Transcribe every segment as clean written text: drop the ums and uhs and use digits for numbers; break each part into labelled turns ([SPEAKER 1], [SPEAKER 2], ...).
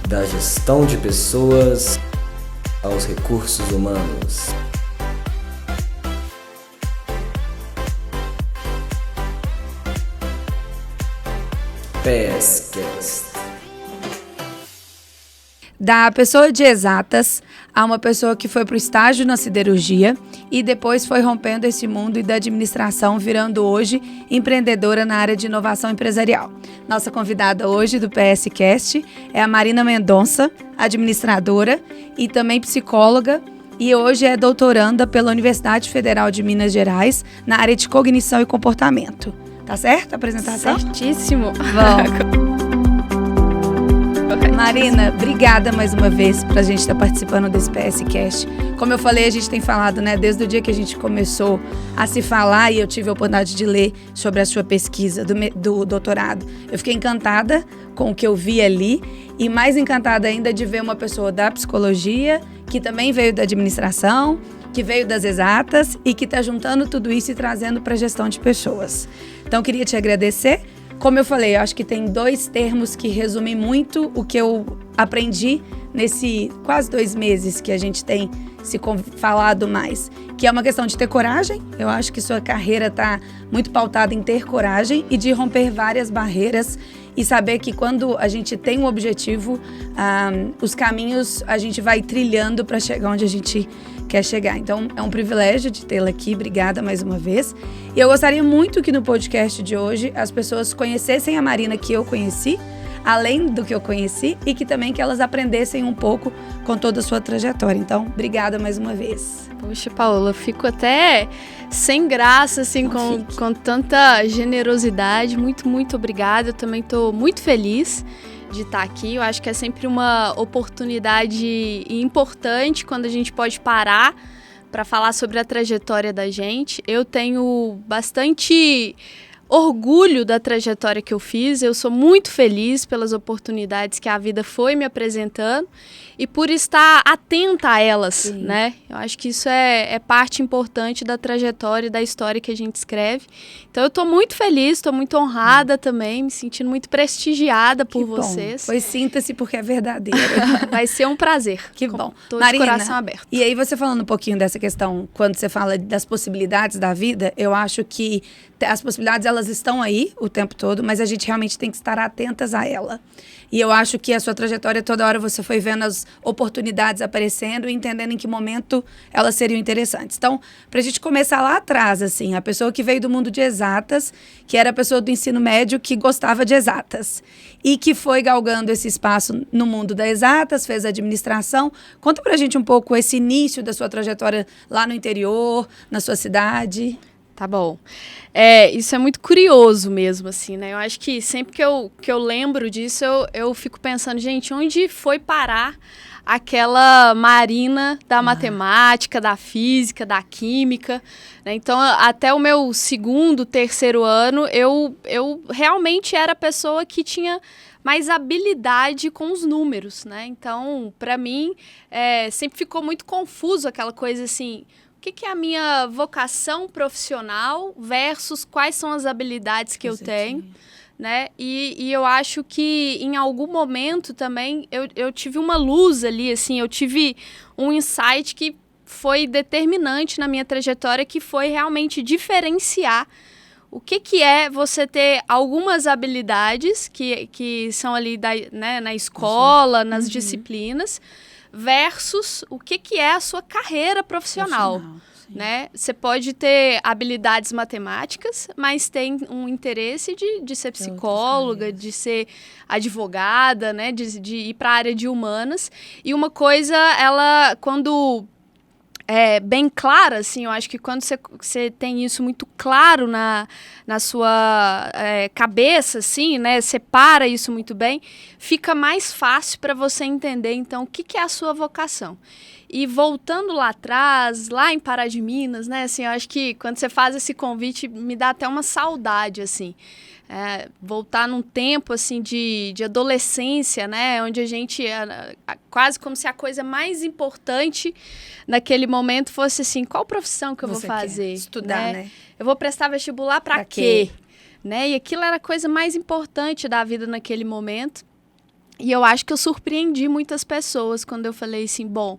[SPEAKER 1] da gestão de pessoas aos recursos humanos. PSCast.
[SPEAKER 2] Da pessoa de exatas a uma pessoa que foi para o estágio na siderurgia e depois foi rompendo esse mundo e da administração, virando hoje empreendedora na área de inovação empresarial. Nossa convidada hoje do PSCast é a Marina Mendonça, administradora e também psicóloga, e hoje é doutoranda pela Universidade Federal de Minas Gerais na área de cognição e comportamento. Tá certo a apresentação?
[SPEAKER 3] Certíssimo.
[SPEAKER 2] Bom. Marina, obrigada mais uma vez pra gente estar participando desse PSCast. Como eu falei, a gente tem falado, né, desde o dia que a gente começou a se falar e eu tive a oportunidade de ler sobre a sua pesquisa do doutorado. Eu fiquei encantada com o que eu vi ali e mais encantada ainda de ver uma pessoa da psicologia, que também veio da administração, que veio das exatas e que está juntando tudo isso e trazendo para a gestão de pessoas. Então, queria te agradecer. Como eu falei, eu acho que tem 2 termos que resumem muito o que eu aprendi nesse quase 2 meses que a gente tem se falado mais, que é uma questão de ter coragem. Eu acho que sua carreira está muito pautada em ter coragem e de romper várias barreiras e saber que quando a gente tem um objetivo, os caminhos a gente vai trilhando para chegar onde a gente quer chegar. Então, é um privilégio de tê-la aqui. Obrigada mais uma vez. E eu gostaria muito que no podcast de hoje as pessoas conhecessem a Marina que eu conheci, além do que eu conheci, e que também que elas aprendessem um pouco com toda a sua trajetória. Então, obrigada mais uma vez.
[SPEAKER 3] Poxa, Paola, fico até sem graça, assim, com tanta generosidade. Muito, muito obrigada. Eu também estou muito feliz de estar aqui. Eu acho que é sempre uma oportunidade importante quando a gente pode parar para falar sobre a trajetória da gente. Eu tenho bastante orgulho da trajetória que eu fiz. Eu sou muito feliz pelas oportunidades que a vida foi me apresentando e por estar atenta a elas, Sim. né? Eu acho que isso é parte importante da trajetória e da história que a gente escreve. Então, eu estou muito feliz, estou muito honrada também, me sentindo muito prestigiada por vocês.
[SPEAKER 2] Pois sinta-se porque é verdadeiro.
[SPEAKER 3] Vai ser um prazer.
[SPEAKER 2] Que bom.
[SPEAKER 3] Estou de coração aberto.
[SPEAKER 2] E aí, você falando um pouquinho dessa questão, quando você fala das possibilidades da vida, eu acho que as possibilidades, elas estão aí o tempo todo, mas a gente realmente tem que estar atentas a ela. E eu acho que a sua trajetória, toda hora você foi vendo as oportunidades aparecendo e entendendo em que momento elas seriam interessantes. Então, pra gente começar lá atrás, assim, a pessoa que veio do mundo de exatas, que era a pessoa do ensino médio que gostava de exatas e que foi galgando esse espaço no mundo das exatas, fez administração. Conta pra gente um pouco esse início da sua trajetória lá no interior, na sua cidade.
[SPEAKER 3] Tá bom. Isso é muito curioso mesmo, assim, né? Eu acho que sempre que eu lembro disso, eu fico pensando, gente, onde foi parar aquela Marina da matemática, da física, da química, né? Então, até o meu 2º, 3º ano, eu realmente era a pessoa que tinha mais habilidade com os números, né? Então, para mim, sempre ficou muito confuso aquela coisa assim, o que é a minha vocação profissional versus quais são as habilidades que eu tenho, né? E eu acho que em algum momento também eu tive uma luz ali, assim, eu tive um insight que foi determinante na minha trajetória, que foi realmente diferenciar o que é você ter algumas habilidades que são ali né, na escola, nas disciplinas, versus o que é a sua carreira profissional. Né? Você pode ter habilidades matemáticas, mas tem um interesse de ser psicóloga, de ser advogada, né? de ir para a área de humanas. E uma coisa, ela, quando bem clara, assim, eu acho que quando você tem isso muito claro na sua cabeça, assim, né, separa isso muito bem, fica mais fácil para você entender, então, o que é a sua vocação. E voltando lá atrás, lá em Pará de Minas, né, assim, eu acho que quando você faz esse convite, me dá até uma saudade, assim, voltar num tempo assim de adolescência, né, onde a gente quase como se a coisa mais importante naquele momento fosse assim, qual profissão que eu vou fazer?
[SPEAKER 2] Estudar, né?
[SPEAKER 3] Eu vou prestar vestibular para quê? Né? E aquilo era a coisa mais importante da vida naquele momento. E eu acho que eu surpreendi muitas pessoas quando eu falei assim, bom,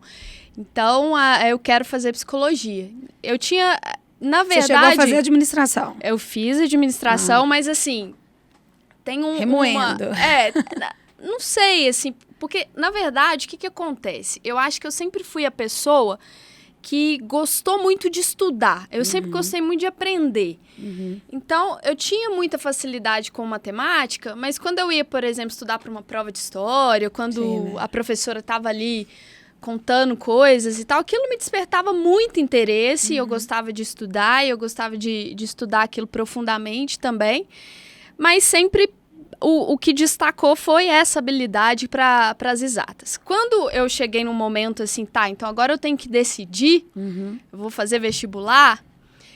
[SPEAKER 3] então eu quero fazer psicologia. Eu tinha, na verdade...
[SPEAKER 2] Você chegou a fazer administração.
[SPEAKER 3] Eu fiz administração, mas assim, tem
[SPEAKER 2] remoendo.
[SPEAKER 3] Não sei, assim, porque, na verdade, o que acontece? Eu acho que eu sempre fui a pessoa que gostou muito de estudar. Eu sempre gostei muito de aprender. Então, eu tinha muita facilidade com matemática, mas quando eu ia, por exemplo, estudar para uma prova de história, quando a professora estava ali contando coisas e tal, aquilo me despertava muito interesse, eu gostava de estudar, e eu gostava de estudar aquilo profundamente também, mas sempre o que destacou foi essa habilidade para as exatas. Quando eu cheguei num momento assim, então agora eu tenho que decidir, eu vou fazer vestibular,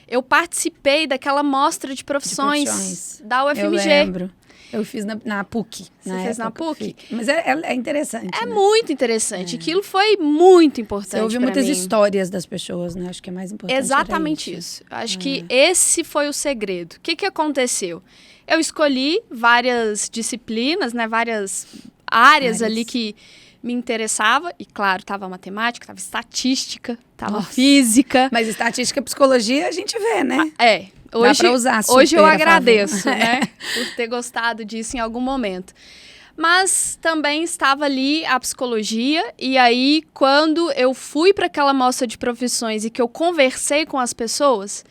[SPEAKER 3] eu participei daquela mostra de profissões da UFMG.
[SPEAKER 2] Eu lembro. Eu fiz na PUC.
[SPEAKER 3] Você fez na PUC?
[SPEAKER 2] Mas é interessante.
[SPEAKER 3] É muito interessante. Aquilo foi muito importante para mim.
[SPEAKER 2] Você ouviu muitas histórias das pessoas, né? Acho que é mais importante.
[SPEAKER 3] Exatamente isso. Acho que esse foi o segredo. O que aconteceu? Eu escolhi várias disciplinas, né? Várias áreas ali que me interessava. E, claro, estava matemática, estava estatística, estava física.
[SPEAKER 2] Mas estatística e psicologia a gente vê, né?
[SPEAKER 3] Hoje,
[SPEAKER 2] dá pra usar
[SPEAKER 3] hoje eu agradeço, né? Por ter gostado disso em algum momento. Mas também estava ali a psicologia. E aí, quando eu fui para aquela mostra de profissões e que eu conversei com as pessoas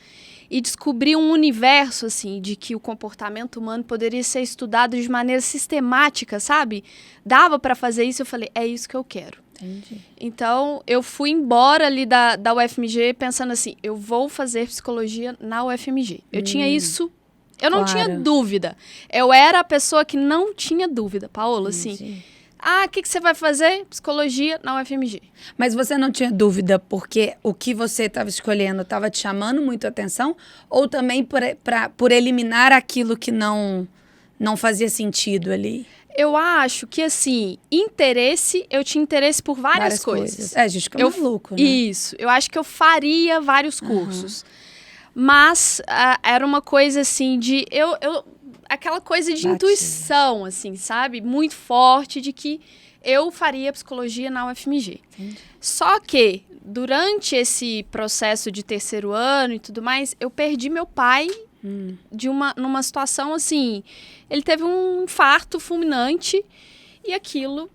[SPEAKER 3] e descobri um universo, assim, de que o comportamento humano poderia ser estudado de maneira sistemática, sabe? Dava para fazer isso, eu falei, é isso que eu quero.
[SPEAKER 2] Entendi.
[SPEAKER 3] Então, eu fui embora ali da UFMG pensando assim, eu vou fazer psicologia na UFMG. Eu tinha isso, eu não tinha dúvida. Eu era a pessoa que não tinha dúvida, Paola, assim. O que você vai fazer? Psicologia na UFMG.
[SPEAKER 2] Mas você não tinha dúvida porque o que você estava escolhendo estava te chamando muito a atenção? Ou também por eliminar aquilo que não fazia sentido ali?
[SPEAKER 3] Eu acho que, assim, eu tinha interesse por várias coisas.
[SPEAKER 2] A gente fica maluco, né?
[SPEAKER 3] Isso. Eu acho que eu faria vários cursos. Mas era uma coisa, assim, de... aquela coisa de intuição, assim, sabe? Muito forte de que eu faria psicologia na UFMG. Entendi. Só que, durante esse processo de terceiro ano e tudo mais, eu perdi meu pai numa situação, assim... Ele teve um infarto fulminante e aquilo...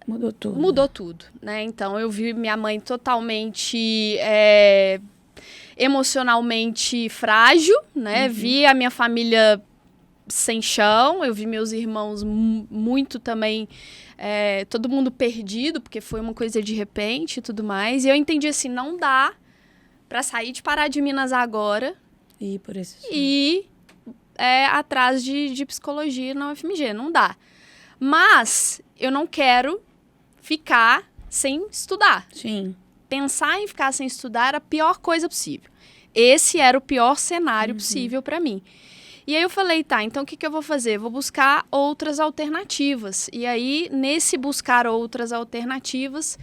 [SPEAKER 3] Mudou tudo, né? Então, eu vi minha mãe totalmente... emocionalmente frágil, né? Vi a minha família sem chão, eu vi meus irmãos muito também, todo mundo perdido, porque foi uma coisa de repente e tudo mais. E eu entendi assim, não dá para sair de Pará de Minas agora e atrás de psicologia na UFMG, não dá. Mas eu não quero ficar sem estudar.
[SPEAKER 2] Sim.
[SPEAKER 3] Pensar em ficar sem estudar era a pior coisa possível. Esse era o pior cenário possível para mim. E aí eu falei, então o que eu vou fazer? Vou buscar outras alternativas. E aí, nesse buscar outras alternativas,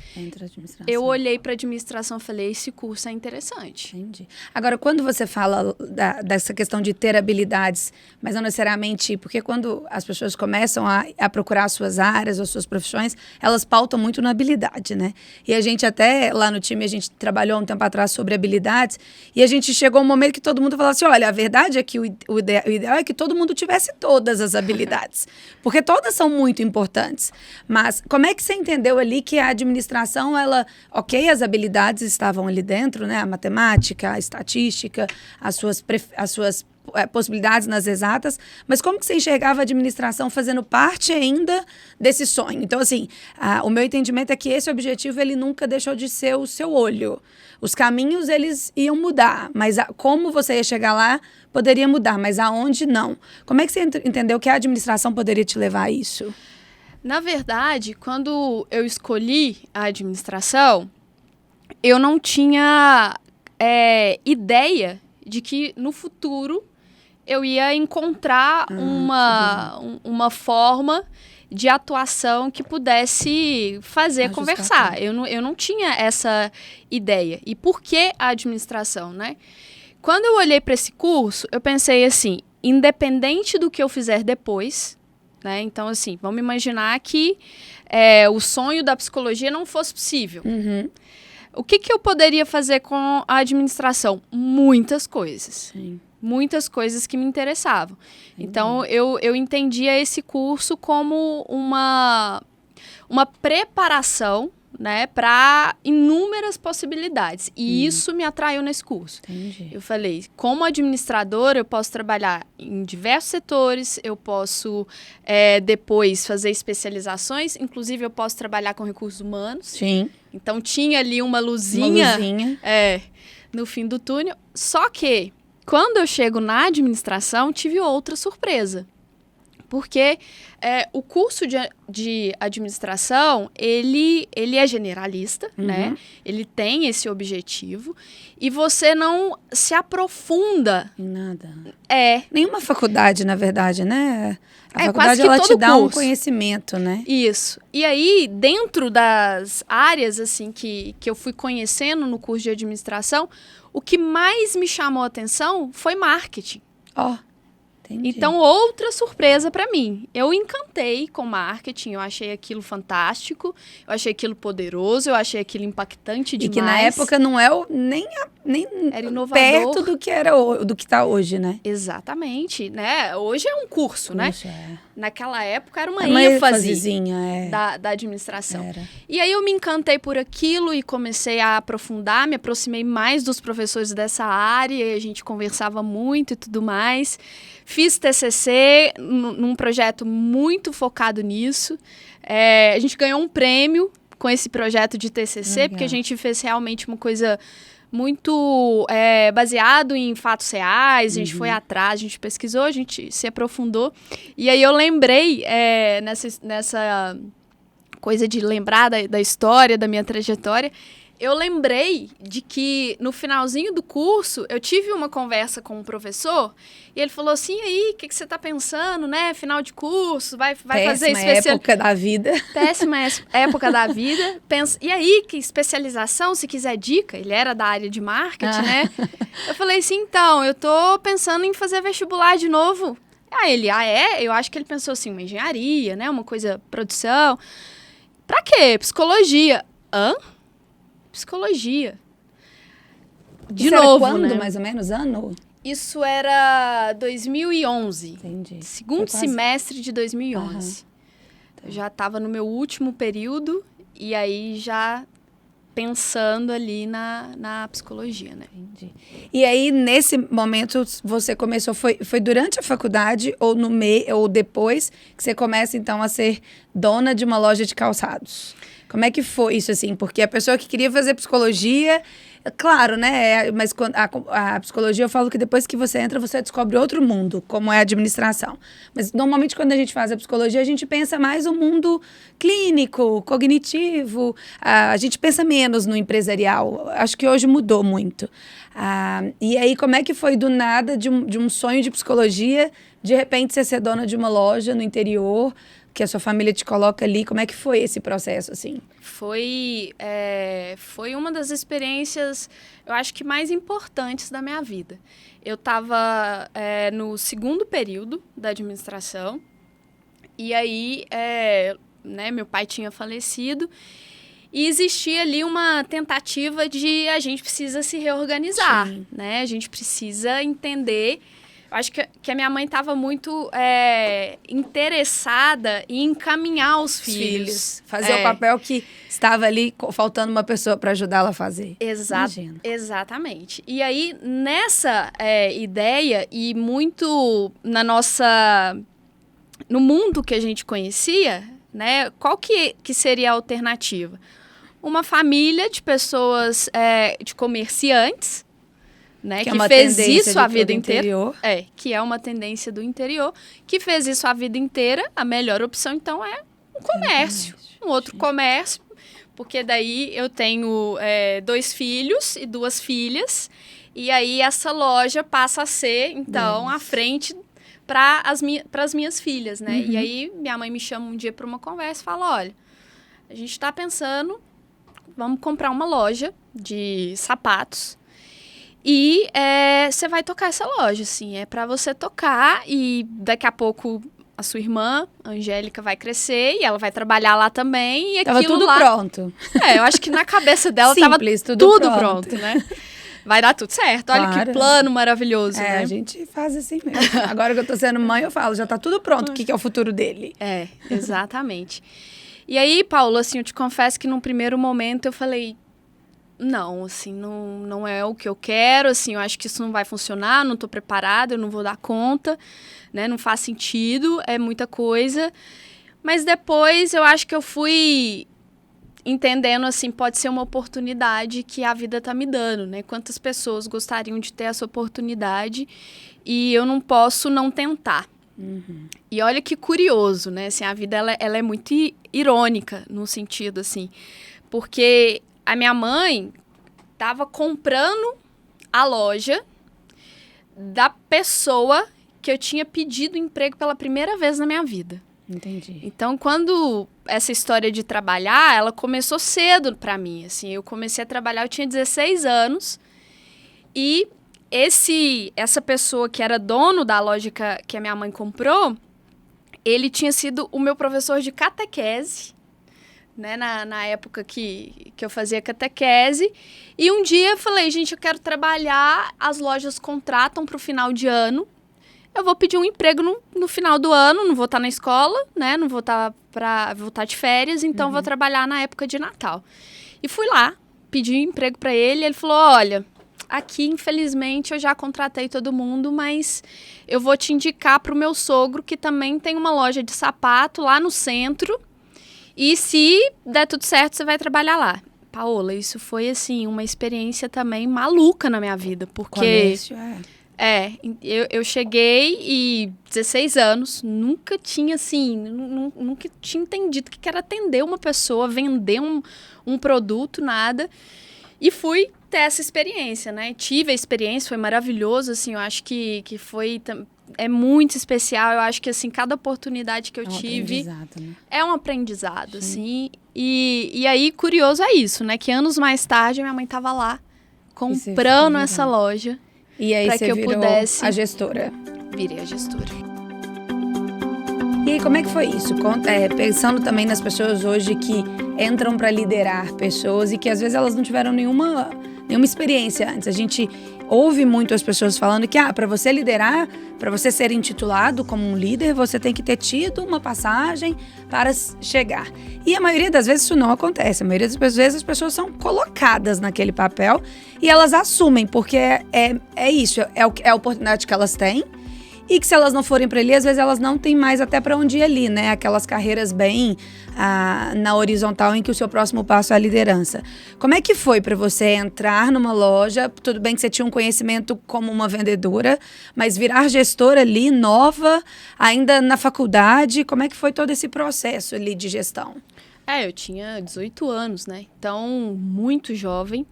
[SPEAKER 3] eu olhei para a administração e falei, esse curso é interessante.
[SPEAKER 2] Entendi. Agora, quando você fala dessa questão de ter habilidades, mas não necessariamente, porque quando as pessoas começam a procurar suas áreas ou suas profissões, elas pautam muito na habilidade, né? E a gente até, lá no time, a gente trabalhou um tempo atrás sobre habilidades, e a gente chegou a um momento que todo mundo falava assim, olha, a verdade é que o ideal é que todo mundo tivesse todas as habilidades, porque todas são muito importantes. Mas como é que você entendeu ali que a administração, as habilidades estavam ali dentro, né? A matemática, a estatística, as suas possibilidades nas exatas, mas como que você enxergava a administração fazendo parte ainda desse sonho? Então, assim, o meu entendimento é que esse objetivo, ele nunca deixou de ser o seu olho. Os caminhos, eles iam mudar, mas como você ia chegar lá, poderia mudar, mas aonde, não. Como é que você entendeu que a administração poderia te levar a isso?
[SPEAKER 3] Na verdade, quando eu escolhi a administração, eu não tinha ideia de que no futuro eu ia encontrar uma forma de atuação que pudesse fazer conversar. Eu não tinha essa ideia. E por que a administração, né? Quando eu olhei para esse curso, eu pensei assim, independente do que eu fizer depois, né? Então, assim, vamos imaginar que o sonho da psicologia não fosse possível. O que eu poderia fazer com a administração? Muitas coisas.
[SPEAKER 2] Sim.
[SPEAKER 3] Muitas coisas que me interessavam. Então, eu entendia esse curso como uma preparação, né, para inúmeras possibilidades. E isso me atraiu nesse curso.
[SPEAKER 2] Entendi.
[SPEAKER 3] Eu falei, como administradora, eu posso trabalhar em diversos setores, eu posso depois fazer especializações, inclusive eu posso trabalhar com recursos humanos.
[SPEAKER 2] Sim.
[SPEAKER 3] Então, tinha ali uma luzinha.
[SPEAKER 2] É.
[SPEAKER 3] No fim do túnel. Só que, quando eu chego na administração, tive outra surpresa. Porque o curso de administração, ele é generalista, né? Ele tem esse objetivo. E você não se aprofunda.
[SPEAKER 2] Em nada.
[SPEAKER 3] Nenhuma
[SPEAKER 2] Faculdade, na verdade, né? A faculdade,
[SPEAKER 3] quase que
[SPEAKER 2] ela te
[SPEAKER 3] todo
[SPEAKER 2] dá um
[SPEAKER 3] curso.
[SPEAKER 2] conhecimento, né?
[SPEAKER 3] Isso. E aí, dentro das áreas, assim, que eu fui conhecendo no curso de administração, o que mais me chamou a atenção foi marketing.
[SPEAKER 2] Entendi.
[SPEAKER 3] Então, outra surpresa para mim. Eu encantei com marketing, eu achei aquilo fantástico, eu achei aquilo poderoso, eu achei aquilo impactante demais.
[SPEAKER 2] E que na época não é nem
[SPEAKER 3] era inovador.
[SPEAKER 2] perto do que era do que tá hoje, né?
[SPEAKER 3] Exatamente, né? Hoje é um curso, né? Naquela época era uma
[SPEAKER 2] ênfasezinha
[SPEAKER 3] da administração.
[SPEAKER 2] Era.
[SPEAKER 3] E aí eu me encantei por aquilo e comecei a aprofundar, me aproximei mais dos professores dessa área, e a gente conversava muito e tudo mais. Fiz TCC num projeto muito focado nisso. A gente ganhou um prêmio com esse projeto de TCC,
[SPEAKER 2] Legal.
[SPEAKER 3] porque a gente fez realmente uma coisa muito baseado em fatos reais, a gente foi atrás, a gente pesquisou, a gente se aprofundou. E aí eu lembrei, nessa coisa de lembrar da história, da minha trajetória, eu lembrei de que no finalzinho do curso eu tive uma conversa com um professor e ele falou assim, e aí, o que você está pensando, né? Final de curso, vai fazer
[SPEAKER 2] especialização. Época da vida.
[SPEAKER 3] Péssima época da vida. E aí, que especialização, se quiser dica, ele era da área de marketing, né? Eu falei assim, então, eu tô pensando em fazer vestibular de novo. Aí ele, Eu acho que ele pensou assim, uma engenharia, né? Uma coisa, produção. Pra quê? Psicologia. Psicologia.
[SPEAKER 2] Isso
[SPEAKER 3] novo,
[SPEAKER 2] era quando,
[SPEAKER 3] né?
[SPEAKER 2] mais ou menos, ano?
[SPEAKER 3] Isso era 2011.
[SPEAKER 2] Entendi.
[SPEAKER 3] Segundo semestre de 2011. Eu já estava no meu último período e aí já pensando ali na psicologia, né?
[SPEAKER 2] Entendi. E aí, nesse momento, você começou, foi durante a faculdade ou no meio, ou depois que você começa, então, a ser dona de uma loja de calçados? Como é que foi isso, assim? Porque a pessoa que queria fazer psicologia, claro, né? Mas a psicologia, eu falo que depois que você entra, você descobre outro mundo, como é a administração. Mas, normalmente, quando a gente faz a psicologia, a gente pensa mais no mundo clínico, cognitivo. A gente pensa menos no empresarial. Acho que hoje mudou muito. E aí, como é que foi do nada, de um sonho de psicologia, de repente você ser dona de uma loja no interior, que a sua família te coloca ali? Como é que foi esse processo, assim?
[SPEAKER 3] Foi uma das experiências, eu acho que mais importantes da minha vida. Eu estava no segundo período da administração, e aí, meu pai tinha falecido, e existia ali uma tentativa de a gente precisa se reorganizar, né? A gente precisa entender. Eu acho que a minha mãe estava muito interessada em encaminhar os filhos.
[SPEAKER 2] Fazer o papel que estava ali faltando uma pessoa para ajudá-la a fazer.
[SPEAKER 3] Exatamente. E aí, nessa ideia, e muito no mundo que a gente conhecia, né, qual que seria a alternativa? Uma família de pessoas, de comerciantes, né, que fez isso a vida inteira, que é uma tendência do interior, que fez isso a vida inteira. A melhor opção, então, é um comércio, um outro comércio, porque daí eu tenho 2 filhos e 2 filhas, e aí essa loja passa a ser, então, à frente para as minhas filhas, né? E aí minha mãe me chama um dia para uma conversa e fala, olha, a gente está pensando, vamos comprar uma loja de sapatos, e você vai tocar essa loja, assim, é para você tocar, e daqui a pouco a sua irmã, a Angélica, vai crescer e ela vai trabalhar lá também. E
[SPEAKER 2] Tava tudo
[SPEAKER 3] lá,
[SPEAKER 2] pronto.
[SPEAKER 3] Eu acho que na cabeça dela
[SPEAKER 2] Simples,
[SPEAKER 3] tava
[SPEAKER 2] tudo
[SPEAKER 3] tudo
[SPEAKER 2] pronto.
[SPEAKER 3] pronto, né? Vai dar tudo certo. Olha
[SPEAKER 2] Claro.
[SPEAKER 3] que plano maravilhoso, né?
[SPEAKER 2] A gente faz assim mesmo. Agora que eu tô sendo mãe, eu falo, já tá tudo pronto. O que é o futuro dele?
[SPEAKER 3] Exatamente. E aí, Paulo, assim, eu te confesso que num primeiro momento eu falei, não, assim, não é o que eu quero, assim, eu acho que isso não vai funcionar, não tô preparada, eu não vou dar conta, né? Não faz sentido, é muita coisa. Mas depois eu acho que eu fui entendendo, assim, pode ser uma oportunidade que a vida tá me dando, né? Quantas pessoas gostariam de ter essa oportunidade e eu não posso não tentar. E olha que curioso, né? Assim, a vida, ela é muito irônica, no sentido, assim, porque a minha mãe estava comprando a loja da pessoa que eu tinha pedido emprego pela primeira vez na minha vida.
[SPEAKER 2] Entendi.
[SPEAKER 3] Então, quando essa história de trabalhar, ela começou cedo para mim, assim, eu comecei a trabalhar, eu tinha 16 anos, e essa pessoa que era dono da loja que a minha mãe comprou, ele tinha sido o meu professor de catequese, né, na época que eu fazia catequese, e um dia eu falei, gente, eu quero trabalhar, as lojas contratam para o final de ano, eu vou pedir um emprego no final do ano, não vou estar na escola, né? Não vou estar de férias, então vou trabalhar na época de Natal. E fui lá, pedi um emprego para ele, ele falou, olha, aqui infelizmente eu já contratei todo mundo, mas eu vou te indicar para o meu sogro, que também tem uma loja de sapato lá no centro, e se der tudo certo, você vai trabalhar lá. Paola, isso foi, assim, uma experiência também maluca na minha vida, porque...
[SPEAKER 2] Comércio,
[SPEAKER 3] eu cheguei e 16 anos, nunca tinha, assim, nunca tinha entendido o que era atender uma pessoa, vender um produto, nada. E fui ter essa experiência, né? Tive a experiência, foi maravilhoso, assim, eu acho que foi... É muito especial, eu acho que, assim, cada oportunidade que eu tive...
[SPEAKER 2] Aprendizado, né?
[SPEAKER 3] É um aprendizado, assim. E aí, curioso é isso, né? Que anos mais tarde, minha mãe estava lá, comprando essa loja.
[SPEAKER 2] E aí você virou a gestora.
[SPEAKER 3] Virei a gestora.
[SPEAKER 2] E aí, como é que foi isso? Pensando também nas pessoas hoje que entram para liderar pessoas e que às vezes elas não tiveram nenhuma experiência antes. A gente ouve muito as pessoas falando que para você liderar, para você ser intitulado como um líder, você tem que ter tido uma passagem para chegar. E a maioria das vezes isso não acontece. A maioria das vezes as pessoas são colocadas naquele papel e elas assumem, porque é isso, é a oportunidade que elas têm. E que se elas não forem para ali, às vezes elas não têm mais até para onde ir ali, né? Aquelas carreiras bem na horizontal em que o seu próximo passo é a liderança. Como é que foi para você entrar numa loja? Tudo bem que você tinha um conhecimento como uma vendedora, mas virar gestora ali, nova, ainda na faculdade, como é que foi todo esse processo ali de gestão?
[SPEAKER 3] Eu tinha 18 anos, né? Então, muito jovem.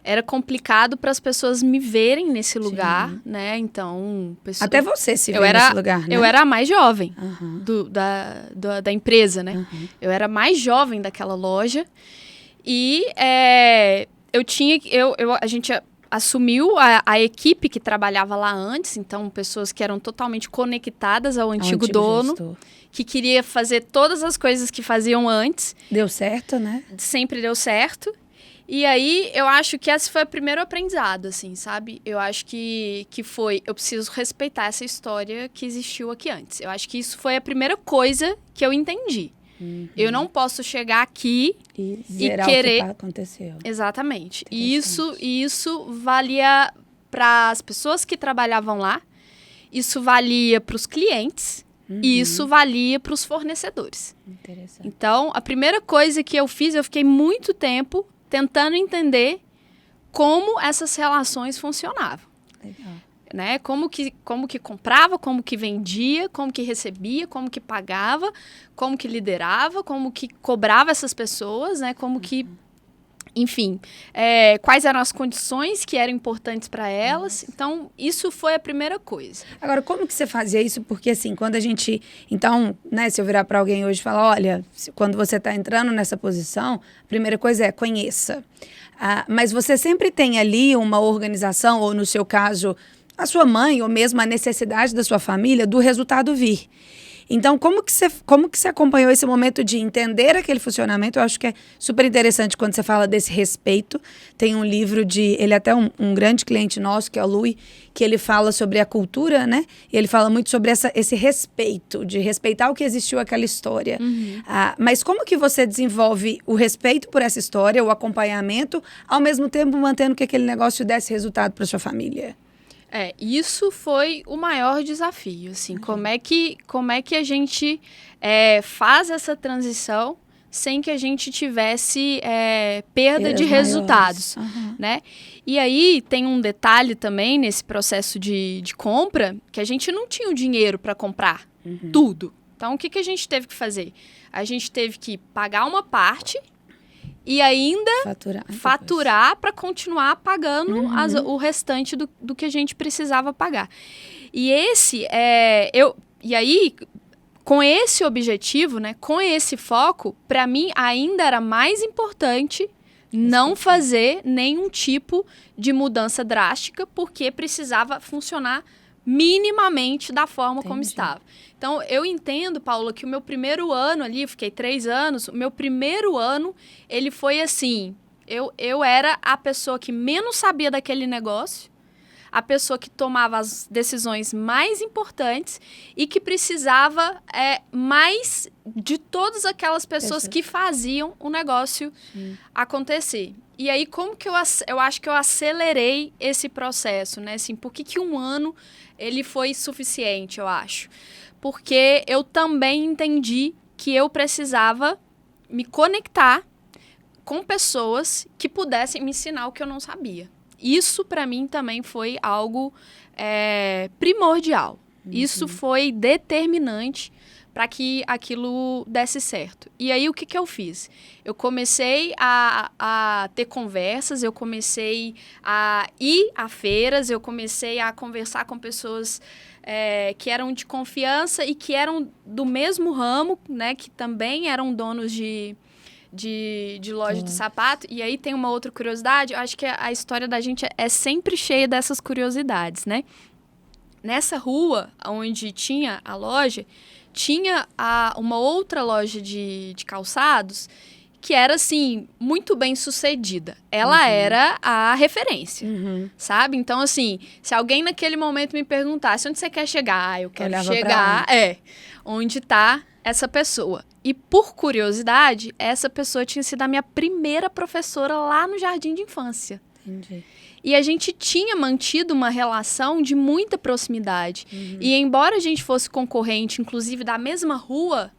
[SPEAKER 3] Era complicado para as pessoas me verem nesse lugar, né? Então...
[SPEAKER 2] Até você se vê nesse lugar, né?
[SPEAKER 3] Eu era a mais jovem da empresa, né? Eu era a mais jovem daquela loja. E a gente assumiu a equipe que trabalhava lá antes. Então, pessoas que eram totalmente conectadas ao antigo dono. Gestor. Que queria fazer todas as coisas que faziam antes.
[SPEAKER 2] Deu certo, né?
[SPEAKER 3] Sempre deu certo. E aí, eu acho que esse foi o primeiro aprendizado, assim, sabe? Eu acho que foi, eu preciso respeitar essa história que existiu aqui antes. Eu acho que isso foi a primeira coisa que eu entendi. Eu não posso chegar aqui e querer...
[SPEAKER 2] o que aconteceu.
[SPEAKER 3] Exatamente. E isso valia para as pessoas que trabalhavam lá, isso valia para os clientes e isso valia para os fornecedores.
[SPEAKER 2] Interessante.
[SPEAKER 3] Então, a primeira coisa que eu fiz, eu fiquei muito tempo tentando entender como essas relações funcionavam.
[SPEAKER 2] Legal.
[SPEAKER 3] Né? Como que comprava, como que vendia, como que recebia, como que pagava, como que liderava, como que cobrava essas pessoas, né? Como que... Enfim, quais eram as condições que eram importantes para elas. Então, isso foi a primeira coisa.
[SPEAKER 2] Agora, como que você fazia isso? Porque, assim, quando a gente... Então, né, se eu virar para alguém hoje e falar, olha, quando você está entrando nessa posição, a primeira coisa é conheça. Mas você sempre tem ali uma organização, ou no seu caso, a sua mãe, ou mesmo a necessidade da sua família, do resultado vir. Então, como que você acompanhou esse momento de entender aquele funcionamento? Eu acho que é super interessante quando você fala desse respeito. Tem um livro ele é até um grande cliente nosso, que é o Louis, que ele fala sobre a cultura, né? E ele fala muito sobre esse respeito, de respeitar o que existiu aquela história. Mas como que você desenvolve o respeito por essa história, o acompanhamento, ao mesmo tempo mantendo que aquele negócio desse resultado para sua família?
[SPEAKER 3] Isso foi o maior desafio, assim, como é que a gente faz essa transição sem que a gente tivesse perda de resultados, né? E aí tem um detalhe também nesse processo de compra, que a gente não tinha o dinheiro para comprar tudo. Então, o que a gente teve que fazer? A gente teve que pagar uma parte e ainda faturar para continuar pagando o restante do que a gente precisava pagar. E e aí, com esse objetivo, né, com esse foco, para mim ainda era mais importante não fazer nenhum tipo de mudança drástica, porque precisava funcionar minimamente da forma como estava. Então, eu entendo, Paula, que o meu primeiro ano ali, eu fiquei 3 anos, o meu primeiro ano, ele foi assim, eu era a pessoa que menos sabia daquele negócio, a pessoa que tomava as decisões mais importantes e que precisava mais de todas aquelas pessoas que faziam o negócio acontecer. E aí, como que eu acho que eu acelerei esse processo, né? Assim, por que um ano ele foi suficiente, eu acho? Porque eu também entendi que eu precisava me conectar com pessoas que pudessem me ensinar o que eu não sabia. Isso, para mim, também foi algo primordial. Isso foi determinante para que aquilo desse certo. E aí, o que eu fiz? Eu comecei a ter conversas, eu comecei a ir a feiras, eu comecei a conversar com pessoas que eram de confiança e que eram do mesmo ramo, né, que também eram donos de loja de sapato. E aí tem uma outra curiosidade, eu acho que a história da gente é sempre cheia dessas curiosidades, né? Nessa rua onde tinha a loja, tinha uma outra loja de calçados que era, assim, muito bem sucedida. Ela era a referência, sabe? Então, assim, se alguém naquele momento me perguntasse onde você quer chegar, eu quero chegar onde está essa pessoa. E, por curiosidade, essa pessoa tinha sido a minha primeira professora lá no jardim de infância.
[SPEAKER 2] Entendi.
[SPEAKER 3] E a gente tinha mantido uma relação de muita proximidade. E embora a gente fosse concorrente, inclusive da mesma rua,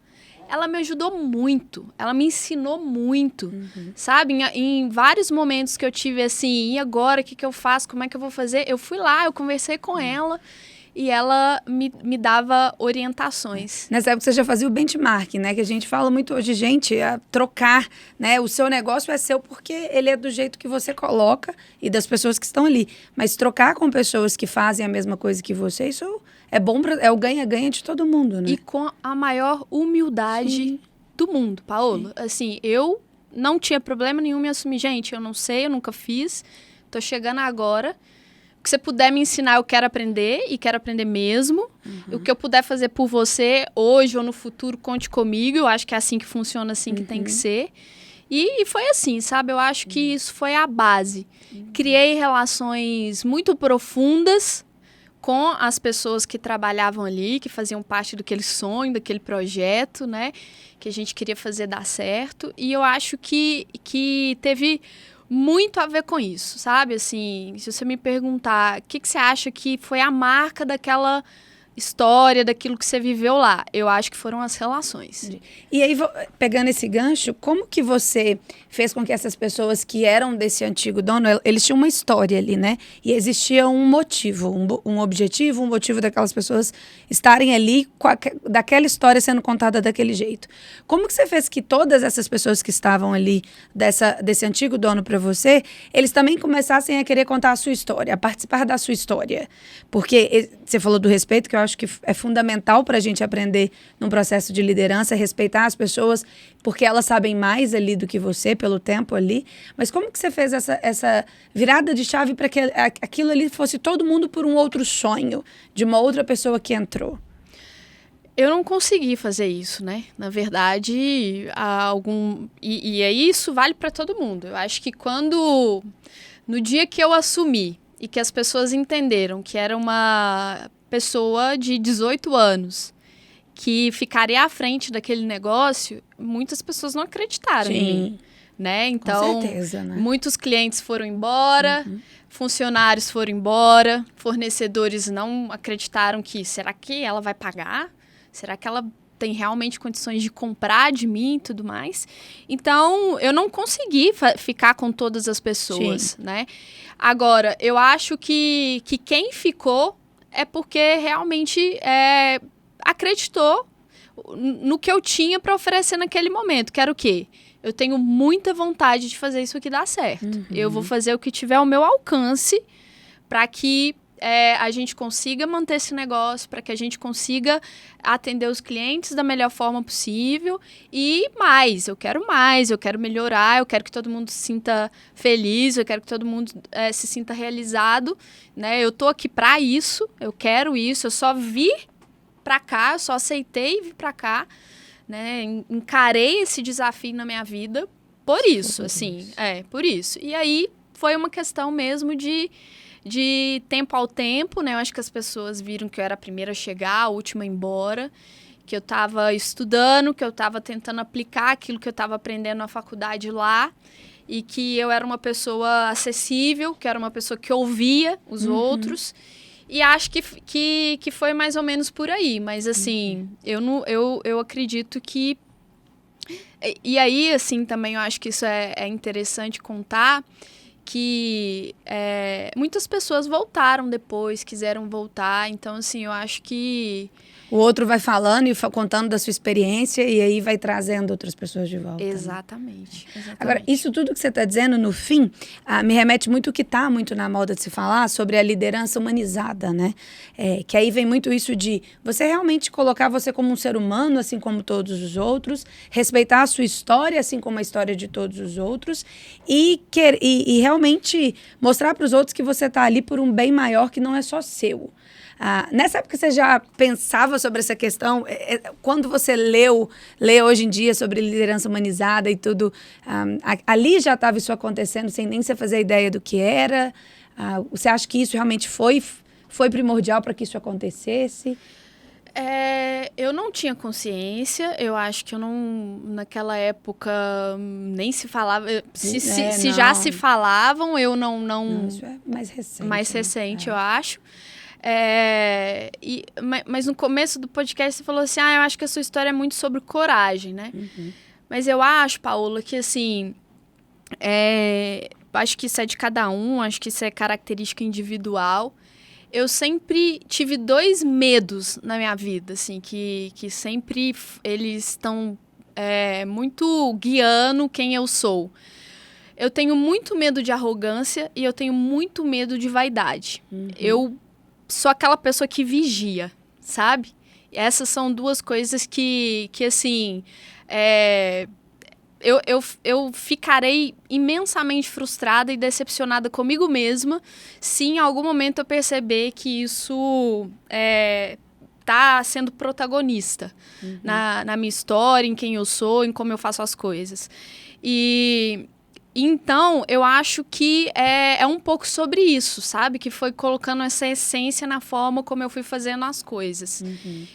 [SPEAKER 3] ela me ajudou muito. Ela me ensinou muito, sabe? Em vários momentos que eu tive assim, e agora, o que eu faço? Como é que eu vou fazer? Eu fui lá, eu conversei com ela e ela me dava orientações.
[SPEAKER 2] Nessa época você já fazia o benchmark, né? Que a gente fala muito hoje, gente, a trocar, né? O seu negócio é seu porque ele é do jeito que você coloca e das pessoas que estão ali. Mas trocar com pessoas que fazem a mesma coisa que você, isso é bom, é o ganha-ganha de todo mundo, né?
[SPEAKER 3] E com a maior humildade do mundo, Paola. Assim, eu não tinha problema nenhum em assumir, gente, eu não sei, eu nunca fiz, tô chegando agora. O que você puder me ensinar, eu quero aprender, e quero aprender mesmo. O que eu puder fazer por você, hoje ou no futuro, conte comigo. Eu acho que é assim que funciona, assim que tem que ser. E foi assim, sabe? Eu acho que isso foi a base. Criei relações muito profundas com as pessoas que trabalhavam ali, que faziam parte daquele sonho, daquele projeto, né? Que a gente queria fazer dar certo. E eu acho que teve muito a ver com isso, sabe? Assim, se você me perguntar o que você acha que foi a marca daquela história, daquilo que você viveu lá, eu acho que foram as relações.
[SPEAKER 2] E aí, pegando esse gancho, como que você fez com que essas pessoas que eram desse antigo dono, eles tinham uma história ali, né? E existia um motivo, um objetivo, um motivo daquelas pessoas estarem ali, daquela história sendo contada daquele jeito. Como que você fez que todas essas pessoas que estavam ali, desse antigo dono para você, eles também começassem a querer contar a sua história, a participar da sua história? Porque você falou do respeito, que eu acho que é fundamental para a gente aprender num processo de liderança, respeitar as pessoas, porque elas sabem mais ali do que você, pelo tempo ali. Mas como que você fez essa virada de chave para que aquilo ali fosse todo mundo por um outro sonho, de uma outra pessoa que entrou?
[SPEAKER 3] Eu não consegui fazer isso, né? Na verdade, e aí isso vale para todo mundo. Eu acho que no dia que eu assumi e que as pessoas entenderam que era uma pessoa de 18 anos que ficaria à frente daquele negócio, muitas pessoas não acreditaram em mim, né? Então,
[SPEAKER 2] com certeza, né?
[SPEAKER 3] Muitos clientes foram embora, funcionários foram embora, fornecedores não acreditaram será que ela vai pagar? Será que ela tem realmente condições de comprar de mim e tudo mais? Então, eu não consegui ficar com todas as pessoas, né? Agora, eu acho que quem ficou é porque realmente acreditou no que eu tinha para oferecer naquele momento, que era o quê? Eu tenho muita vontade de fazer isso aqui dar certo. Eu vou fazer o que tiver ao meu alcance para que a gente consiga manter esse negócio, para que a gente consiga atender os clientes da melhor forma possível e eu quero melhorar, eu quero que todo mundo se sinta feliz, eu quero que todo mundo se sinta realizado, né? Eu tô aqui para isso, eu quero isso, eu só vi para cá, eu só aceitei vir para cá, né? Encarei esse desafio na minha vida por isso, por isso. E aí foi uma questão mesmo de tempo ao tempo, né? Eu acho que as pessoas viram que eu era a primeira a chegar, a última a ir embora, que eu estava estudando, que eu estava tentando aplicar aquilo que eu estava aprendendo na faculdade lá e que eu era uma pessoa acessível, que era uma pessoa que ouvia os outros. E acho que foi mais ou menos por aí. Mas, assim, eu acredito que... E aí, assim, também eu acho que isso é interessante contar, que muitas pessoas voltaram depois, quiseram voltar. Então, assim, eu acho que...
[SPEAKER 2] O outro vai falando e contando da sua experiência e aí vai trazendo outras pessoas de volta.
[SPEAKER 3] Exatamente.
[SPEAKER 2] Agora, isso tudo que você está dizendo, no fim, me remete muito o que está muito na moda de se falar sobre a liderança humanizada, né? Que aí vem muito isso de você realmente colocar você como um ser humano, assim como todos os outros, respeitar a sua história, assim como a história de todos os outros, e realmente mostrar para os outros que você está ali por um bem maior que não é só seu. Nessa época você já pensava sobre essa questão? Quando você lê hoje em dia sobre liderança humanizada e tudo, ali já estava isso acontecendo sem nem você fazer ideia do que era? Você acha que isso realmente foi primordial para que isso acontecesse?
[SPEAKER 3] Eu não tinha consciência, eu acho que eu não, naquela época, nem se falava, se já se falavam, eu não
[SPEAKER 2] isso é mais recente.
[SPEAKER 3] Mais recente, eu acho. Mas no começo do podcast você falou assim, eu acho que a sua história é muito sobre coragem, né? Mas eu acho, Paola, que assim, acho que isso é de cada um, acho que isso é característica individual. Eu sempre tive 2 medos na minha vida, assim, que sempre eles estão muito guiando quem eu sou. Eu tenho muito medo de arrogância e eu tenho muito medo de vaidade. Eu sou aquela pessoa que vigia, sabe? Essas são 2 coisas que assim, eu ficarei imensamente frustrada e decepcionada comigo mesma se em algum momento eu perceber que isso tá sendo protagonista na minha história, em quem eu sou, em como eu faço as coisas. Então, eu acho que é um pouco sobre isso, sabe? Que foi colocando essa essência na forma como eu fui fazendo as coisas.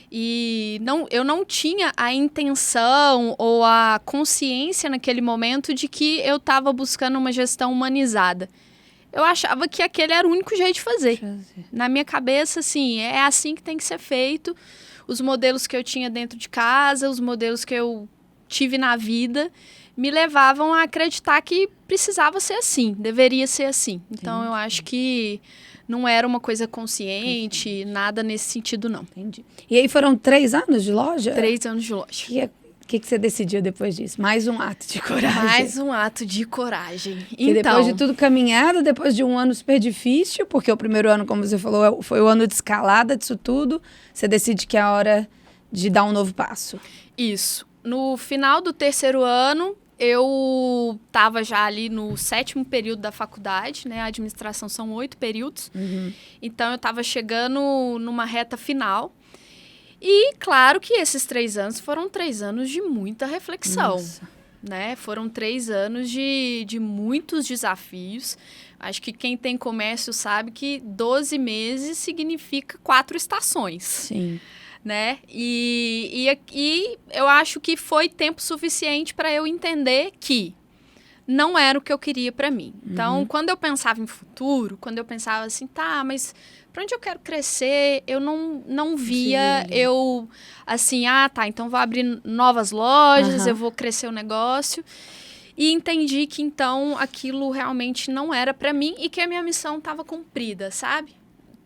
[SPEAKER 3] E eu não tinha a intenção ou a consciência naquele momento de que eu estava buscando uma gestão humanizada. Eu achava que aquele era o único jeito de fazer. Na minha cabeça, assim, é assim que tem que ser feito. Os modelos que eu tinha dentro de casa, os modelos que eu tive na vida, me levavam a acreditar que precisava ser assim, deveria ser assim. Então, eu acho que não era uma coisa consciente, nada nesse sentido, não.
[SPEAKER 2] Entendi. E aí foram 3 anos de loja?
[SPEAKER 3] 3 anos de loja.
[SPEAKER 2] O que você decidiu depois disso? Mais um ato de coragem.
[SPEAKER 3] Mais um ato de coragem.
[SPEAKER 2] E depois de tudo caminhado, depois de um ano super difícil, porque o primeiro ano, como você falou, foi o ano de escalada disso tudo, você decide que é a hora de dar um novo passo.
[SPEAKER 3] Isso. No final do 3º ano, eu estava já ali no 7º período da faculdade, né? A administração são 8 períodos. Então, eu estava chegando numa reta final. E claro que esses 3 anos foram 3 anos de muita reflexão.
[SPEAKER 2] Nossa.
[SPEAKER 3] Né? Foram 3 anos de muitos desafios. Acho que quem tem comércio sabe que 12 meses significa 4 estações.
[SPEAKER 2] Sim.
[SPEAKER 3] Né? E eu acho que foi tempo suficiente para eu entender que não era o que eu queria para mim. Então, quando eu pensava em futuro, quando eu pensava assim, tá, mas para onde eu quero crescer, eu não via eu assim, tá, então vou abrir novas lojas, eu vou crescer o negócio. E entendi que então aquilo realmente não era para mim e que a minha missão estava cumprida, sabe?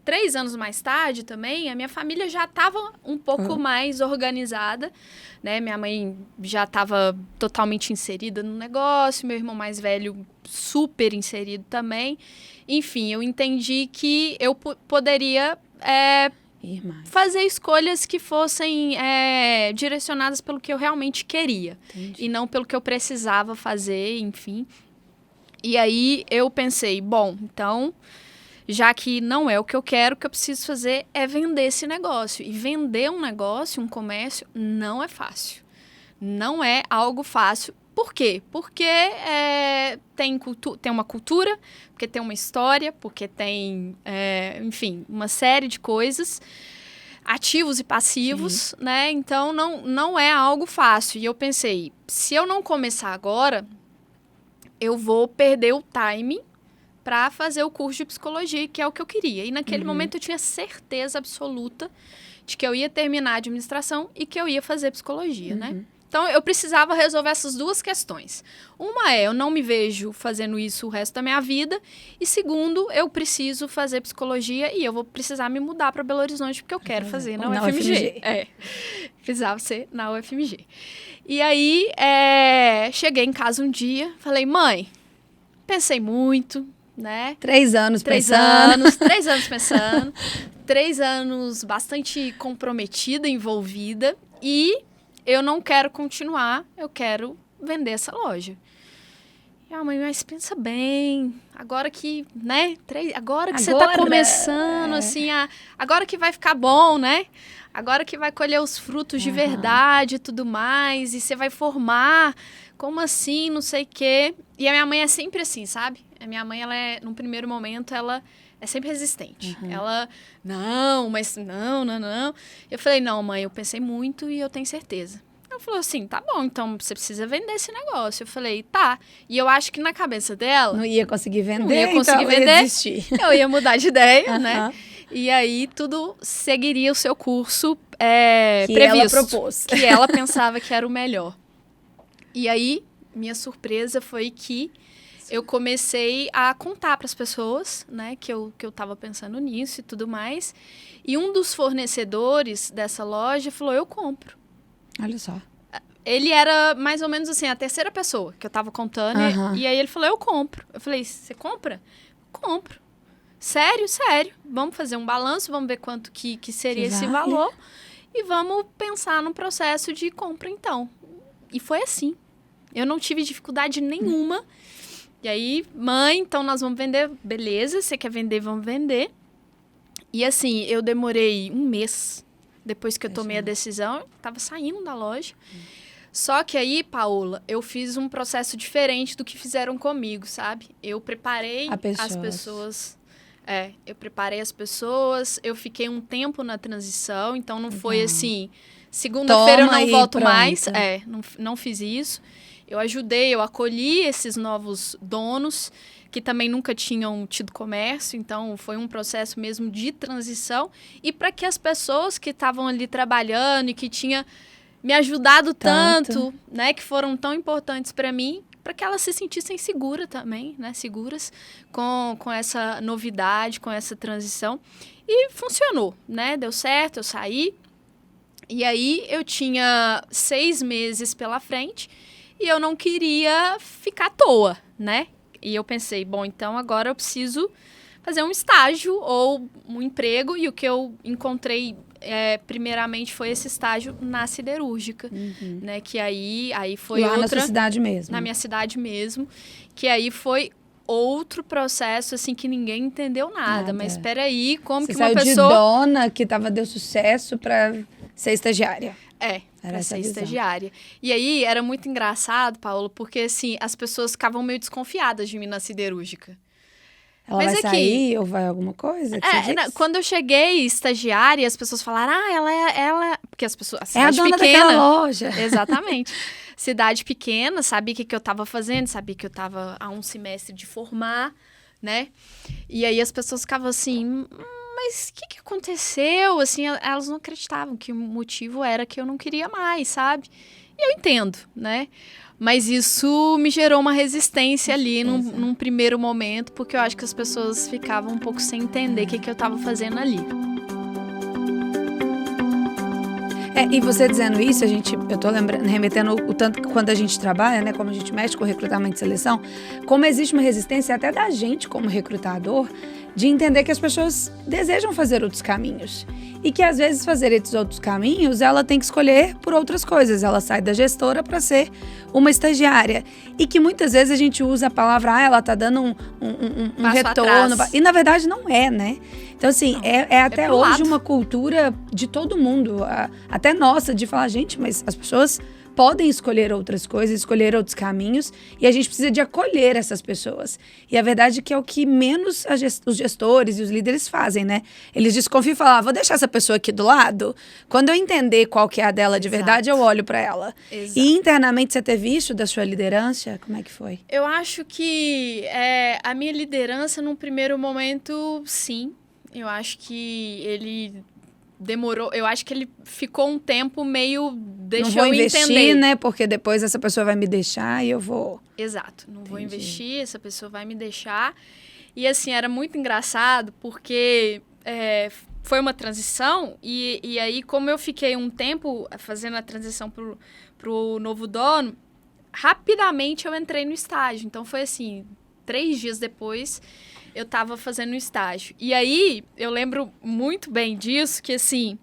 [SPEAKER 3] 3 anos mais tarde também, a minha família já estava um pouco mais organizada, né? Minha mãe já estava totalmente inserida no negócio, meu irmão mais velho super inserido também. Enfim, eu entendi que eu poderia fazer escolhas que fossem direcionadas pelo que eu realmente queria. Entendi. E não pelo que eu precisava fazer, enfim. E aí eu pensei, bom, então, já que não é o que eu quero, o que eu preciso fazer é vender esse negócio. E vender um negócio, um comércio, não é fácil. Não é algo fácil. Por quê? Porque tem uma cultura, porque tem uma história, porque tem, enfim, uma série de coisas, ativos e passivos, né? Então, não é algo fácil. E eu pensei, se eu não começar agora, eu vou perder o time para fazer o curso de psicologia, que é o que eu queria. E naquele momento eu tinha certeza absoluta de que eu ia terminar a administração e que eu ia fazer psicologia, né? Então, eu precisava resolver essas 2 questões. Uma eu não me vejo fazendo isso o resto da minha vida. E segundo, eu preciso fazer psicologia e eu vou precisar me mudar para Belo Horizonte, porque eu quero fazer na UFMG. Precisava ser na UFMG. E aí, cheguei em casa um dia, falei, mãe, pensei muito, né?
[SPEAKER 2] 3 anos
[SPEAKER 3] 3 anos pensando. 3 anos bastante comprometida, envolvida. E eu não quero continuar, eu quero vender essa loja. E a mãe, mas pensa bem, agora que, né? Agora que você tá começando, assim, agora que vai ficar bom, né? Agora que vai colher os frutos de verdade e tudo mais, e você vai formar, como assim, não sei o quê. E a minha mãe é sempre assim, sabe? A minha mãe, num primeiro momento, ela é sempre resistente. Ela, não. Eu falei, não, mãe, eu pensei muito e eu tenho certeza. Ela falou assim, tá bom, então você precisa vender esse negócio. Eu falei, tá. E eu acho que na cabeça dela...
[SPEAKER 2] Não ia conseguir vender,
[SPEAKER 3] não ia conseguir
[SPEAKER 2] então
[SPEAKER 3] vender.
[SPEAKER 2] Ia desistir.
[SPEAKER 3] Eu ia mudar de ideia, né? E aí tudo seguiria o seu curso
[SPEAKER 2] que
[SPEAKER 3] previsto.
[SPEAKER 2] Ela propôs.
[SPEAKER 3] Que ela pensava que era o melhor. E aí, minha surpresa foi que eu comecei a contar para as pessoas, né, que eu estava pensando nisso e tudo mais. E um dos fornecedores dessa loja falou, eu compro.
[SPEAKER 2] Olha só.
[SPEAKER 3] Ele era mais ou menos assim, a 3ª pessoa que eu estava contando. E aí ele falou, eu compro. Eu falei, você compra? Compro. Sério? Sério. Vamos fazer um balanço, vamos ver quanto que seria esse valor. E vamos pensar no processo de compra, então. E foi assim. Eu não tive dificuldade nenhuma. E aí, mãe, então nós vamos vender. Beleza, você quer vender, vamos vender. E assim, eu demorei 1 mês depois que eu tomei a decisão. Eu tava saindo da loja. Só que aí, Paola, eu fiz um processo diferente do que fizeram comigo, sabe? Eu preparei as pessoas. Eu preparei as pessoas. Eu fiquei um tempo na transição. Então, não foi assim... Segunda-feira eu não volto mais. Não fiz isso. Eu ajudei, eu acolhi esses novos donos que também nunca tinham tido comércio, então foi um processo mesmo de transição. E para que as pessoas que estavam ali trabalhando e que tinham me ajudado tanto, né, que foram tão importantes para mim, para que elas se sentissem seguras também, né, seguras com essa novidade, com essa transição. E funcionou, né, deu certo, eu saí. E aí eu tinha 6 meses pela frente e eu não queria ficar à toa, né? E eu pensei, bom, então agora eu preciso fazer um estágio ou um emprego. E o que eu encontrei primeiramente foi esse estágio na siderúrgica, né? Que aí foi
[SPEAKER 2] lá
[SPEAKER 3] outra...
[SPEAKER 2] na sua cidade mesmo?
[SPEAKER 3] Na minha cidade mesmo. Que aí foi outro processo, assim, que ninguém entendeu nada. Mas espera aí, como
[SPEAKER 2] você
[SPEAKER 3] que uma
[SPEAKER 2] saiu
[SPEAKER 3] pessoa...
[SPEAKER 2] de dona, que deu sucesso, para ser estagiária.
[SPEAKER 3] Era
[SPEAKER 2] essa
[SPEAKER 3] ser
[SPEAKER 2] a visão.
[SPEAKER 3] estagiária. E aí era muito engraçado, Paulo, porque assim, as pessoas ficavam meio desconfiadas de mim na siderúrgica.
[SPEAKER 2] Ela
[SPEAKER 3] Mas
[SPEAKER 2] vai
[SPEAKER 3] é que-
[SPEAKER 2] sair ou vai alguma coisa? Que você diz?
[SPEAKER 3] Quando eu cheguei estagiária, as pessoas falaram, ela... Porque as pessoas...
[SPEAKER 2] É a
[SPEAKER 3] cidade
[SPEAKER 2] dona
[SPEAKER 3] pequena,
[SPEAKER 2] daquela loja.
[SPEAKER 3] Exatamente. Cidade pequena, sabia o que eu tava fazendo, sabia que eu tava a um semestre de formar, né? E aí as pessoas ficavam assim, mas o que aconteceu? Assim, elas não acreditavam que o motivo era que eu não queria mais, sabe? E eu entendo, né? Mas isso me gerou uma resistência ali num primeiro momento, porque eu acho que as pessoas ficavam um pouco sem entender o que eu tava fazendo ali.
[SPEAKER 2] E você dizendo isso, eu tô remetendo o tanto que quando a gente trabalha, né, como a gente mexe com recrutamento e seleção, como existe uma resistência até da gente como recrutador de entender que as pessoas desejam fazer outros caminhos. E que às vezes fazer esses outros caminhos, ela tem que escolher por outras coisas. Ela sai da gestora para ser uma estagiária. E que muitas vezes a gente usa a palavra, ela tá dando um
[SPEAKER 3] Passo
[SPEAKER 2] retorno.
[SPEAKER 3] atrás.
[SPEAKER 2] E na verdade não é, né? Então, assim, é até
[SPEAKER 3] pro
[SPEAKER 2] hoje
[SPEAKER 3] lado.
[SPEAKER 2] uma cultura de todo mundo, até nossa, de falar, gente, mas as pessoas podem escolher outras coisas, escolher outros caminhos, e a gente precisa de acolher essas pessoas. E a verdade é que é o que menos os gestores e os líderes fazem, né? Eles desconfiam e falam, vou deixar essa pessoa aqui do lado. Quando eu entender qual que é a dela de
[SPEAKER 3] Exato.
[SPEAKER 2] verdade, eu olho para ela.
[SPEAKER 3] Exato.
[SPEAKER 2] E internamente você teve isso da sua liderança? Como é que foi?
[SPEAKER 3] Eu acho que a minha liderança, num primeiro momento, sim. Eu acho que ele demorou. Eu acho que ele ficou um tempo meio... Deixou
[SPEAKER 2] não vou
[SPEAKER 3] eu
[SPEAKER 2] investir,
[SPEAKER 3] entender.
[SPEAKER 2] né? Porque depois essa pessoa vai me deixar e eu vou...
[SPEAKER 3] Exato. Não vou
[SPEAKER 2] Entendi.
[SPEAKER 3] investir, essa pessoa vai me deixar. E, assim, era muito engraçado porque foi uma transição. E aí, como eu fiquei um tempo fazendo a transição pro novo dono, rapidamente eu entrei no estágio. Então, foi assim, 3 dias depois... eu tava fazendo estágio. E aí, eu lembro muito bem disso, que assim,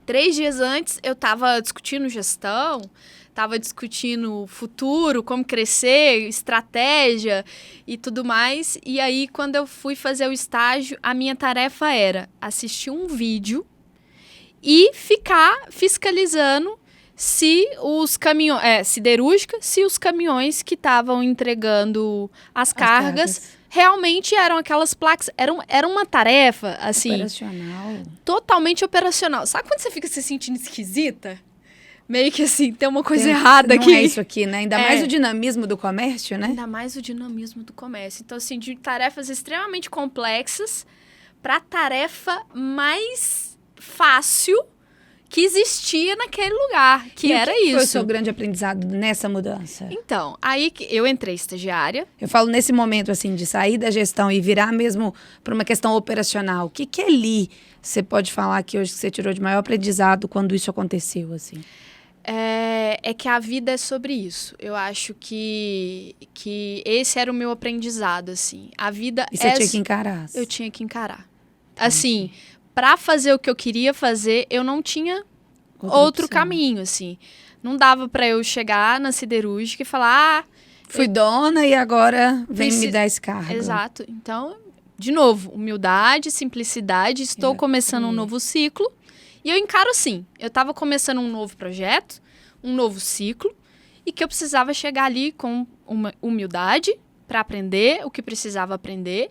[SPEAKER 3] 3 dias antes eu tava discutindo gestão, tava discutindo futuro, como crescer, estratégia e tudo mais. E aí, quando eu fui fazer o estágio, a minha tarefa era assistir um vídeo e ficar fiscalizando se os caminhões... siderúrgica, se os caminhões que estavam entregando as cargas realmente eram aquelas placas. Era uma tarefa, assim...
[SPEAKER 2] operacional.
[SPEAKER 3] Totalmente operacional. Sabe quando você fica se sentindo esquisita? Meio que assim, tem uma coisa errada aqui.
[SPEAKER 2] Não é isso aqui, né? Ainda mais o dinamismo do comércio, né?
[SPEAKER 3] Ainda mais o dinamismo do comércio. Então, assim, de tarefas extremamente complexas para tarefa mais fácil que existia naquele lugar, que era
[SPEAKER 2] isso. Foi o
[SPEAKER 3] isso.
[SPEAKER 2] seu grande aprendizado nessa mudança?
[SPEAKER 3] Então, aí eu entrei estagiária.
[SPEAKER 2] Eu falo nesse momento, assim, de sair da gestão e virar mesmo para uma questão operacional. O que ali você pode falar que hoje você tirou de maior aprendizado quando isso aconteceu, assim?
[SPEAKER 3] É que a vida é sobre isso. Eu acho que esse era o meu aprendizado, assim. A vida
[SPEAKER 2] E você tinha que encarar.
[SPEAKER 3] Eu tinha que encarar. Assim, para fazer o que eu queria fazer, eu não tinha outro
[SPEAKER 2] opção.
[SPEAKER 3] caminho, assim. Não dava para eu chegar na siderúrgica e falar,
[SPEAKER 2] Fui dona e agora vem me dar esse cargo.
[SPEAKER 3] Exato. Então, de novo, humildade, simplicidade. Estou começando um novo ciclo. E eu encaro assim. Eu estava começando um novo projeto, um novo ciclo, e que eu precisava chegar ali com uma humildade para aprender o que precisava aprender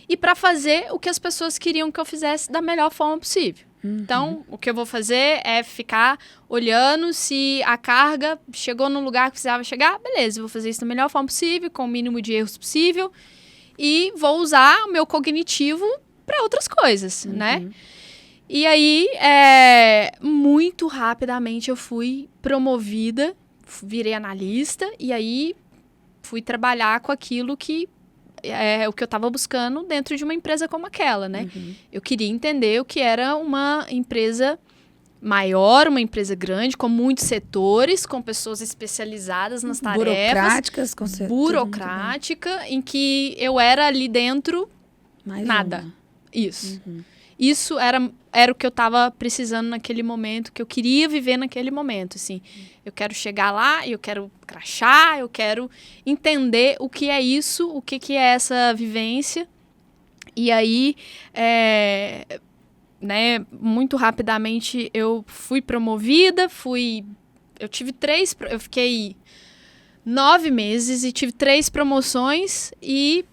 [SPEAKER 3] e para fazer o que as pessoas queriam que eu fizesse da melhor forma possível. Então, o que eu vou fazer é ficar olhando se a carga chegou no lugar que precisava chegar. Beleza, eu vou fazer isso da melhor forma possível, com o mínimo de erros possível. E vou usar o meu cognitivo para outras coisas, né? E aí, muito rapidamente eu fui promovida, virei analista. E aí, fui trabalhar com aquilo que o que eu estava buscando dentro de uma empresa como aquela, né? Eu queria entender o que era uma empresa maior, uma empresa grande, com muitos setores, com pessoas especializadas nas tarefas.
[SPEAKER 2] Burocráticas, com certeza.
[SPEAKER 3] Burocrática, em que eu era ali dentro
[SPEAKER 2] Mais
[SPEAKER 3] nada.
[SPEAKER 2] uma.
[SPEAKER 3] Isso. Isso era o que eu estava precisando naquele momento, que eu queria viver naquele momento, assim. Eu quero chegar lá, eu quero crachar, eu quero entender o que é isso, o que é essa vivência. E aí, né, muito rapidamente eu fui promovida, eu fiquei 9 meses e tive 3 promoções e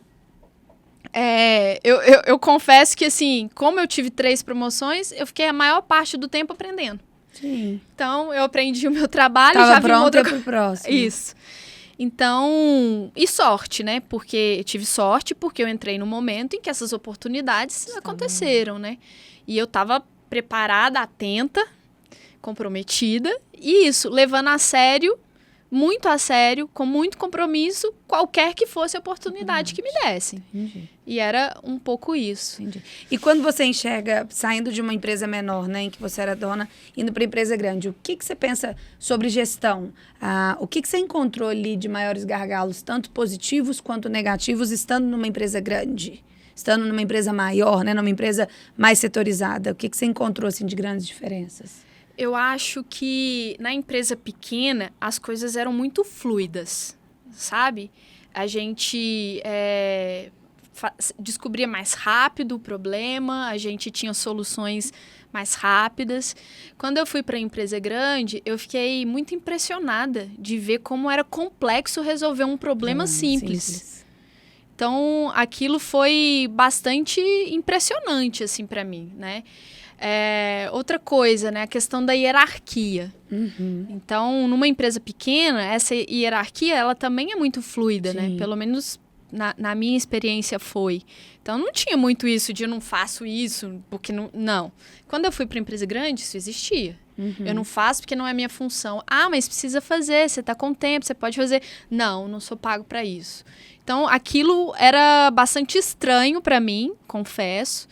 [SPEAKER 3] eu confesso que, assim, como eu tive 3 promoções, eu fiquei a maior parte do tempo aprendendo.
[SPEAKER 2] Sim.
[SPEAKER 3] Então, eu aprendi o meu trabalho e
[SPEAKER 2] Tava
[SPEAKER 3] já vi
[SPEAKER 2] pronta
[SPEAKER 3] outra
[SPEAKER 2] pro próximo.
[SPEAKER 3] Isso. Então, e sorte, né? Porque eu tive sorte porque eu entrei no momento em que essas oportunidades aconteceram, né? E eu estava preparada, atenta, comprometida. E isso, levando a sério, muito a sério, com muito compromisso, qualquer que fosse a oportunidade que me dessem.
[SPEAKER 2] Entendi.
[SPEAKER 3] E era um pouco isso.
[SPEAKER 2] Entendi. E quando você enxerga, saindo de uma empresa menor, né, em que você era dona, indo para empresa grande, o que você pensa sobre gestão? O que você encontrou ali de maiores gargalos, tanto positivos quanto negativos, estando numa empresa grande? Estando numa empresa maior, né, numa empresa mais setorizada? O que você encontrou assim, de grandes diferenças?
[SPEAKER 3] Eu acho que na empresa pequena as coisas eram muito fluidas, sabe? A gente descobria mais rápido o problema, a gente tinha soluções mais rápidas. Quando eu fui para a empresa grande, eu fiquei muito impressionada de ver como era complexo resolver um problema simples. Então, aquilo foi bastante impressionante, assim, para mim, né? Outra coisa, né? A questão da hierarquia.
[SPEAKER 2] Uhum.
[SPEAKER 3] Então, numa empresa pequena, essa hierarquia, ela também é muito fluida, né? Pelo menos na minha experiência foi. Então, não tinha muito isso de eu não faço isso, porque não. Quando eu fui para empresa grande, isso existia. Uhum. Eu não faço porque não é minha função. Mas precisa fazer, você está com tempo, você pode fazer. Não sou pago para isso. Então, aquilo era bastante estranho para mim, confesso.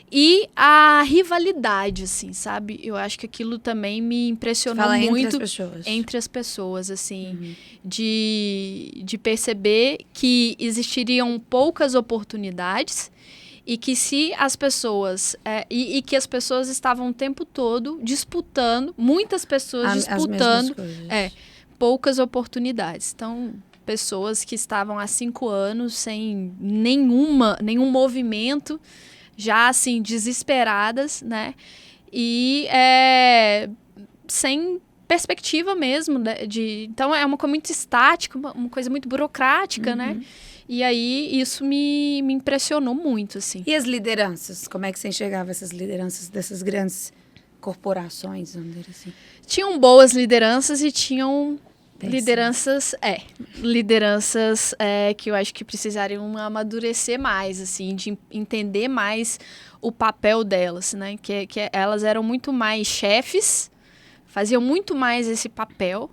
[SPEAKER 3] E a rivalidade, assim, sabe? Eu acho que aquilo também me impressionou muito. Entre as pessoas, assim. De perceber que existiriam poucas oportunidades e que se as pessoas... e que as pessoas estavam o tempo todo disputando, muitas pessoas disputando poucas oportunidades. Então, pessoas que estavam há 5 anos sem nenhum movimento, já, assim, desesperadas, né? E sem perspectiva mesmo. Então, é uma coisa muito estática, uma coisa muito burocrática, né? E aí, isso me impressionou muito, assim.
[SPEAKER 2] E as lideranças? Como é que você enxergava essas lideranças dessas grandes corporações, vamos dizer assim?
[SPEAKER 3] Tinham boas lideranças e tinham... Lideranças que eu acho que precisariam amadurecer mais, assim, de entender mais o papel delas, né? Que elas eram muito mais chefes, faziam muito mais esse papel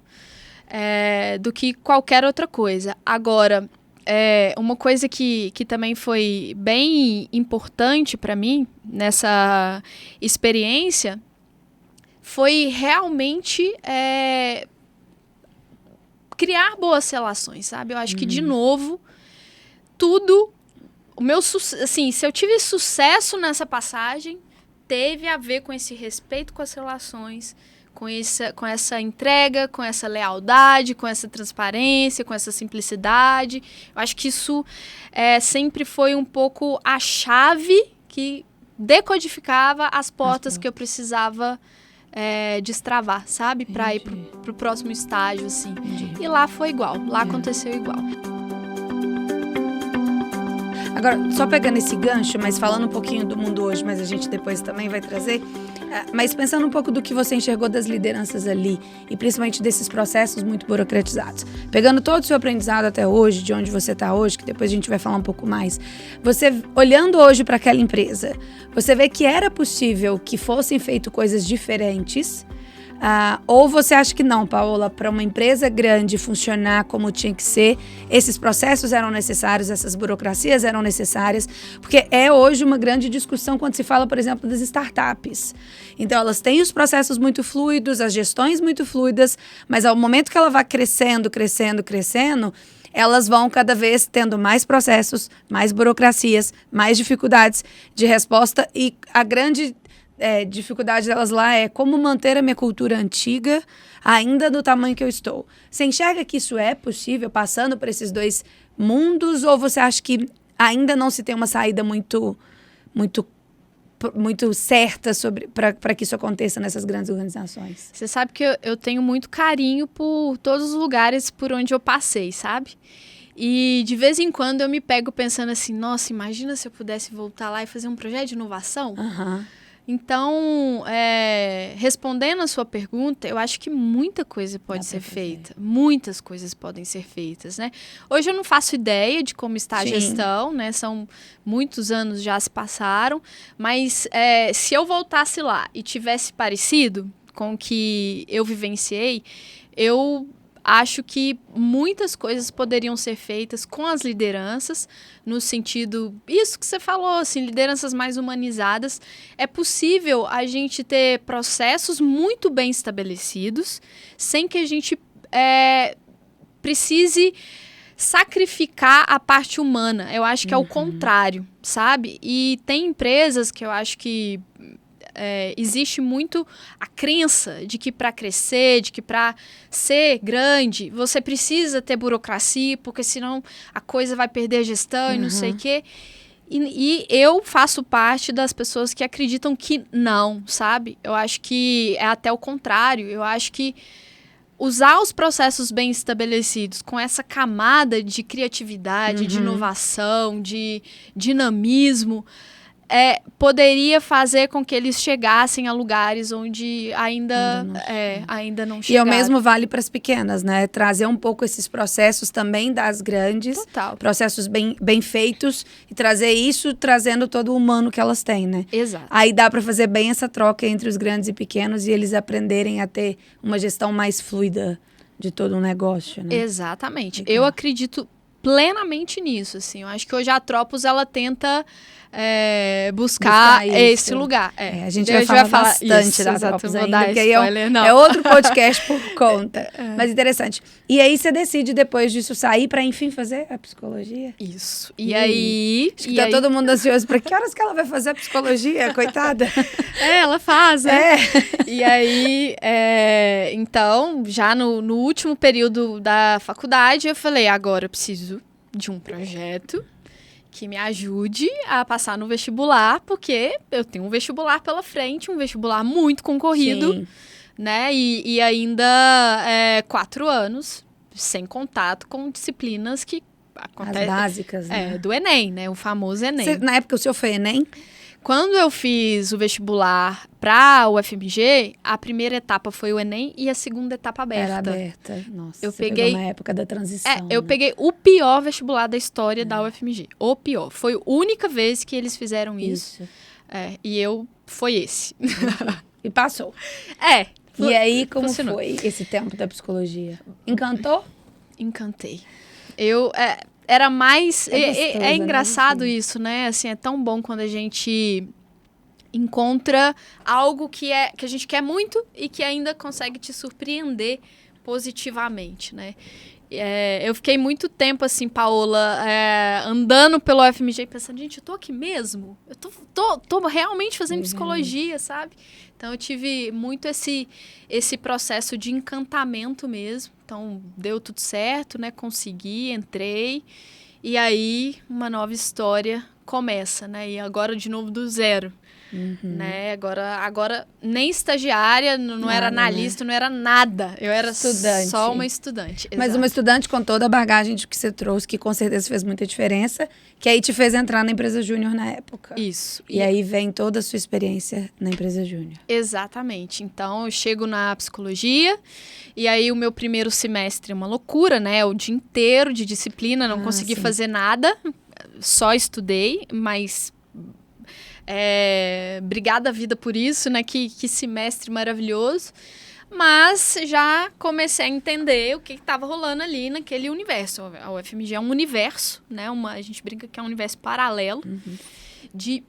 [SPEAKER 3] do que qualquer outra coisa. Agora, uma coisa que também foi bem importante para mim nessa experiência foi realmente... criar boas relações, sabe? Eu acho que, de novo, tudo... assim, se eu tive sucesso nessa passagem, teve a ver com esse respeito com as relações, com essa entrega, com essa lealdade, com essa transparência, com essa simplicidade. Eu acho que isso sempre foi um pouco a chave que decodificava as portas que eu precisava... destravar, sabe? Pra ir pro próximo estágio, assim. Entendi. E lá foi igual. Lá aconteceu igual.
[SPEAKER 2] Agora, só pegando esse gancho, mas falando um pouquinho do mundo hoje, mas a gente depois também vai trazer, mas pensando um pouco do que você enxergou das lideranças ali, e principalmente desses processos muito burocratizados. Pegando todo o seu aprendizado até hoje, de onde você está hoje, que depois a gente vai falar um pouco mais, você, olhando hoje para aquela empresa, você vê que era possível que fossem feitas coisas diferentes, ou você acha que não, Paola, para uma empresa grande funcionar como tinha que ser, esses processos eram necessários, essas burocracias eram necessárias, porque é hoje uma grande discussão quando se fala, por exemplo, das startups. Então, elas têm os processos muito fluidos, as gestões muito fluidas, mas ao momento que ela vai crescendo, elas vão cada vez tendo mais processos, mais burocracias, mais dificuldades de resposta, e a grande... dificuldade delas lá é como manter a minha cultura antiga ainda do tamanho que eu estou. Você enxerga que isso é possível passando por esses dois mundos, ou você acha que ainda não se tem uma saída muito muito certa para que isso aconteça nessas grandes organizações?
[SPEAKER 3] Você sabe que eu tenho muito carinho por todos os lugares por onde eu passei, sabe? E de vez em quando eu me pego pensando assim, nossa, imagina se eu pudesse voltar lá e fazer um projeto de inovação. Então, respondendo a sua pergunta, eu acho que muita coisa pode ser feita. Muitas coisas podem ser feitas, né? Hoje eu não faço ideia de como está a gestão, né? São muitos anos já se passaram. Mas se eu voltasse lá e tivesse parecido com o que eu vivenciei, eu acho que muitas coisas poderiam ser feitas com as lideranças, no sentido, isso que você falou, assim, lideranças mais humanizadas. É possível a gente ter processos muito bem estabelecidos, sem que a gente precise sacrificar a parte humana. Eu acho que é o contrário, sabe? E tem empresas que eu acho que existe muito a crença de que para crescer, de que para ser grande, você precisa ter burocracia, porque senão a coisa vai perder a gestão e não sei o quê. E eu faço parte das pessoas que acreditam que não, sabe? Eu acho que é até o contrário. Eu acho que usar os processos bem estabelecidos com essa camada de criatividade, de inovação, de dinamismo, poderia fazer com que eles chegassem a lugares onde ainda não chegaram.
[SPEAKER 2] E o mesmo vale para as pequenas, né? Trazer um pouco esses processos também das grandes, processos bem feitos, e trazer isso trazendo todo o humano que elas têm, né?
[SPEAKER 3] Exato.
[SPEAKER 2] Aí dá para fazer bem essa troca entre os grandes e pequenos e eles aprenderem a ter uma gestão mais fluida de todo um negócio, né?
[SPEAKER 3] Exatamente. Legal. Eu acredito plenamente nisso, assim. Eu acho que hoje a Tropos, ela tenta buscar esse lugar.
[SPEAKER 2] A gente vai falar bastante
[SPEAKER 3] isso,
[SPEAKER 2] da
[SPEAKER 3] exato,
[SPEAKER 2] Tropos ainda, porque aí é outro podcast por conta. Mas interessante. E aí você decide, depois disso, sair para, enfim, fazer a psicologia?
[SPEAKER 3] Isso. E aí...
[SPEAKER 2] Acho que todo mundo ansioso. Para que horas que ela vai fazer a psicologia, coitada?
[SPEAKER 3] Ela faz, né? E aí, então, já no último período da faculdade, eu falei, agora eu preciso de um projeto que me ajude a passar no vestibular, porque eu tenho um vestibular pela frente, um vestibular muito concorrido, né? E ainda 4 anos sem contato com disciplinas que acontecem.
[SPEAKER 2] As básicas, né?
[SPEAKER 3] Do Enem, né? O famoso Enem.
[SPEAKER 2] Na época o seu foi Enem?
[SPEAKER 3] Quando eu fiz o vestibular para o UFMG, a primeira etapa foi o Enem e a segunda etapa aberta.
[SPEAKER 2] Era aberta. Nossa,
[SPEAKER 3] eu peguei
[SPEAKER 2] na época da transição.
[SPEAKER 3] Eu peguei o pior vestibular da história da UFMG. O pior. Foi a única vez que eles fizeram isso. E foi esse.
[SPEAKER 2] E passou. E aí, como foi esse tempo da psicologia? Encantou?
[SPEAKER 3] Encantei. Era mais... É engraçado isso, né? Assim, é tão bom quando a gente encontra algo que a gente quer muito e que ainda consegue te surpreender positivamente, né? Eu fiquei muito tempo, assim, Paola, andando pelo UFMG pensando, gente, eu tô aqui mesmo? Eu tô realmente fazendo psicologia, sabe? Então, eu tive muito esse processo de encantamento mesmo. Então, deu tudo certo, né? Consegui, entrei. E aí, uma nova história começa, né? E agora, de novo, do zero. Né? Agora, nem estagiária, não era analista, não era nada. Eu era
[SPEAKER 2] estudante.
[SPEAKER 3] Só uma estudante.
[SPEAKER 2] Mas
[SPEAKER 3] exato.
[SPEAKER 2] Uma estudante com toda a bagagem de que você trouxe, que com certeza fez muita diferença, que aí te fez entrar na empresa júnior na época.
[SPEAKER 3] Isso.
[SPEAKER 2] E aí vem toda a sua experiência na empresa júnior.
[SPEAKER 3] Exatamente. Então, eu chego na psicologia, e aí o meu primeiro semestre é uma loucura, né? O dia inteiro de disciplina, não consegui fazer nada, só estudei, mas... obrigada a vida por isso, né? Que semestre maravilhoso. Mas já comecei a entender o que estava rolando ali naquele universo. A UFMG é um universo, né? A gente brinca que é um universo paralelo de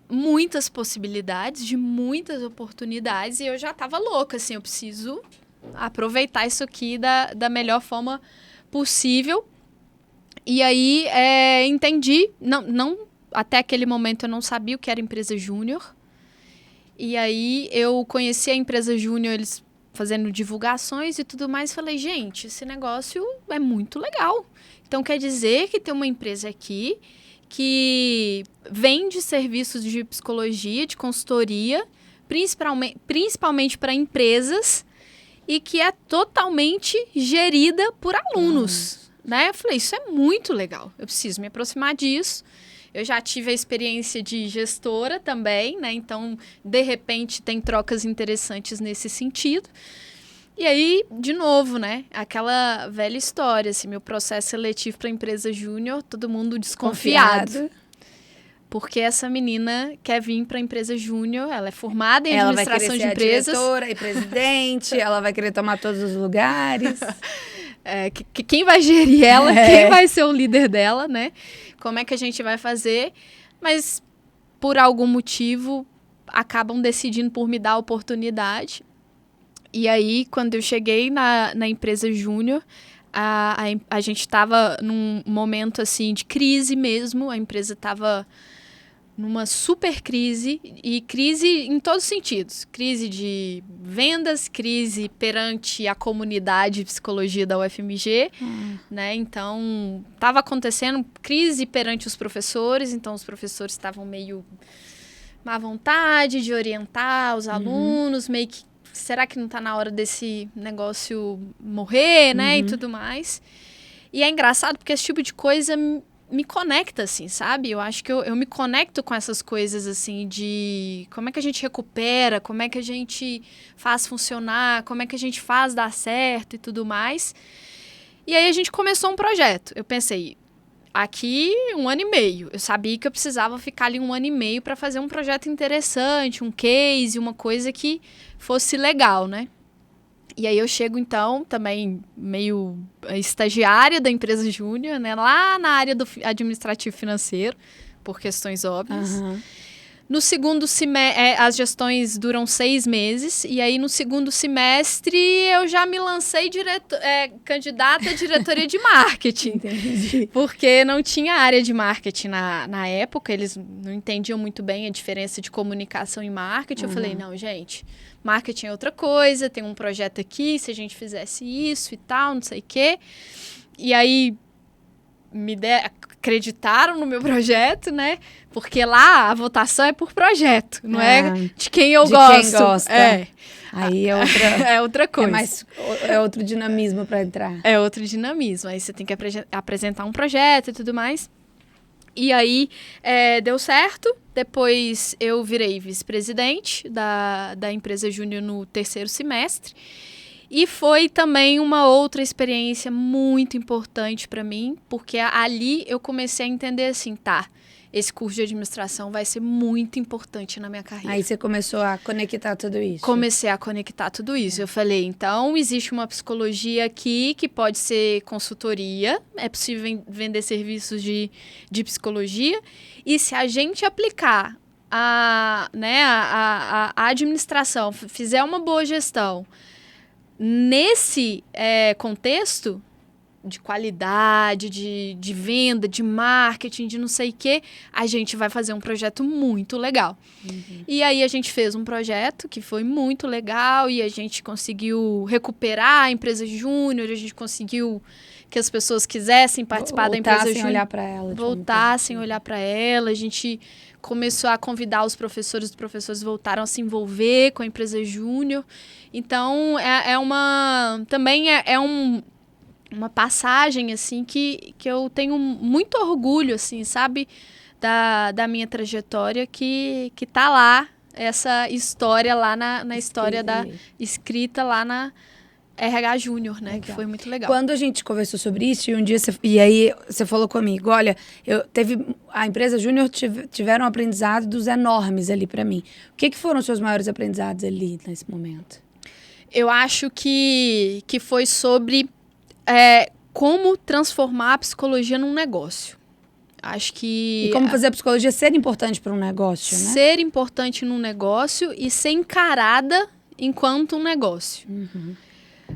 [SPEAKER 3] muitas possibilidades, de muitas oportunidades. E eu já estava louca, assim, eu preciso aproveitar isso aqui da melhor forma possível. E aí entendi, até aquele momento eu não sabia o que era empresa júnior. E aí eu conheci a empresa júnior, eles fazendo divulgações e tudo mais. Falei, gente, esse negócio é muito legal. Então quer dizer que tem uma empresa aqui que vende serviços de psicologia, de consultoria, principalmente para empresas, e que é totalmente gerida por alunos, né? Eu falei, isso é muito legal, eu preciso me aproximar disso. Eu já tive a experiência de gestora também, né? Então, de repente, tem trocas interessantes nesse sentido. E aí, de novo, né? Aquela velha história, assim, meu processo seletivo para empresa júnior, todo mundo desconfiado. Porque essa menina quer vir para a empresa júnior, ela é formada em administração de empresas.
[SPEAKER 2] Ela vai querer ser a diretora e presidente, ela vai querer tomar todos os lugares.
[SPEAKER 3] Quem vai gerir ela, quem vai ser o líder dela, né? Como é que a gente vai fazer? Mas, por algum motivo, acabam decidindo por me dar a oportunidade. E aí, quando eu cheguei na empresa júnior, a gente estava num momento, assim, de crise mesmo. A empresa estava numa super crise, e crise em todos os sentidos. Crise de vendas, crise perante a comunidade de psicologia da UFMG, né? Então, estava acontecendo crise perante os professores, então os professores estavam meio má vontade de orientar os alunos, meio que, será que não está na hora desse negócio morrer, né? E tudo mais. E é engraçado porque esse tipo de coisa me conecta, assim, sabe? Eu acho que eu me conecto com essas coisas, assim, de como é que a gente recupera, como é que a gente faz funcionar, como é que a gente faz dar certo e tudo mais. E aí a gente começou um projeto. Eu pensei, aqui 1 ano e meio. Eu sabia que eu precisava ficar ali 1 ano e meio para fazer um projeto interessante, um case, uma coisa que fosse legal, né? E aí eu chego, então, também meio estagiária da empresa júnior, né? Lá na área do administrativo financeiro, por questões óbvias. No segundo semestre, as gestões duram 6 meses, e aí no segundo semestre eu já me lancei candidata à diretoria de marketing.
[SPEAKER 2] Entendi.
[SPEAKER 3] Porque não tinha área de marketing na época, eles não entendiam muito bem a diferença de comunicação e marketing. Eu falei, não, gente, marketing é outra coisa, tem um projeto aqui, se a gente fizesse isso e tal, não sei o quê. E aí acreditaram no meu projeto, né? Porque lá a votação é por projeto, não é de quem eu gosto.
[SPEAKER 2] Quem gosta. Aí é outra,
[SPEAKER 3] é outra coisa.
[SPEAKER 2] É outro dinamismo para entrar.
[SPEAKER 3] É outro dinamismo. Aí você tem que apresentar um projeto e tudo mais. E aí deu certo. Depois eu virei vice-presidente da empresa júnior no 3º semestre. E foi também uma outra experiência muito importante para mim, porque ali eu comecei a entender assim, esse curso de administração vai ser muito importante na minha carreira.
[SPEAKER 2] Aí você começou a conectar tudo isso.
[SPEAKER 3] Comecei a conectar tudo isso. Eu falei, então, existe uma psicologia aqui que pode ser consultoria, é possível vender serviços de psicologia, e se a gente aplicar a administração, fizer uma boa gestão, nesse contexto de qualidade, de venda, de marketing, de não sei o quê, a gente vai fazer um projeto muito legal. E aí a gente fez um projeto que foi muito legal e a gente conseguiu recuperar a empresa júnior, a gente conseguiu que as pessoas quisessem participar da empresa júnior.
[SPEAKER 2] Olhar para ela.
[SPEAKER 3] Voltassem a olhar para ela. A gente começou a convidar os professores voltaram a se envolver com a empresa júnior. Então, também é uma passagem, assim, que eu tenho muito orgulho, assim, sabe? Da minha trajetória, que tá lá, essa história lá na história escrita lá na RH Júnior, né? Legal. Que foi muito legal.
[SPEAKER 2] Quando a gente conversou sobre isso, e aí você falou comigo, olha, a empresa Júnior tiveram aprendizados enormes ali para mim. O que foram os seus maiores aprendizados ali nesse momento?
[SPEAKER 3] Eu acho que foi sobre como transformar a psicologia num negócio. Acho que...
[SPEAKER 2] E como fazer a psicologia ser importante para um negócio, né?
[SPEAKER 3] Ser importante num negócio e ser encarada enquanto um negócio.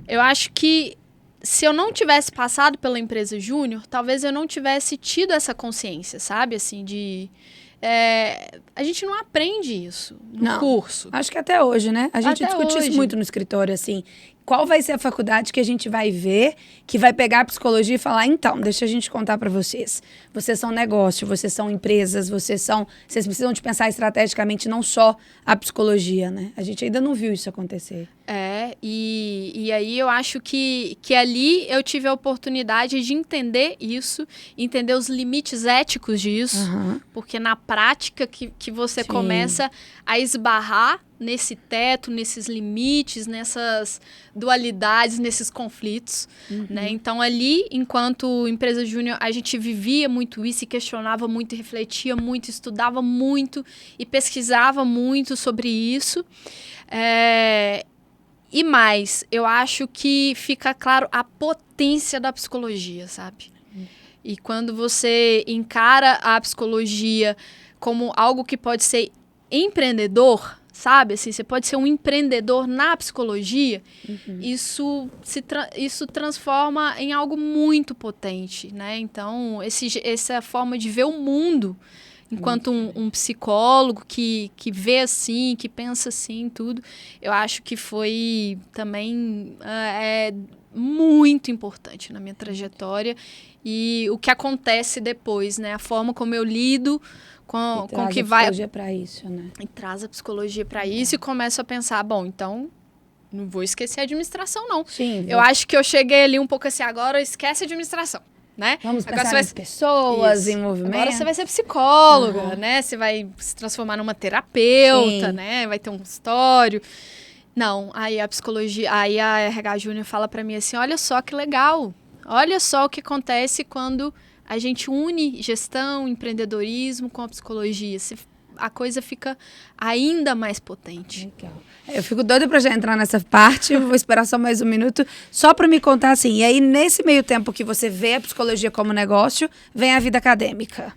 [SPEAKER 3] Eu acho que se eu não tivesse passado pela empresa júnior, talvez eu não tivesse tido essa consciência, sabe? Assim, a gente não aprende isso no curso.
[SPEAKER 2] Acho que até hoje, né? A gente
[SPEAKER 3] Até
[SPEAKER 2] discute
[SPEAKER 3] hoje.
[SPEAKER 2] isso muito no escritório, assim. qual vai ser a faculdade que a gente vai ver, que vai pegar a psicologia e falar, então, deixa a gente contar para vocês. Vocês são negócio, vocês são empresas, vocês precisam de pensar estrategicamente, não só a psicologia, né? A gente ainda não viu isso acontecer.
[SPEAKER 3] E aí eu acho que ali eu tive a oportunidade de entender isso, entender os limites éticos disso, porque na prática que você começa a esbarrar nesse teto, nesses limites, nessas dualidades, nesses conflitos, né? Então ali, enquanto empresa júnior, a gente vivia muito isso e questionava muito, e refletia muito, estudava muito e pesquisava muito sobre isso. E mais, eu acho que fica claro a potência da psicologia, sabe? E quando você encara a psicologia como algo que pode ser empreendedor, sabe? Assim, você pode ser um empreendedor na psicologia, isso transforma em algo muito potente, né? Então, essa forma de ver o mundo enquanto um psicólogo que vê assim, que pensa assim, tudo, eu acho que foi também muito importante na minha trajetória e o que acontece depois, né? A forma como eu lido com que vai...
[SPEAKER 2] traz a psicologia para isso, né?
[SPEAKER 3] E traz a psicologia para isso e começo a pensar, bom, então... não vou esquecer a administração, não.
[SPEAKER 2] Sim.
[SPEAKER 3] Eu acho que eu cheguei ali um pouco assim, agora esquece a administração. Né?
[SPEAKER 2] Vamos
[SPEAKER 3] agora
[SPEAKER 2] pensar nas pessoas, em movimento.
[SPEAKER 3] Agora você vai ser psicóloga, né? Você vai se transformar numa terapeuta, né? Vai ter um consultório. Não, aí a psicologia, aí a RH Júnior fala pra mim assim, olha só que legal. Olha só o que acontece quando a gente une gestão, empreendedorismo com a psicologia. A coisa fica ainda mais potente.
[SPEAKER 2] Legal. Eu fico doida pra já entrar nessa parte, vou esperar só mais um minuto, só pra me contar assim, e aí nesse meio tempo que você vê a psicologia como negócio, vem a vida acadêmica.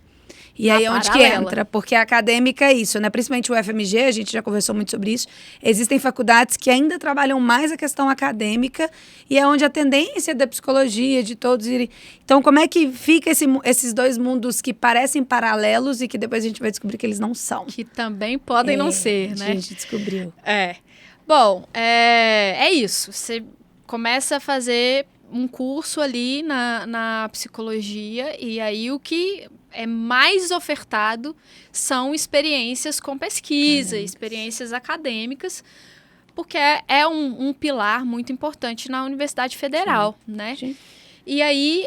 [SPEAKER 2] E aí onde que entra? Porque a acadêmica é isso, né? Principalmente o FMG, a gente já conversou muito sobre isso. Existem faculdades que ainda trabalham mais a questão acadêmica e é onde a tendência da psicologia, de todos irem... Então, como é que fica esses dois mundos que parecem paralelos e que depois a gente vai descobrir que eles não são?
[SPEAKER 3] Que também podem não ser, né?
[SPEAKER 2] A gente descobriu.
[SPEAKER 3] Bom, é isso. Você começa a fazer um curso ali na psicologia e aí o que é mais ofertado são experiências com pesquisa, experiências acadêmicas, porque é um pilar muito importante na Universidade Federal, né?
[SPEAKER 2] Sim.
[SPEAKER 3] E aí,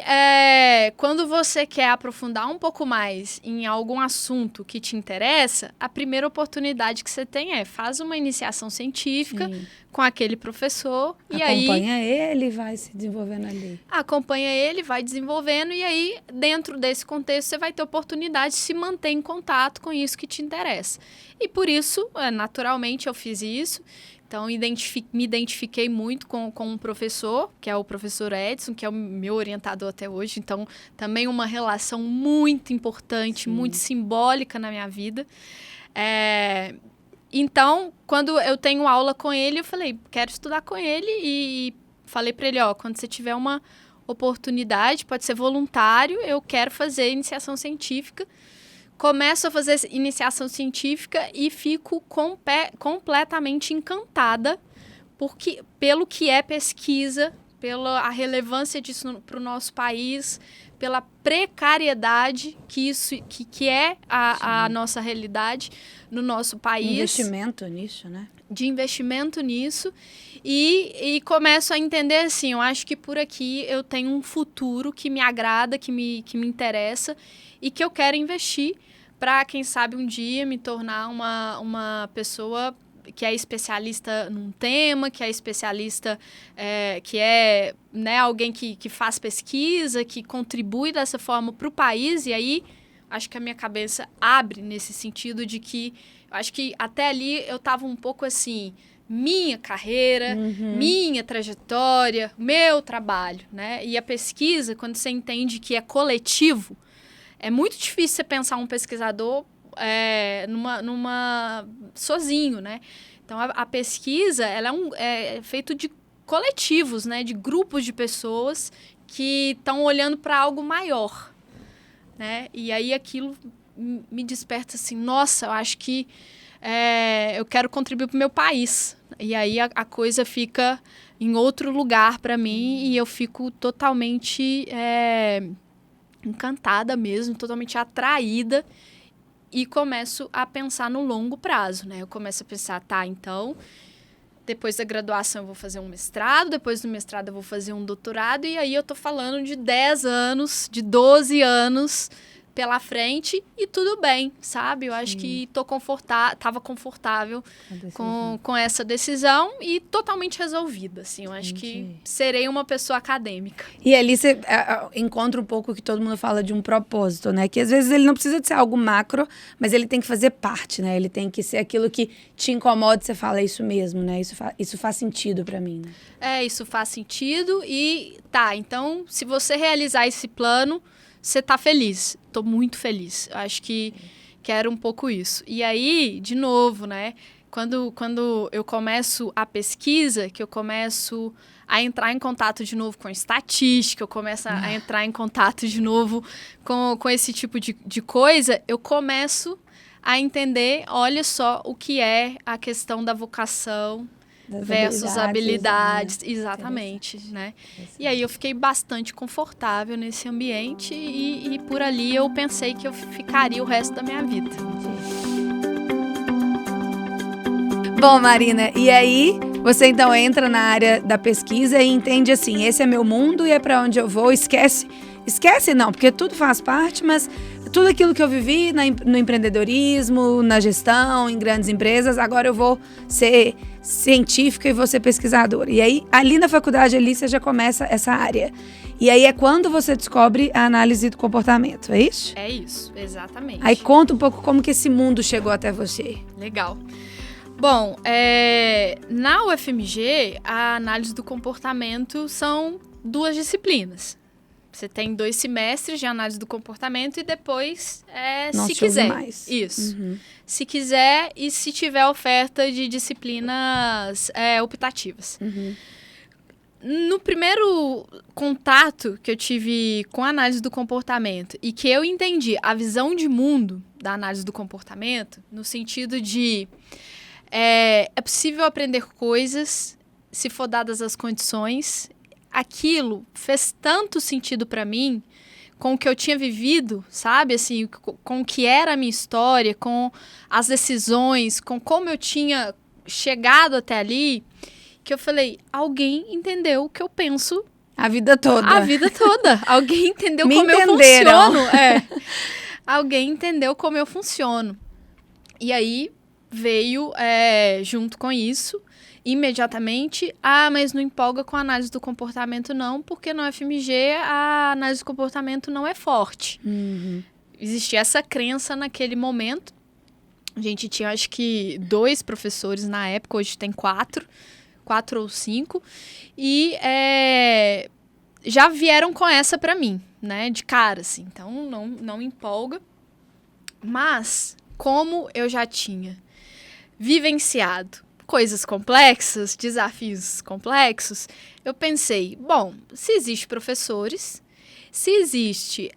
[SPEAKER 3] quando você quer aprofundar um pouco mais em algum assunto que te interessa, a primeira oportunidade que você tem faz uma iniciação científica com aquele professor.
[SPEAKER 2] Acompanha ele e vai se desenvolvendo ali.
[SPEAKER 3] Acompanha ele, vai desenvolvendo e aí, dentro desse contexto, você vai ter oportunidade de se manter em contato com isso que te interessa. E por isso, naturalmente, eu fiz isso. Então, me identifiquei muito com um professor, que é o professor Edson, que é o meu orientador até hoje. Então, também uma relação muito importante, muito simbólica na minha vida. Então, quando eu tenho aula com ele, eu falei, quero estudar com ele. E falei para ele, quando você tiver uma oportunidade, pode ser voluntário, eu quero fazer iniciação científica. Começo a fazer iniciação científica e fico completamente encantada pelo que é pesquisa, pela relevância disso para o nosso país, pela precariedade que é a nossa realidade no nosso país.
[SPEAKER 2] Investimento nisso, né?
[SPEAKER 3] De investimento nisso. E começo a entender assim, eu acho que por aqui eu tenho um futuro que me agrada, que me interessa e que eu quero investir para, quem sabe, um dia me tornar uma pessoa que é especialista num tema, que é especialista, que é, né, alguém que faz pesquisa, que contribui dessa forma para o país. E aí, acho que a minha cabeça abre nesse sentido de que, acho que até ali eu estava um pouco assim, minha carreira, minha trajetória, meu trabalho, né? E a pesquisa, quando você entende que é coletivo, é muito difícil você pensar um pesquisador sozinho, né? Então, a pesquisa ela é feito de coletivos, né? De grupos de pessoas que estão olhando para algo maior, né? E aí aquilo me desperta assim, nossa, eu acho que eu quero contribuir para o meu país. E aí a coisa fica em outro lugar para mim e eu fico totalmente encantada mesmo, totalmente atraída e começo a pensar no longo prazo, né? Eu começo a pensar, tá, então, depois da graduação eu vou fazer um mestrado, depois do mestrado eu vou fazer um doutorado e aí eu tô falando de 10 anos, de 12 anos pela frente e tudo bem, sabe? Eu acho que tava confortável com essa decisão e totalmente resolvida, assim. Eu acho que serei uma pessoa acadêmica.
[SPEAKER 2] E ali você encontra um pouco que todo mundo fala de um propósito, né? Que às vezes ele não precisa de ser algo macro, mas ele tem que fazer parte, né? Ele tem que ser aquilo que te incomoda e você fala, é isso mesmo, né? Isso faz sentido pra mim, né?
[SPEAKER 3] Isso faz sentido e tá, então, se você realizar esse plano, você tá feliz. Tô muito feliz. Eu acho que era um pouco isso. E aí, de novo, né? Quando eu começo a pesquisa, que eu começo a entrar em contato de novo com estatística, eu começo a entrar em contato de novo com esse tipo de coisa, eu começo a entender, olha só, o que é a questão da vocação versus habilidades, exatamente, né? E aí eu fiquei bastante confortável nesse ambiente e por ali eu pensei que eu ficaria o resto da minha vida.
[SPEAKER 2] Bom, Marina, e aí você então entra na área da pesquisa e entende assim, esse é meu mundo e é para onde eu vou, esquece não, porque tudo faz parte, mas tudo aquilo que eu vivi no empreendedorismo, na gestão, em grandes empresas, agora eu vou ser científica e vou ser pesquisadora. E aí, ali na faculdade, ali você já começa essa área. E aí é quando você descobre a análise do comportamento, é isso?
[SPEAKER 3] É isso, exatamente.
[SPEAKER 2] Aí conta um pouco como que esse mundo chegou até você.
[SPEAKER 3] Legal. Bom, na UFMG, a análise do comportamento são 2 disciplinas. Você tem 2 semestres de análise do comportamento e depois, se quiser.
[SPEAKER 2] Mais.
[SPEAKER 3] Isso. Uhum. Se quiser e se tiver oferta de disciplinas optativas.
[SPEAKER 2] Uhum.
[SPEAKER 3] No primeiro contato que eu tive com a análise do comportamento e que eu entendi a visão de mundo da análise do comportamento, no sentido de é possível aprender coisas se for dadas as condições. Aquilo fez tanto sentido para mim, com o que eu tinha vivido, sabe? Assim, com o que era a minha história, com as decisões, com como eu tinha chegado até ali, que eu falei, alguém entendeu o que eu penso
[SPEAKER 2] a vida toda.
[SPEAKER 3] A vida toda. Alguém entendeu como
[SPEAKER 2] entenderam.
[SPEAKER 3] Eu funciono. Alguém entendeu como eu funciono. E aí veio, junto com isso, imediatamente, mas não empolga com a análise do comportamento não, porque no FMG a análise do comportamento não é forte.
[SPEAKER 2] Uhum.
[SPEAKER 3] Existia essa crença naquele momento. A gente tinha, acho que, 2 professores na época, hoje tem 4 ou 5, e já vieram com essa pra mim, né, de cara, assim, então não empolga. Mas, como eu já tinha vivenciado coisas complexas, desafios complexos, eu pensei, bom, se existe professores, se existe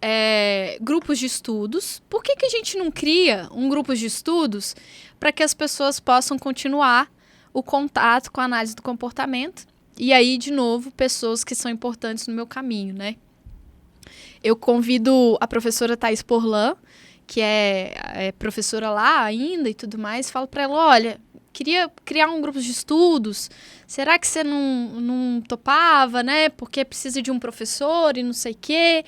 [SPEAKER 3] grupos de estudos, por que a gente não cria um grupo de estudos para que as pessoas possam continuar o contato com a análise do comportamento? E aí, de novo, pessoas que são importantes no meu caminho, né? Eu convido a professora Thaís Porlan, que é professora lá ainda e tudo mais, falo para ela, olha, queria criar um grupo de estudos, será que você não topava, né? Porque precisa de um professor e não sei o quê.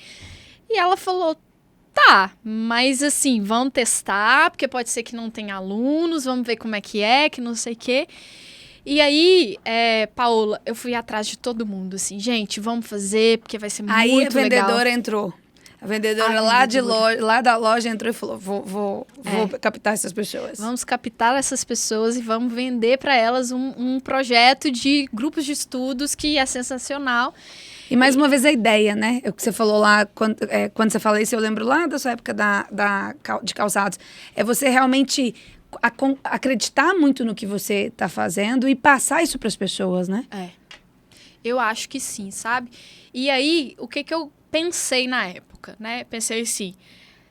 [SPEAKER 3] E ela falou, tá, mas assim, vamos testar, porque pode ser que não tenha alunos, vamos ver como é, que não sei o quê. E aí, Paola, eu fui atrás de todo mundo, assim, gente, vamos fazer, porque vai ser muito legal.
[SPEAKER 2] Aí a vendedora entrou. A vendedora lá da loja entrou e falou, vou captar essas pessoas.
[SPEAKER 3] Vamos captar essas pessoas e vamos vender para elas um projeto de grupos de estudos que é sensacional.
[SPEAKER 2] E mais uma vez a ideia, né? O que você falou lá, quando você fala isso, eu lembro lá da sua época de calçados. É você realmente acreditar muito no que você está fazendo e passar isso para as pessoas, né?
[SPEAKER 3] Eu acho que sim, sabe? E aí, o que eu pensei na época, né? Pensei assim,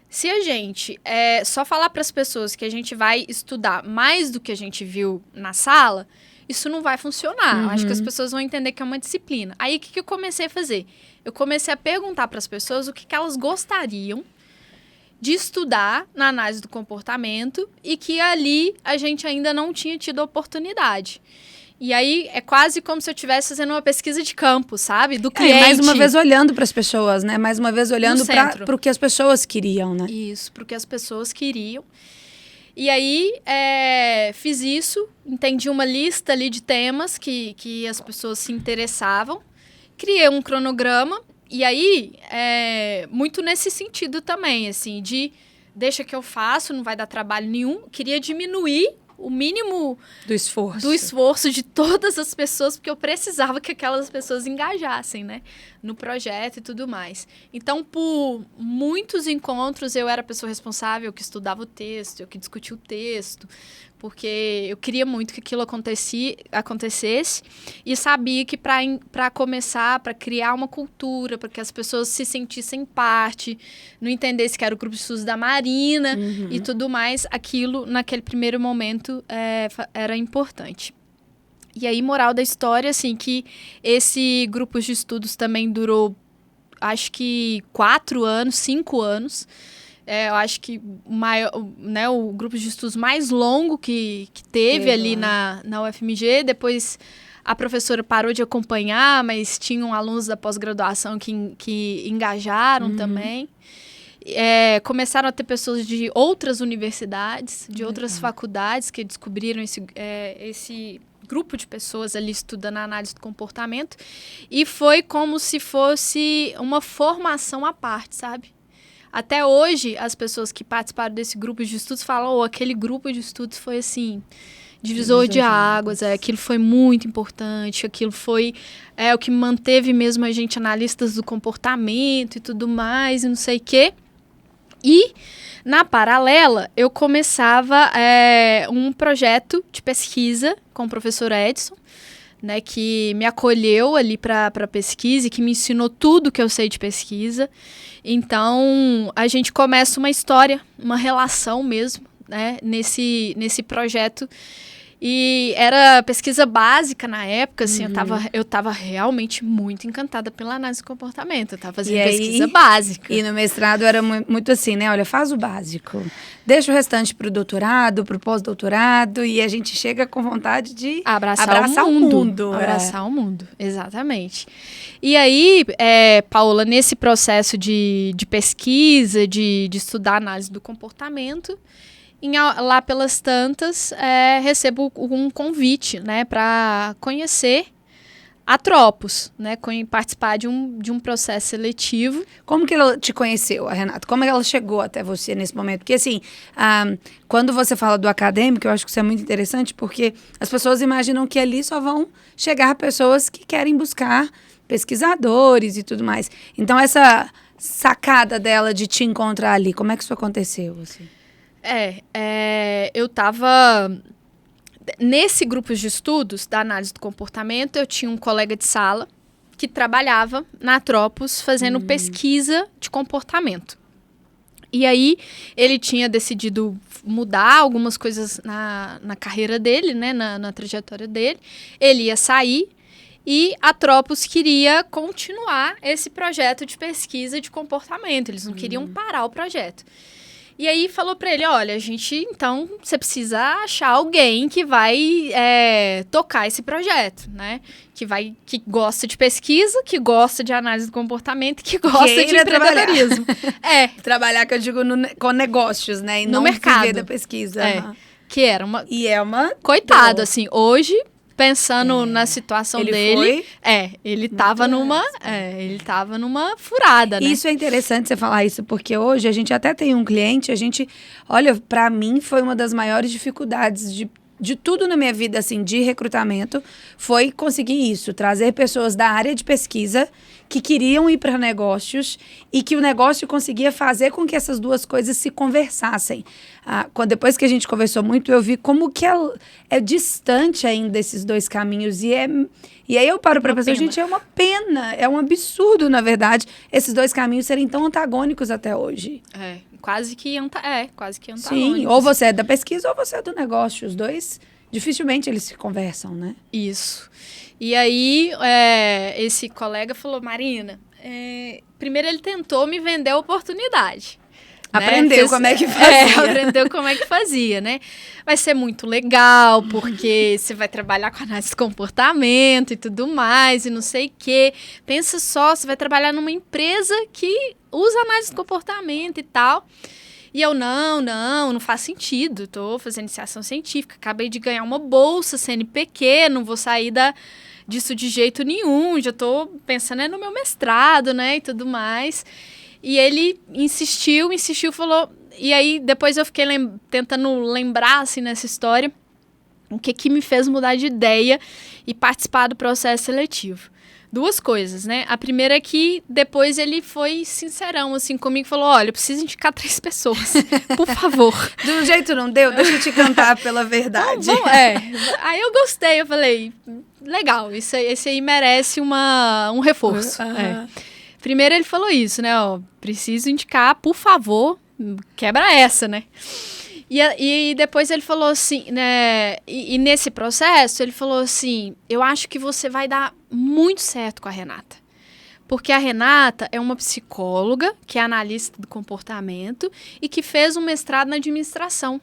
[SPEAKER 3] se a gente só falar para as pessoas que a gente vai estudar mais do que a gente viu na sala, isso não vai funcionar. Eu acho que as pessoas vão entender que é uma disciplina. Aí, o que eu comecei a fazer? Eu comecei a perguntar para as pessoas o que elas gostariam de estudar na análise do comportamento e que ali a gente ainda não tinha tido oportunidade. E aí, é quase como se eu estivesse fazendo uma pesquisa de campo, sabe? Do cliente.
[SPEAKER 2] Mais uma vez olhando para as pessoas, né? Mais uma vez olhando para o que as pessoas queriam, né?
[SPEAKER 3] Isso, para o que as pessoas queriam. E aí, fiz isso, entendi uma lista ali de temas que as pessoas se interessavam, criei um cronograma, e aí, muito nesse sentido também, assim, de deixa que eu faço, não vai dar trabalho nenhum, queria diminuir o mínimo
[SPEAKER 2] do
[SPEAKER 3] esforço de todas as pessoas, porque eu precisava que aquelas pessoas engajassem, né, no projeto e tudo mais. Então, por muitos encontros, eu era a pessoa responsável, que estudava o texto, eu que discutia o texto, porque eu queria muito que aquilo acontecesse e sabia que para começar, para criar uma cultura, para que as pessoas se sentissem parte, não entendessem que era o grupo de estudos da Marina e tudo mais, aquilo, naquele primeiro momento, era importante. E aí, moral da história, assim, que esse grupo de estudos também durou, acho que 4 anos, 5 anos, eu acho que o grupo de estudos mais longo que teve ali na UFMG. Depois a professora parou de acompanhar, mas tinham alunos da pós-graduação que engajaram também. Começaram a ter pessoas de outras universidades, de outras faculdades que descobriram esse grupo de pessoas ali estudando a análise do comportamento. E foi como se fosse uma formação à parte, sabe? Até hoje, as pessoas que participaram desse grupo de estudos falam, aquele grupo de estudos foi, assim, divisor de águas, aquilo foi muito importante, aquilo foi o que manteve mesmo a gente analistas do comportamento e tudo mais, e não sei o quê. E, na paralela, eu começava um projeto de pesquisa com o professor Edson, né, que me acolheu ali para pesquisa e que me ensinou tudo que eu sei de pesquisa. Então, a gente começa uma história, uma relação mesmo, né, nesse projeto. E era pesquisa básica na época, assim, eu tava realmente muito encantada pela análise do comportamento. Eu estava fazendo pesquisa básica.
[SPEAKER 2] E no mestrado era muito assim, né? Olha, faz o básico. Deixa o restante pro doutorado, pro pós-doutorado, e a gente chega com vontade de abraçar o mundo.
[SPEAKER 3] Abraçar o mundo, exatamente. E aí, Paola, nesse processo de pesquisa, de estudar a análise do comportamento, lá pelas tantas, recebo um convite, né, para conhecer a Tropos, né, participar de um processo seletivo.
[SPEAKER 2] Como que ela te conheceu, Renata? Como ela chegou até você nesse momento? Porque, assim, quando você fala do acadêmico, eu acho que isso é muito interessante, porque as pessoas imaginam que ali só vão chegar pessoas que querem buscar pesquisadores e tudo mais. Então, essa sacada dela de te encontrar ali, como é que isso aconteceu, assim?
[SPEAKER 3] Eu estava nesse grupo de estudos da análise do comportamento. Eu tinha um colega de sala que trabalhava na Tropos fazendo pesquisa de comportamento. E aí ele tinha decidido mudar algumas coisas na carreira dele, né, na trajetória dele. Ele ia sair e a Tropos queria continuar esse projeto de pesquisa de comportamento. Eles não queriam parar o projeto. E aí falou pra ele, olha, então, você precisa achar alguém que vai tocar esse projeto, né? Que gosta de pesquisa, que gosta de análise do comportamento, que gosta de empreendedorismo.
[SPEAKER 2] Trabalhar, que eu digo, com negócios, né? E
[SPEAKER 3] no
[SPEAKER 2] não
[SPEAKER 3] mercado.
[SPEAKER 2] Viver da pesquisa.
[SPEAKER 3] Que era uma...
[SPEAKER 2] E é uma...
[SPEAKER 3] Coitado, assim, hoje... Pensando na situação dele, ele tava numa furada, né?
[SPEAKER 2] Isso é interessante você falar isso, porque hoje a gente até tem um cliente, olha, pra mim foi uma das maiores dificuldades de tudo na minha vida, assim, de recrutamento, foi conseguir isso, trazer pessoas da área de pesquisa que queriam ir para negócios e que o negócio conseguia fazer com que essas duas coisas se conversassem. Depois que a gente conversou muito, eu vi como que é distante ainda esses dois caminhos. E aí eu paro para pensar, gente, é uma pena, é um absurdo, na verdade, esses dois caminhos serem tão antagônicos até hoje.
[SPEAKER 3] Quase que antagônicos.
[SPEAKER 2] Sim, ou você é da pesquisa ou você é do negócio. Os dois dificilmente eles se conversam, né?
[SPEAKER 3] Isso. E aí, esse colega falou, Marina, primeiro ele tentou me vender a oportunidade.
[SPEAKER 2] Aprendeu
[SPEAKER 3] né?
[SPEAKER 2] Como é que fazia.
[SPEAKER 3] Aprendeu como é que fazia, né? Vai ser muito legal, porque você vai trabalhar com análise de comportamento e tudo mais, e não sei o quê. Pensa só, você vai trabalhar numa empresa que usa análise de comportamento e tal. E eu, não faz sentido. Tô fazendo iniciação científica, acabei de ganhar uma bolsa CNPq, não vou sair disso de jeito nenhum, já tô pensando no meu mestrado, né, e tudo mais. E ele insistiu, falou... E aí, depois eu fiquei tentando lembrar, assim, nessa história, o que me fez mudar de ideia e participar do processo seletivo. Duas coisas, né? A primeira é que depois ele foi sincerão, assim, comigo e falou, olha, eu preciso indicar 3 pessoas, por favor.
[SPEAKER 2] Do jeito não deu? Deixa eu te cantar pela verdade.
[SPEAKER 3] Aí eu gostei, eu falei, legal, esse aí merece um reforço. Primeiro ele falou isso, né? Ó, preciso indicar, por favor, quebra essa, né? E depois ele falou assim, né? E nesse processo ele falou assim, eu acho que você vai dar muito certo com a Renata. Porque a Renata é uma psicóloga, que é analista do comportamento e que fez um mestrado na administração.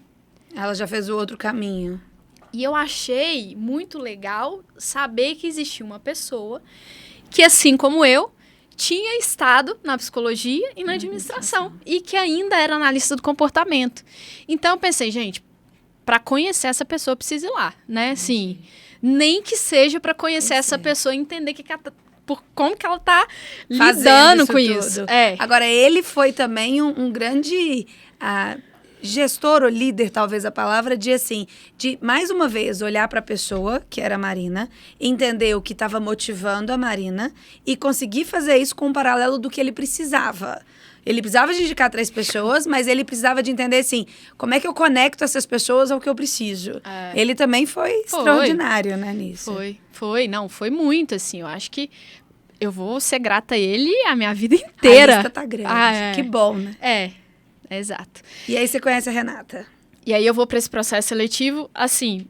[SPEAKER 2] Ela já fez o outro caminho.
[SPEAKER 3] E eu achei muito legal saber que existia uma pessoa que, assim como eu, tinha estado na psicologia e na administração e que ainda era analista do comportamento. Então eu pensei, gente, para conhecer essa pessoa eu preciso ir lá, né? Assim, nem que seja para conhecer essa pessoa e entender como que ela tá lidando com isso.
[SPEAKER 2] Agora, ele foi também um grande gestor ou líder, talvez a palavra, de mais uma vez, olhar para a pessoa, que era a Marina, entender o que estava motivando a Marina e conseguir fazer isso com um paralelo do que ele precisava. Ele precisava de indicar 3 pessoas, mas ele precisava de entender, assim, como é que eu conecto essas pessoas ao que eu preciso. Ele também foi extraordinário, né, nisso.
[SPEAKER 3] Foi muito, assim, eu acho que eu vou ser grata a ele a minha vida inteira.
[SPEAKER 2] A lista tá grande, que bom, né?
[SPEAKER 3] Exato.
[SPEAKER 2] E aí você conhece a Renata?
[SPEAKER 3] E aí eu vou para esse processo seletivo, assim,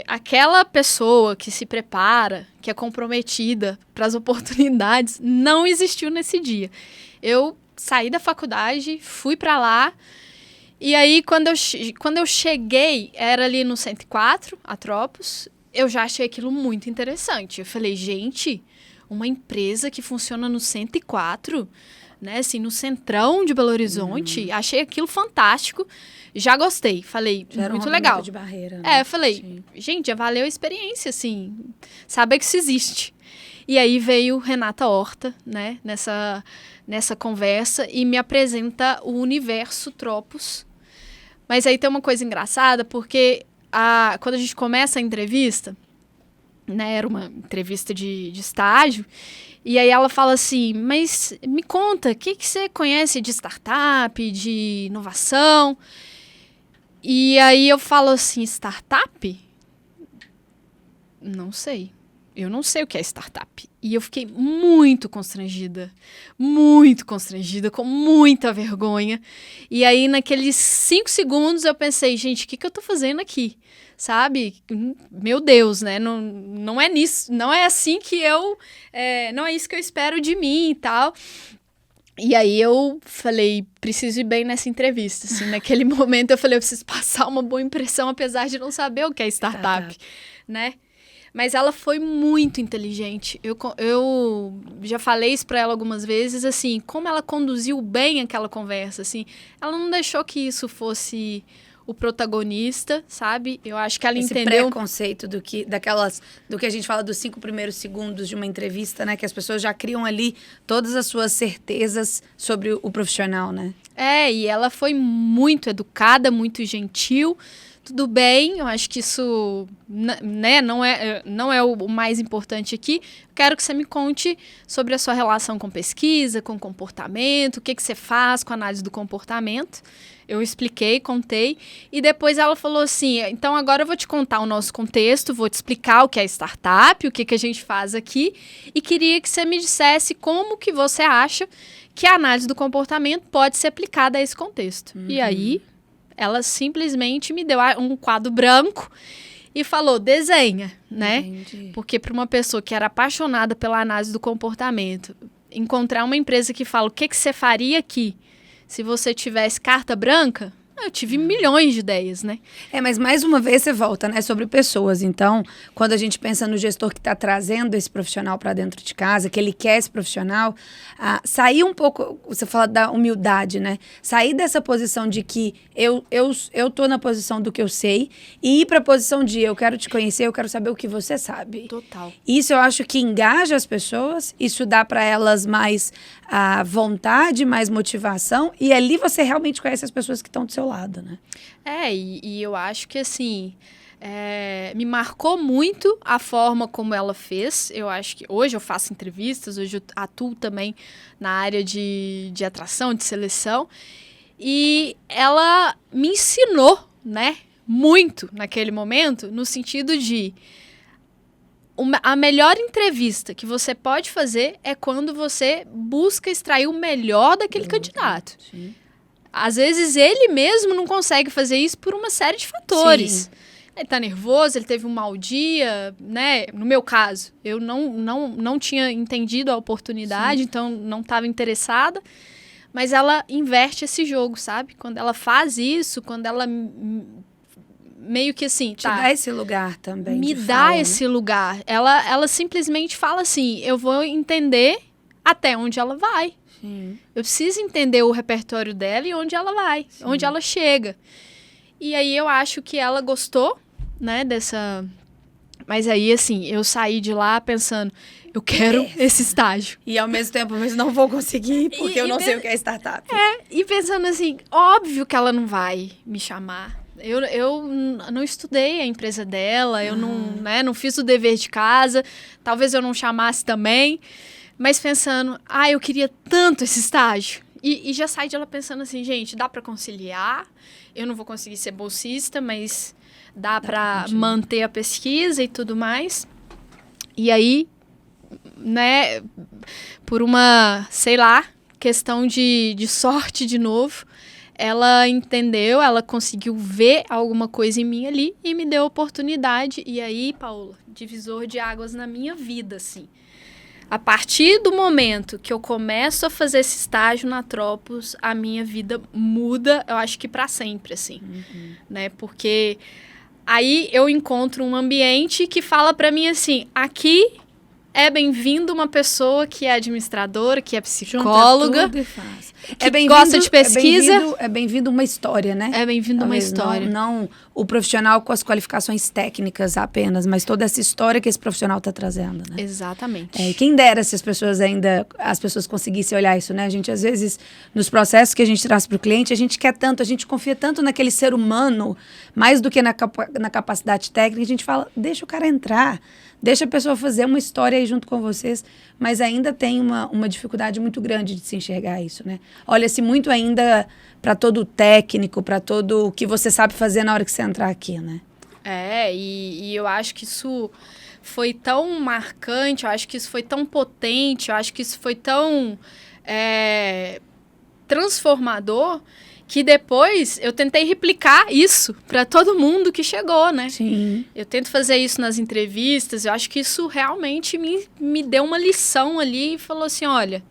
[SPEAKER 3] aquela pessoa que se prepara, que é comprometida para as oportunidades, não existiu nesse dia. Eu saí da faculdade, fui para lá, e aí quando eu cheguei, era ali no 104, Atropos, eu já achei aquilo muito interessante. Eu falei, gente, uma empresa que funciona no 104... né, assim, no centrão de Belo Horizonte, achei aquilo fantástico, já gostei, falei,
[SPEAKER 2] já
[SPEAKER 3] muito legal.
[SPEAKER 2] De barreira, né?
[SPEAKER 3] Eu falei, gente, já valeu a experiência, assim, saber que isso existe. E aí veio Renata Horta, né, nessa conversa e me apresenta o universo Tropos. Mas aí tem uma coisa engraçada, porque quando a gente começa a entrevista, né, era uma entrevista de estágio, e aí ela fala assim, mas me conta, o que você conhece de startup, de inovação? E aí eu falo assim, startup? Não sei. Eu não sei o que é startup. E eu fiquei muito constrangida, com muita vergonha. E aí naqueles 5 segundos eu pensei, gente, o que eu tô fazendo aqui? Sabe? Meu Deus, né? Não é nisso, não é assim que não é isso que eu espero de mim e tal. E aí eu falei, preciso ir bem nessa entrevista, assim, naquele momento eu falei, eu preciso passar uma boa impressão, apesar de não saber o que é startup, né? Mas ela foi muito inteligente. Eu já falei isso para ela algumas vezes, assim, como ela conduziu bem aquela conversa, assim, ela não deixou que isso fosse o protagonista, sabe? Eu acho que ela entendeu...
[SPEAKER 2] Esse preconceito do que a gente fala dos 5 primeiros segundos de uma entrevista, né? Que as pessoas já criam ali todas as suas certezas sobre o profissional, né?
[SPEAKER 3] E ela foi muito educada, muito gentil. Tudo bem, eu acho que isso, né, não é o mais importante aqui. Quero que você me conte sobre a sua relação com pesquisa, com comportamento, o que você faz com a análise do comportamento. Eu expliquei, contei, e depois ela falou assim, então agora eu vou te contar o nosso contexto, vou te explicar o que é startup, o que a gente faz aqui, e queria que você me dissesse como que você acha que a análise do comportamento pode ser aplicada a esse contexto. E aí... ela simplesmente me deu um quadro branco e falou, desenha, né?
[SPEAKER 2] Entendi.
[SPEAKER 3] Porque para uma pessoa que era apaixonada pela análise do comportamento, encontrar uma empresa que fala o que você faria aqui se você tivesse carta branca, eu tive milhões de ideias, né?
[SPEAKER 2] Mas mais uma vez você volta, né, sobre pessoas. Então, quando a gente pensa no gestor que está trazendo esse profissional para dentro de casa, que ele quer esse profissional, sair um pouco, você fala da humildade, né? Sair dessa posição de que eu tô na posição do que eu sei e ir para a posição de eu quero te conhecer, eu quero saber o que você sabe.
[SPEAKER 3] Total.
[SPEAKER 2] Isso eu acho que engaja as pessoas, isso dá para elas mais vontade, mais motivação, e ali você realmente conhece as pessoas que estão do seu lado, né?
[SPEAKER 3] E eu acho que, assim, me marcou muito a forma como ela fez. Eu acho que hoje eu faço entrevistas, hoje eu atuo também na área de atração, de seleção, e ela me ensinou, né, muito naquele momento, no sentido de a melhor entrevista que você pode fazer é quando você busca extrair o melhor daquele candidato.
[SPEAKER 2] Sim.
[SPEAKER 3] Às vezes ele mesmo não consegue fazer isso por uma série de fatores.
[SPEAKER 2] Sim.
[SPEAKER 3] Ele tá nervoso, ele teve um mau dia, né? No meu caso, eu não tinha entendido a oportunidade, então não estava interessada. Mas ela inverte esse jogo, sabe? Quando ela faz isso, quando ela meio que assim,
[SPEAKER 2] Te dá esse lugar também.
[SPEAKER 3] Me dá esse lugar. Ela simplesmente fala assim, eu vou entender até onde ela vai.
[SPEAKER 2] Sim.
[SPEAKER 3] Eu preciso entender o repertório dela e onde ela vai, onde ela chega. E aí eu acho que ela gostou, né, dessa... Mas aí, assim, eu saí de lá pensando, eu quero esse estágio.
[SPEAKER 2] E ao mesmo tempo, mas não vou conseguir, porque eu não sei o que é startup.
[SPEAKER 3] E pensando assim, óbvio que ela não vai me chamar. Eu não estudei a empresa dela, eu não fiz o dever de casa, talvez eu não chamasse também, mas pensando, eu queria tanto esse estágio. E já saí de lá pensando assim, gente, dá para conciliar, eu não vou conseguir ser bolsista, mas dá para manter a pesquisa e tudo mais. E aí, né, por uma, sei lá, questão de sorte de novo, ela entendeu, ela conseguiu ver alguma coisa em mim ali e me deu a oportunidade. E aí, Paola, divisor de águas na minha vida, assim. A partir do momento que eu começo a fazer esse estágio na Tropos, a minha vida muda, eu acho que para sempre, assim. Né? Porque aí eu encontro um ambiente que fala para mim assim, aqui é bem-vindo uma pessoa que é administradora, que é psicóloga, que gosta de pesquisa.
[SPEAKER 2] É bem-vindo uma história, né?
[SPEAKER 3] É bem-vindo uma história.
[SPEAKER 2] Não o profissional com as qualificações técnicas apenas, mas toda essa história que esse profissional está trazendo, né?
[SPEAKER 3] Exatamente.
[SPEAKER 2] Quem dera se as pessoas conseguissem olhar isso, né? A gente, às vezes, nos processos que a gente traz para o cliente, a gente quer tanto, a gente confia tanto naquele ser humano, mais do que na capacidade técnica, a gente fala, deixa o cara entrar. Deixa a pessoa fazer uma história aí junto com vocês, mas ainda tem uma dificuldade muito grande de se enxergar isso, né? Olha-se muito ainda para todo o técnico, para todo o que você sabe fazer na hora que você entrar aqui, né?
[SPEAKER 3] E eu acho que isso foi tão marcante, eu acho que isso foi tão potente, eu acho que isso foi tão transformador, que depois eu tentei replicar isso para todo mundo que chegou, né?
[SPEAKER 2] Sim.
[SPEAKER 3] Eu tento fazer isso nas entrevistas, eu acho que isso realmente me deu uma lição ali e falou assim, olha,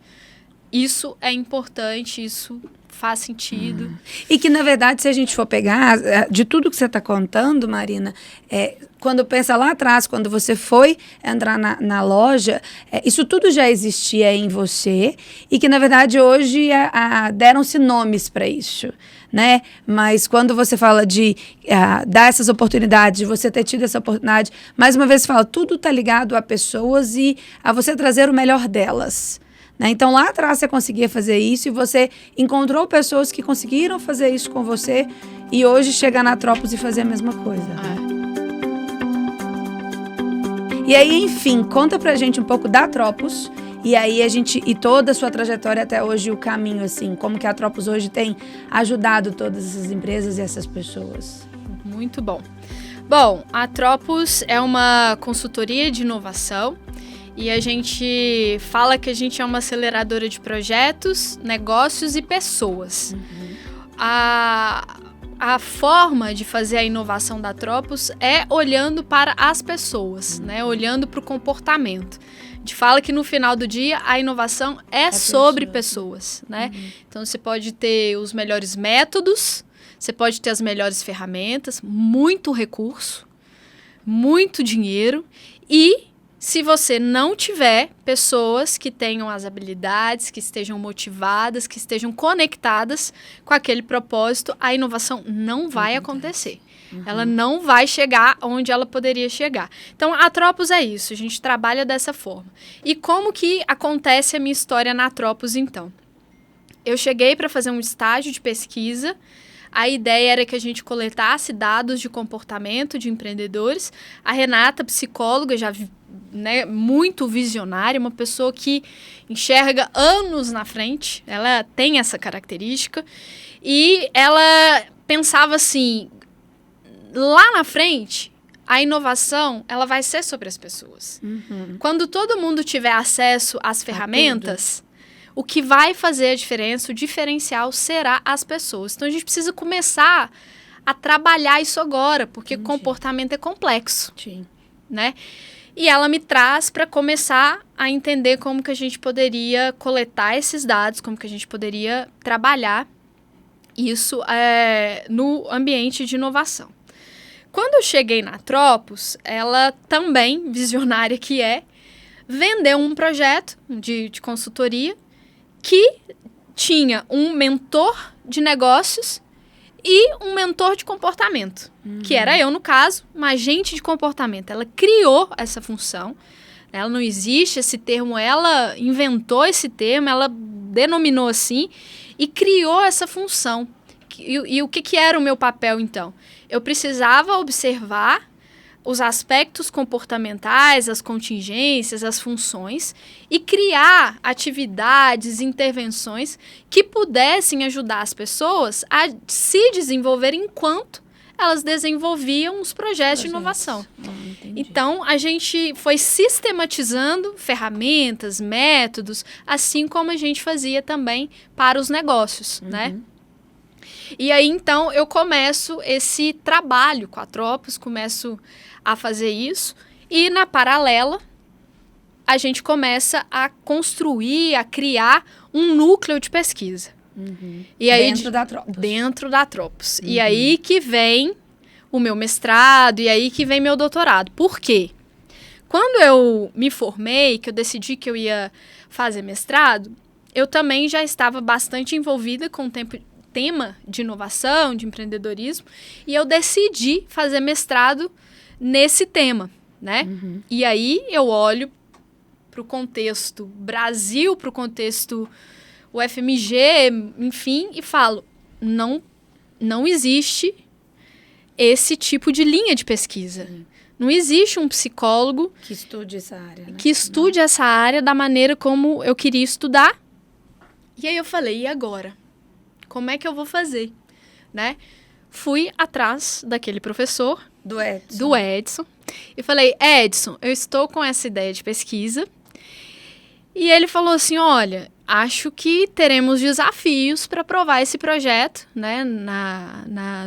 [SPEAKER 3] isso é importante, isso faz sentido.
[SPEAKER 2] E que, na verdade, se a gente for pegar, de tudo que você está contando, Marina, quando pensa lá atrás, quando você foi entrar na loja, isso tudo já existia em você e que, na verdade, hoje deram-se nomes para isso, né? Mas quando você fala de dar essas oportunidades, de você ter tido essa oportunidade, mais uma vez você fala, tudo está ligado a pessoas e a você trazer o melhor delas. Então, lá atrás você conseguia fazer isso e você encontrou pessoas que conseguiram fazer isso com você e hoje chegar na Tropos e fazer a mesma coisa. E aí, enfim, conta pra gente um pouco da Tropos e aí e toda a sua trajetória até hoje, o caminho, assim, como que a Tropos hoje tem ajudado todas essas empresas e essas pessoas.
[SPEAKER 3] Muito bom. Bom, a Tropos é uma consultoria de inovação. E a gente fala que a gente é uma aceleradora de projetos, negócios e pessoas. A a forma de fazer a inovação da Tropos é olhando para as pessoas, né? Olhando para o comportamento. A gente fala que no final do dia a inovação é sobre pessoas, né? Então você pode ter os melhores métodos, você pode ter as melhores ferramentas, muito recurso, muito dinheiro e se você não tiver pessoas que tenham as habilidades, que estejam motivadas, que estejam conectadas com aquele propósito, a inovação não vai acontecer. Ela não vai chegar onde ela poderia chegar. Então, a Tropos é isso, a gente trabalha dessa forma. E como que acontece a minha história na Tropos, então? Eu cheguei para fazer um estágio de pesquisa. A ideia era que a gente coletasse dados de comportamento de empreendedores. A Renata, psicóloga, já né, muito visionária, uma pessoa que enxerga anos na frente, ela tem essa característica. E ela pensava assim, lá na frente, a inovação ela vai ser sobre as pessoas. Quando todo mundo tiver acesso às ferramentas, o que vai fazer a diferença, o diferencial será as pessoas. Então a gente precisa começar a trabalhar isso agora, porque comportamento é complexo. Né? E ela me traz para começar a entender como que a gente poderia coletar esses dados, como que a gente poderia trabalhar isso no ambiente de inovação. Quando eu cheguei na Tropos, ela também, visionária que vendeu um projeto de consultoria que tinha um mentor de negócios e um mentor de comportamento, que era eu, no caso, uma agente de comportamento. Ela criou essa função, ela não existe esse termo, ela inventou esse termo, ela denominou assim e criou essa função. E o que era o meu papel, então? Eu precisava observar os aspectos comportamentais, as contingências, as funções e criar atividades, intervenções que pudessem ajudar as pessoas a se desenvolver enquanto elas desenvolviam os projetos de inovação. Então, a gente foi sistematizando ferramentas, métodos, assim como a gente fazia também para os negócios, né? E aí, então, eu começo esse trabalho com a Tropos, começo a fazer isso. E, na paralela, a gente começa a construir, a criar um núcleo de pesquisa. E aí,
[SPEAKER 2] Dentro da Tropos.
[SPEAKER 3] Dentro da Tropos. E aí que vem o meu mestrado, e aí que vem meu doutorado. Por quê? Quando eu me formei, que eu decidi que eu ia fazer mestrado, eu também já estava bastante envolvida com o tema de inovação, de empreendedorismo, e eu decidi fazer mestrado nesse tema, né? E aí eu olho para o contexto Brasil, para o contexto UFMG, enfim, e falo, não existe esse tipo de linha de pesquisa. Não existe um psicólogo
[SPEAKER 2] que estude essa área, né?
[SPEAKER 3] Que estude essa área da maneira como eu queria estudar. E aí eu falei, e agora? Como é que eu vou fazer? Né? Fui atrás daquele professor,
[SPEAKER 2] Do Edson.
[SPEAKER 3] do Edson, e falei, Edson, eu estou com essa ideia de pesquisa. E ele falou assim, olha, acho que teremos desafios para aprovar esse projeto, né,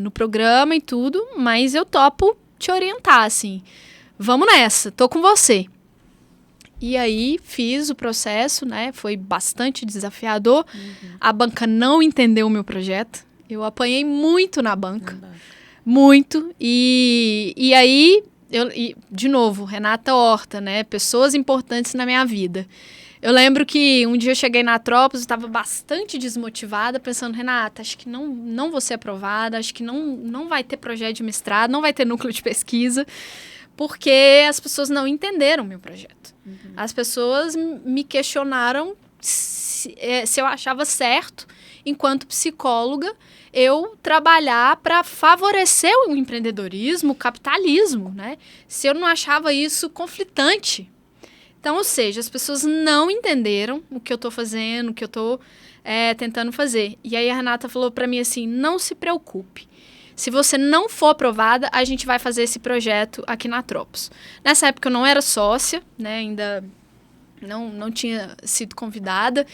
[SPEAKER 3] no programa e tudo, mas eu topo te orientar, assim, vamos nessa, tô com você. E aí fiz o processo, né, foi bastante desafiador, a banca não entendeu o meu projeto, eu apanhei muito na banca. Muito, e aí, de novo, Renata Horta, né, pessoas importantes na minha vida. Eu lembro que um dia eu cheguei na Tropos, estava bastante desmotivada, pensando, Renata, acho que não vou ser aprovada, acho que não vai ter projeto de mestrado, não vai ter núcleo de pesquisa, porque as pessoas não entenderam o meu projeto. As pessoas me questionaram se eu achava certo, enquanto psicóloga, eu trabalhar para favorecer o empreendedorismo, o capitalismo, né? Se eu não achava isso conflitante. Então, ou seja, as pessoas não entenderam o que eu estou fazendo, o que eu estou tentando fazer. E aí a Renata falou para mim assim, não se preocupe. Se você não for aprovada, a gente vai fazer esse projeto aqui na Tropos. Nessa época eu não era sócia, né? Ainda não tinha sido convidada.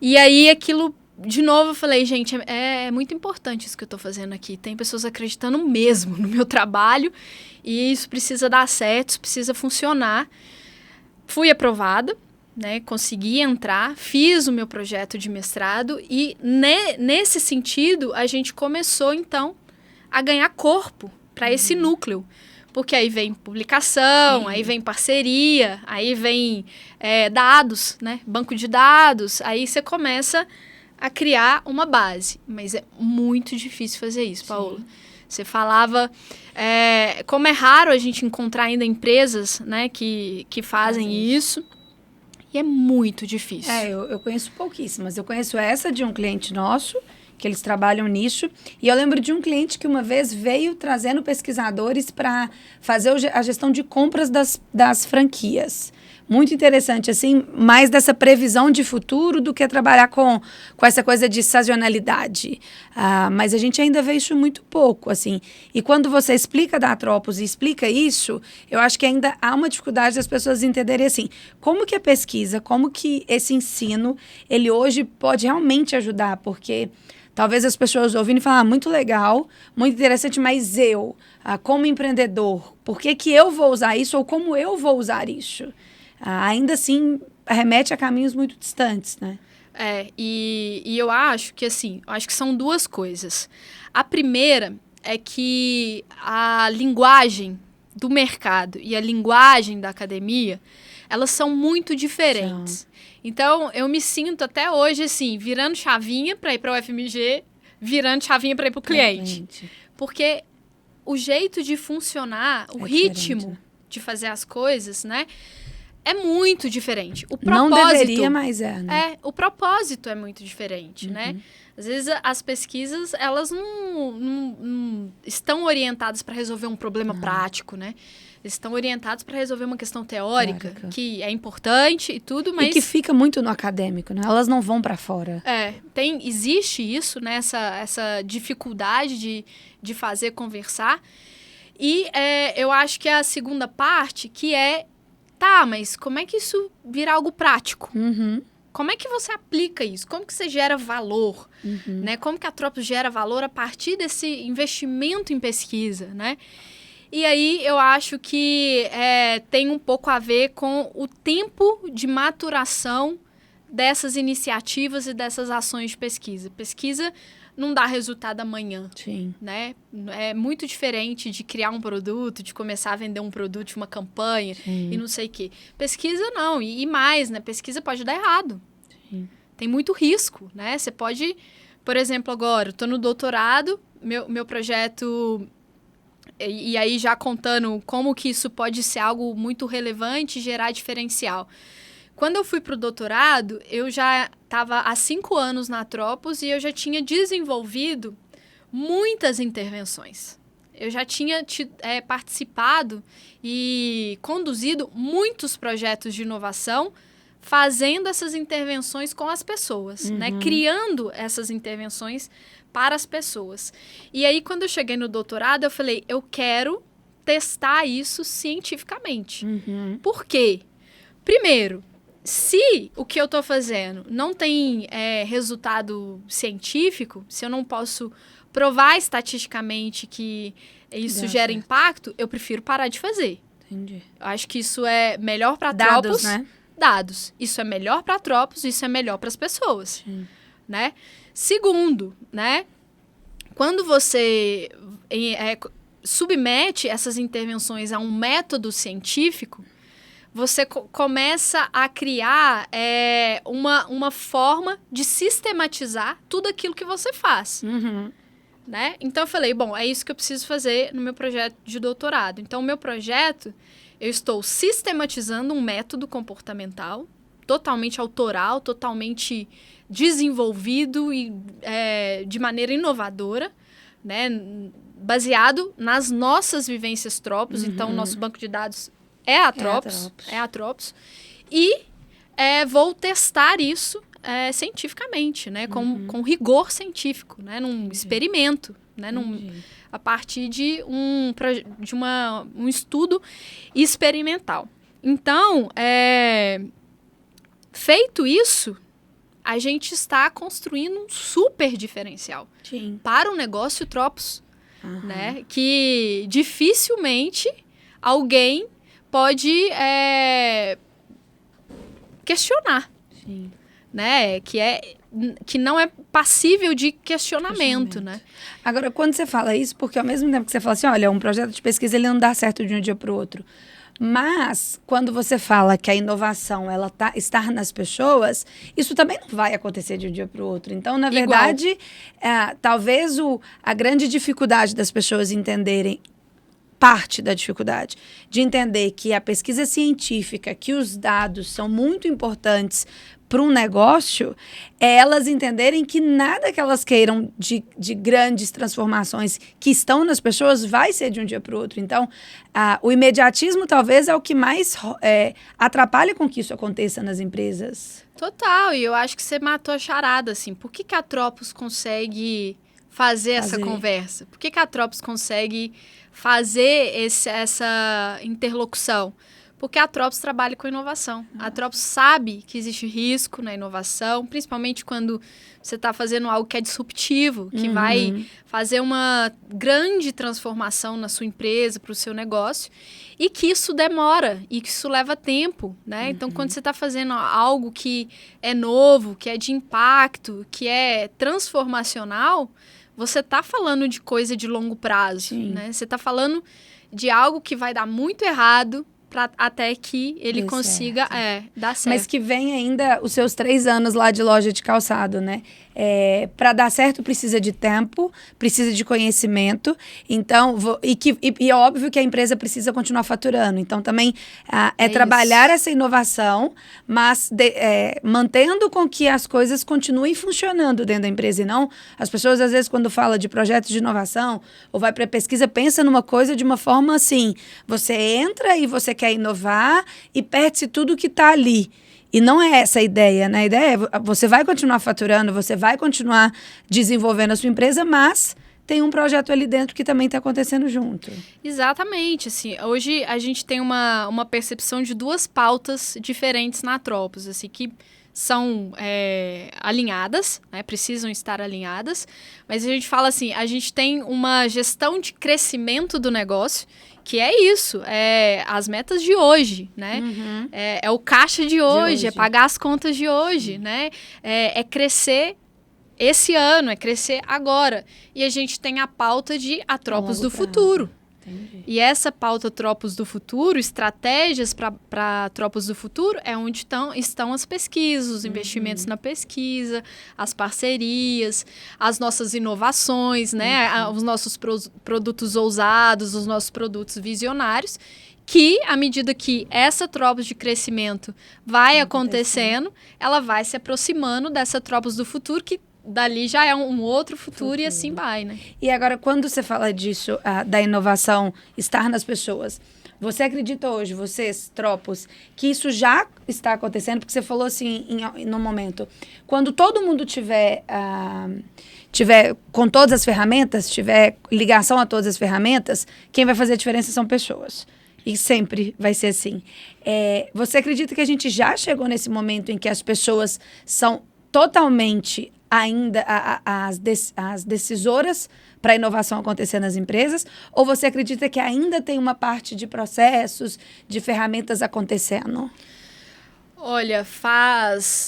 [SPEAKER 3] E aí aquilo de novo, eu falei, gente, é muito importante isso que eu estou fazendo aqui. Tem pessoas acreditando mesmo no meu trabalho e isso precisa dar certo, isso precisa funcionar. Fui aprovada, né? Consegui entrar, fiz o meu projeto de mestrado e nesse sentido a gente começou, então, a ganhar corpo para esse núcleo. Porque aí vem publicação, aí vem parceria, aí vem dados, né? Banco de dados, aí você começa a criar uma base. Mas é muito difícil fazer isso, Paola. Você falava... como é raro a gente encontrar ainda empresas, né, que fazem isso. E é muito difícil.
[SPEAKER 2] Eu conheço pouquíssimas. Eu conheço essa de um cliente nosso, que eles trabalham nisso. E eu lembro de um cliente que uma vez veio trazendo pesquisadores para fazer a gestão de compras das franquias. Muito interessante, assim, mais dessa previsão de futuro do que trabalhar com essa coisa de sazonalidade. Mas a gente ainda vê isso muito pouco, assim. E quando você explica da Atropos e explica isso, eu acho que ainda há uma dificuldade das pessoas entenderem, assim, como que a pesquisa, como que esse ensino, ele hoje pode realmente ajudar, porque... Talvez as pessoas ouvindo e falem, muito legal, muito interessante, mas eu, como empreendedor, por que eu vou usar isso ou como eu vou usar isso? Ainda assim, remete a caminhos muito distantes, né?
[SPEAKER 3] E eu acho que, assim, são duas coisas. A primeira é que a linguagem do mercado e a linguagem da academia, elas são muito diferentes. Então, eu me sinto até hoje, assim, virando chavinha para ir para o UFMG, virando chavinha para ir para o cliente. Porque o jeito de funcionar, o ritmo de fazer as coisas, né, é muito diferente. O propósito,
[SPEAKER 2] não deveria, mas né?
[SPEAKER 3] O propósito é muito diferente, né? Às vezes, as pesquisas, elas não estão orientadas para resolver um problema prático, né? Eles estão orientados para resolver uma questão teórica, que é importante e tudo, mas...
[SPEAKER 2] E que fica muito no acadêmico, né? Elas não vão para fora.
[SPEAKER 3] Existe isso, né? Essa dificuldade de fazer conversar. E eu acho que é a segunda parte, que mas como é que isso vira algo prático? Como é que você aplica isso? Como que você gera valor? Né? Como que a Atropos gera valor a partir desse investimento em pesquisa, né? E aí, eu acho que tem um pouco a ver com o tempo de maturação dessas iniciativas e dessas ações de pesquisa. Pesquisa não dá resultado amanhã, né? É muito diferente de criar um produto, de começar a vender um produto, uma campanha e não sei o quê. Pesquisa não, e mais, né? Pesquisa pode dar errado. Tem muito risco, né? Você pode, por exemplo, agora, eu estou no doutorado, meu projeto... E aí já contando como que isso pode ser algo muito relevante e gerar diferencial. Quando eu fui para o doutorado, eu já estava há 5 anos na Atropos e eu já tinha desenvolvido muitas intervenções. Eu já tinha participado e conduzido muitos projetos de inovação, fazendo essas intervenções com as pessoas, né? Criando essas intervenções para as pessoas. E aí, quando eu cheguei no doutorado, eu falei, eu quero testar isso cientificamente. Por quê? Primeiro, se o que eu estou fazendo não tem resultado científico, se eu não posso provar estatisticamente que isso gera impacto, eu prefiro parar de fazer.
[SPEAKER 2] Entendi.
[SPEAKER 3] Eu acho que isso é melhor para Atropos.
[SPEAKER 2] Dados, né?
[SPEAKER 3] Dados. Isso é melhor para Atropos, isso é melhor para as pessoas. Né? Segundo, né? Quando você submete essas intervenções a um método científico, você começa a criar uma forma de sistematizar tudo aquilo que você faz. Né? Então, eu falei, bom, é isso que eu preciso fazer no meu projeto de doutorado. Então, o meu projeto, eu estou sistematizando um método comportamental totalmente autoral, totalmente desenvolvido e de maneira inovadora, né? Baseado nas nossas vivências Atropos. Então, o nosso banco de dados é a Atropos. E vou testar isso cientificamente, né? Com rigor científico, né? Num experimento, né? A partir de um estudo experimental. Então, feito isso, a gente está construindo um super diferencial para o negócio Tropos, né? Que dificilmente alguém pode questionar, né? Que não é passível de questionamento, né?
[SPEAKER 2] Agora, quando você fala isso, porque ao mesmo tempo que você fala assim, olha, um projeto de pesquisa ele não dá certo de um dia para o outro. Mas, quando você fala que a inovação ela está nas pessoas, isso também não vai acontecer de um dia para o outro. Então, na verdade, talvez a grande dificuldade das pessoas entenderem, parte da dificuldade, de entender que a pesquisa científica, que os dados são muito importantes para um negócio, é elas entenderem que nada que elas queiram de grandes transformações que estão nas pessoas vai ser de um dia para o outro. Então, o imediatismo talvez é o que mais atrapalha com que isso aconteça nas empresas.
[SPEAKER 3] Total, e eu acho que você matou a charada, assim. Por que a Tropos consegue fazer essa conversa? Por que a Tropos consegue fazer essa interlocução? Porque a Tropos trabalha com inovação. A Tropos sabe que existe risco na inovação, principalmente quando você está fazendo algo que é disruptivo, que vai fazer uma grande transformação na sua empresa, para o seu negócio, e que isso demora, e que isso leva tempo, né? Então, quando você está fazendo algo que é novo, que é de impacto, que é transformacional, você está falando de coisa de longo prazo, né? Você está falando de algo que vai dar muito errado, até que ele consiga dar certo.
[SPEAKER 2] Mas que vem ainda os seus 3 anos lá de loja de calçado, né? Para dar certo precisa de tempo, precisa de conhecimento. Então, é óbvio que a empresa precisa continuar faturando. Então, também trabalhar essa inovação, mas mantendo com que as coisas continuem funcionando dentro da empresa. E não, as pessoas, às vezes, quando falam de projetos de inovação ou vai para pesquisa, pensa numa coisa de uma forma assim, você entra e você quer inovar e perde-se tudo que está ali. E não é essa a ideia, né? A ideia é você vai continuar faturando, você vai continuar desenvolvendo a sua empresa, mas tem um projeto ali dentro que também está acontecendo junto.
[SPEAKER 3] Exatamente. Assim, hoje a gente tem uma percepção de 2 pautas diferentes na Tropos, assim, que são alinhadas, né? Precisam estar alinhadas, mas a gente fala assim, a gente tem uma gestão de crescimento do negócio, que é isso, as metas de hoje, né? É o caixa de hoje, é pagar as contas de hoje, né? É crescer esse ano, é crescer agora. E a gente tem a pauta de Tropos do futuro. Entendi. E essa pauta Tropos do futuro, estratégias para Tropos do futuro, é onde estão as pesquisas, os investimentos na pesquisa, as parcerias, as nossas inovações, né? Os nossos produtos ousados, os nossos produtos visionários, que, à medida que essa Tropos de crescimento vai acontecendo, ela vai se aproximando dessa Tropos do futuro, que dali já é um outro futuro e assim vai, né?
[SPEAKER 2] E agora, quando você fala disso, da inovação estar nas pessoas, você acredita hoje, vocês, Tropos, que isso já está acontecendo? Porque você falou assim, no momento, quando todo mundo tiver com todas as ferramentas, tiver ligação a todas as ferramentas, quem vai fazer a diferença são pessoas. E sempre vai ser assim. Você acredita que a gente já chegou nesse momento em que as pessoas são totalmente ainda as decisoras para a inovação acontecer nas empresas? Ou você acredita que ainda tem uma parte de processos, de ferramentas acontecendo?
[SPEAKER 3] Olha,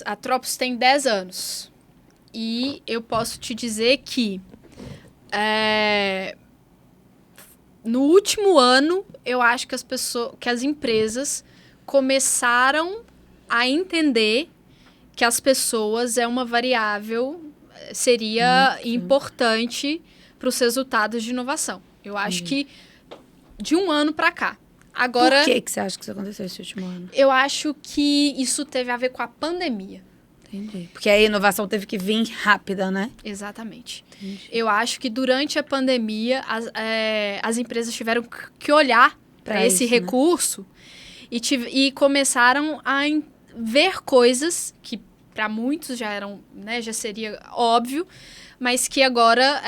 [SPEAKER 3] a Tropos tem 10 anos. E eu posso te dizer que no último ano, eu acho que as empresas começaram a entender que as pessoas é uma variável, seria importante para os resultados de inovação. Eu acho que de um ano para cá. Agora,
[SPEAKER 2] por que você acha que isso aconteceu esse último ano?
[SPEAKER 3] Eu acho que isso teve a ver com a pandemia.
[SPEAKER 2] Entendi. Porque a inovação teve que vir rápida, né?
[SPEAKER 3] Exatamente.
[SPEAKER 2] Entendi.
[SPEAKER 3] Eu acho que durante a pandemia, as empresas tiveram que olhar para esse recurso, né? E começaram a ver coisas que para muitos já eram, né, já seria óbvio, mas que agora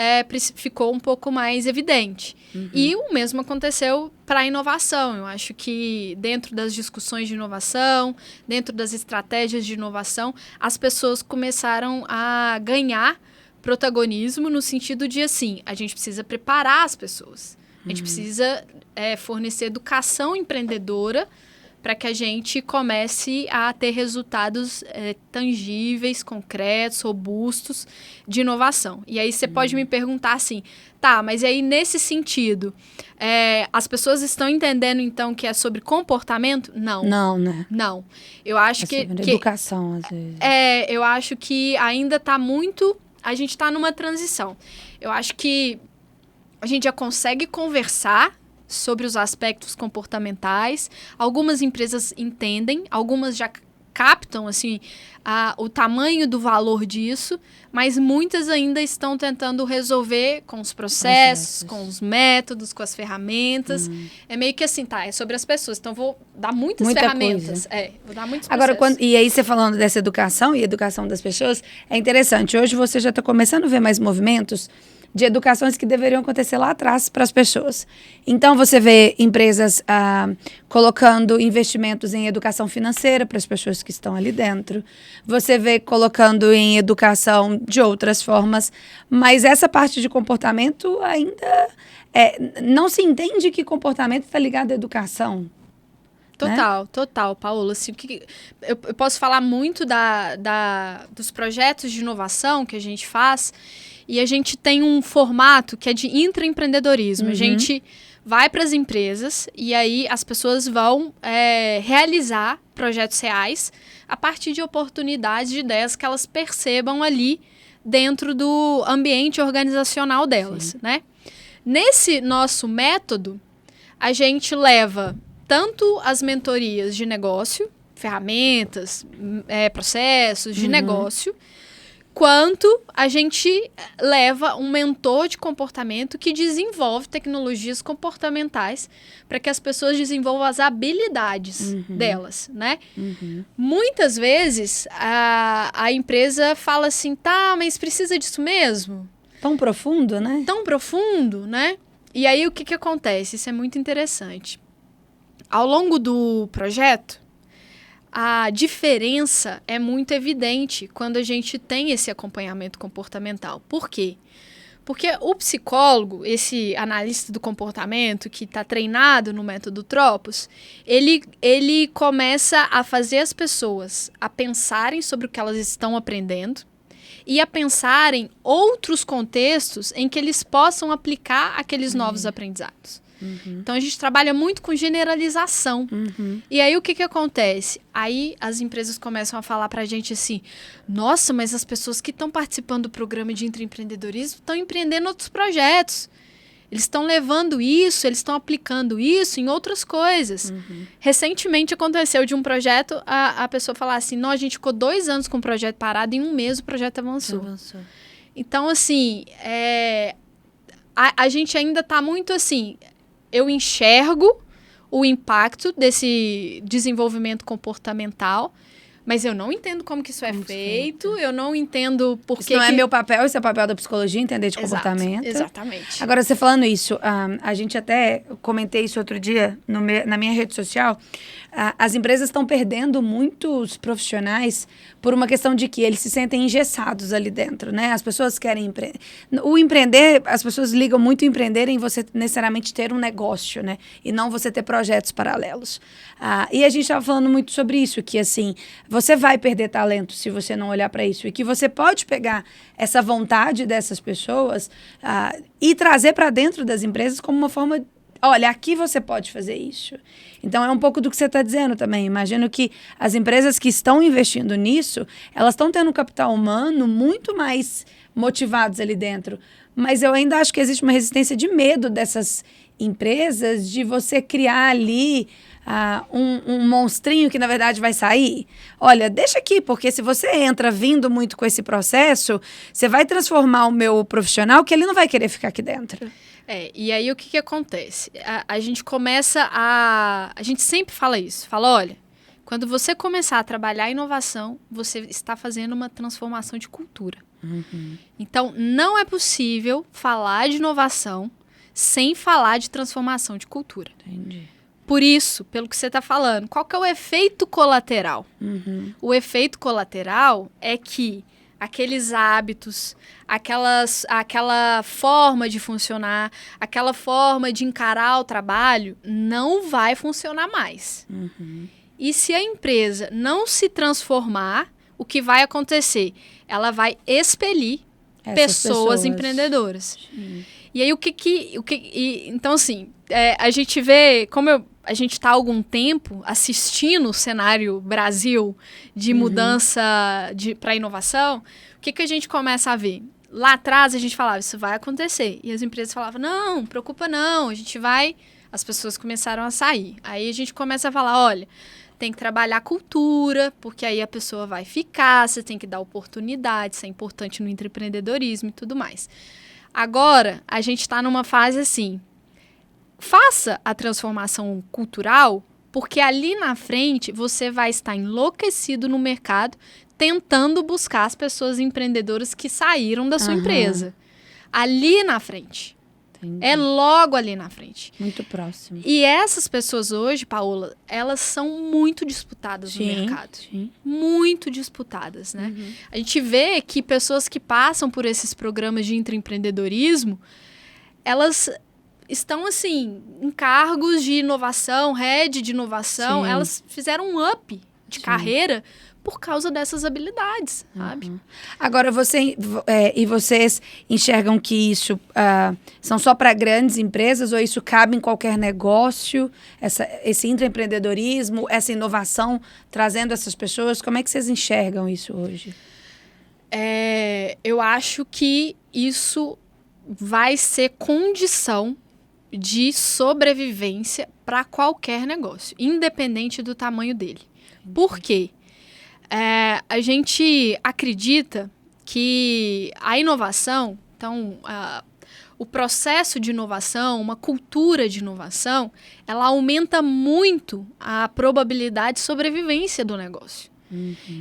[SPEAKER 3] ficou um pouco mais evidente. E o mesmo aconteceu para a inovação. Eu acho que dentro das discussões de inovação, dentro das estratégias de inovação, as pessoas começaram a ganhar protagonismo no sentido de, assim, a gente precisa preparar as pessoas. A gente precisa fornecer educação empreendedora para que a gente comece a ter resultados tangíveis, concretos, robustos de inovação. E aí você pode me perguntar assim, tá, mas aí nesse sentido, as pessoas estão entendendo então que é sobre comportamento? Não.
[SPEAKER 2] Não, né?
[SPEAKER 3] Não. Eu acho que
[SPEAKER 2] educação, às vezes.
[SPEAKER 3] Eu acho que ainda está muito... A gente está numa transição. Eu acho que a gente já consegue conversar sobre os aspectos comportamentais. Algumas empresas entendem, algumas já captam assim, o tamanho do valor disso, mas muitas ainda estão tentando resolver com os processos, com os métodos, com as ferramentas. É meio que assim, é sobre as pessoas. Então, vou dar muitas ferramentas. Vou dar muitos processos.
[SPEAKER 2] Agora, e aí você falando dessa educação e educação das pessoas, é interessante. Hoje você já está começando a ver mais movimentos de educações que deveriam acontecer lá atrás para as pessoas. Então, você vê empresas colocando investimentos em educação financeira para as pessoas que estão ali dentro. Você vê colocando em educação de outras formas. Mas essa parte de comportamento ainda... não se entende que comportamento está ligado à educação.
[SPEAKER 3] Total, Paola. Assim, eu posso falar muito dos projetos de inovação que a gente faz. E a gente tem um formato que é de intraempreendedorismo. A gente vai para as empresas e aí as pessoas vão realizar projetos reais a partir de oportunidades, de ideias que elas percebam ali dentro do ambiente organizacional delas, né? Nesse nosso método, a gente leva tanto as mentorias de negócio, ferramentas, processos de negócio, quanto a gente leva um mentor de comportamento que desenvolve tecnologias comportamentais para que as pessoas desenvolvam as habilidades delas, né? Muitas vezes a empresa fala assim, tá, mas precisa disso mesmo?
[SPEAKER 2] Tão profundo, né?
[SPEAKER 3] Tão profundo, né? E aí o que acontece? Isso é muito interessante. Ao longo do projeto, a diferença é muito evidente quando a gente tem esse acompanhamento comportamental. Por quê? Porque o psicólogo, esse analista do comportamento que está treinado no método Tropos, ele começa a fazer as pessoas a pensarem sobre o que elas estão aprendendo e a pensarem outros contextos em que eles possam aplicar aqueles novos aprendizados. Então, a gente trabalha muito com generalização. E aí, o que acontece? Aí, as empresas começam a falar pra gente assim, nossa, mas as pessoas que estão participando do programa de intraempreendedorismo estão empreendendo outros projetos. Eles estão levando isso, eles estão aplicando isso em outras coisas. Recentemente, aconteceu de um projeto, a pessoa falar assim, não, a gente ficou 2 anos com o projeto parado e em 1 mês o projeto avançou. Então, assim, a gente ainda está muito assim... Eu enxergo o impacto desse desenvolvimento comportamental, mas eu não entendo como que isso é feito, eu não entendo por que...
[SPEAKER 2] Isso não é meu papel, isso é o papel da psicologia, entender de comportamento.
[SPEAKER 3] Exatamente.
[SPEAKER 2] Agora, você falando isso, a gente até comentei isso outro dia na minha rede social, as empresas estão perdendo muitos profissionais por uma questão de que eles se sentem engessados ali dentro, né? As pessoas querem empreender. O empreender, as pessoas ligam muito empreender em você necessariamente ter um negócio, né? E não você ter projetos paralelos. E a gente estava falando muito sobre isso, que assim, você vai perder talento se você não olhar para isso. E que você pode pegar essa vontade dessas pessoas e trazer para dentro das empresas como uma forma... Olha, aqui você pode fazer isso. Então, é um pouco do que você está dizendo também. Imagino que as empresas que estão investindo nisso, elas estão tendo um capital humano muito mais motivados ali dentro. Mas eu ainda acho que existe uma resistência de medo dessas empresas de você criar ali um monstrinho que, na verdade, vai sair. Olha, deixa aqui, porque se você entra vindo muito com esse processo, você vai transformar o meu profissional que ele não vai querer ficar aqui dentro.
[SPEAKER 3] E aí o que acontece? A gente começa a gente sempre fala isso. Fala, olha, Quando você começar a trabalhar a inovação, você está fazendo uma transformação de cultura. Então, não é possível falar de inovação sem falar de transformação de cultura.
[SPEAKER 2] Entendi.
[SPEAKER 3] Por isso, pelo que você está falando, qual que é o efeito colateral? O efeito colateral é que aqueles hábitos, aquela forma de funcionar, aquela forma de encarar o trabalho não vai funcionar mais. E se a empresa não se transformar, o que vai acontecer? Ela vai expelir pessoas empreendedoras. Sim. E aí, então, assim, a gente vê, a gente está há algum tempo assistindo o cenário Brasil de mudança para inovação, o que a gente começa a ver? Lá atrás, a gente falava, isso vai acontecer. E as empresas falavam, não preocupa não, a gente vai... As pessoas começaram a sair. Aí a gente começa a falar, olha... Tem que trabalhar a cultura, porque aí a pessoa vai ficar, você tem que dar oportunidade, isso é importante no empreendedorismo e tudo mais. Agora, a gente está numa fase assim, faça a transformação cultural, porque ali na frente você vai estar enlouquecido no mercado, tentando buscar as pessoas empreendedoras que saíram da sua empresa. Ali na frente. Entendi. É logo ali na frente.
[SPEAKER 2] Muito próximo.
[SPEAKER 3] E essas pessoas hoje, Paola, elas são muito disputadas no mercado. Sim. Muito disputadas, né? A gente vê que pessoas que passam por esses programas de intraempreendedorismo, elas estão, assim, em cargos de inovação, head de inovação, elas fizeram um up de carreira por causa dessas habilidades, sabe?
[SPEAKER 2] Agora, vocês enxergam que isso são só para grandes empresas ou isso cabe em qualquer negócio? Esse intraempreendedorismo, essa inovação, trazendo essas pessoas, como é que vocês enxergam isso hoje?
[SPEAKER 3] Eu acho que isso vai ser condição de sobrevivência para qualquer negócio, independente do tamanho dele. Por quê? A gente acredita que a inovação, então, o processo de inovação, uma cultura de inovação, ela aumenta muito a probabilidade de sobrevivência do negócio.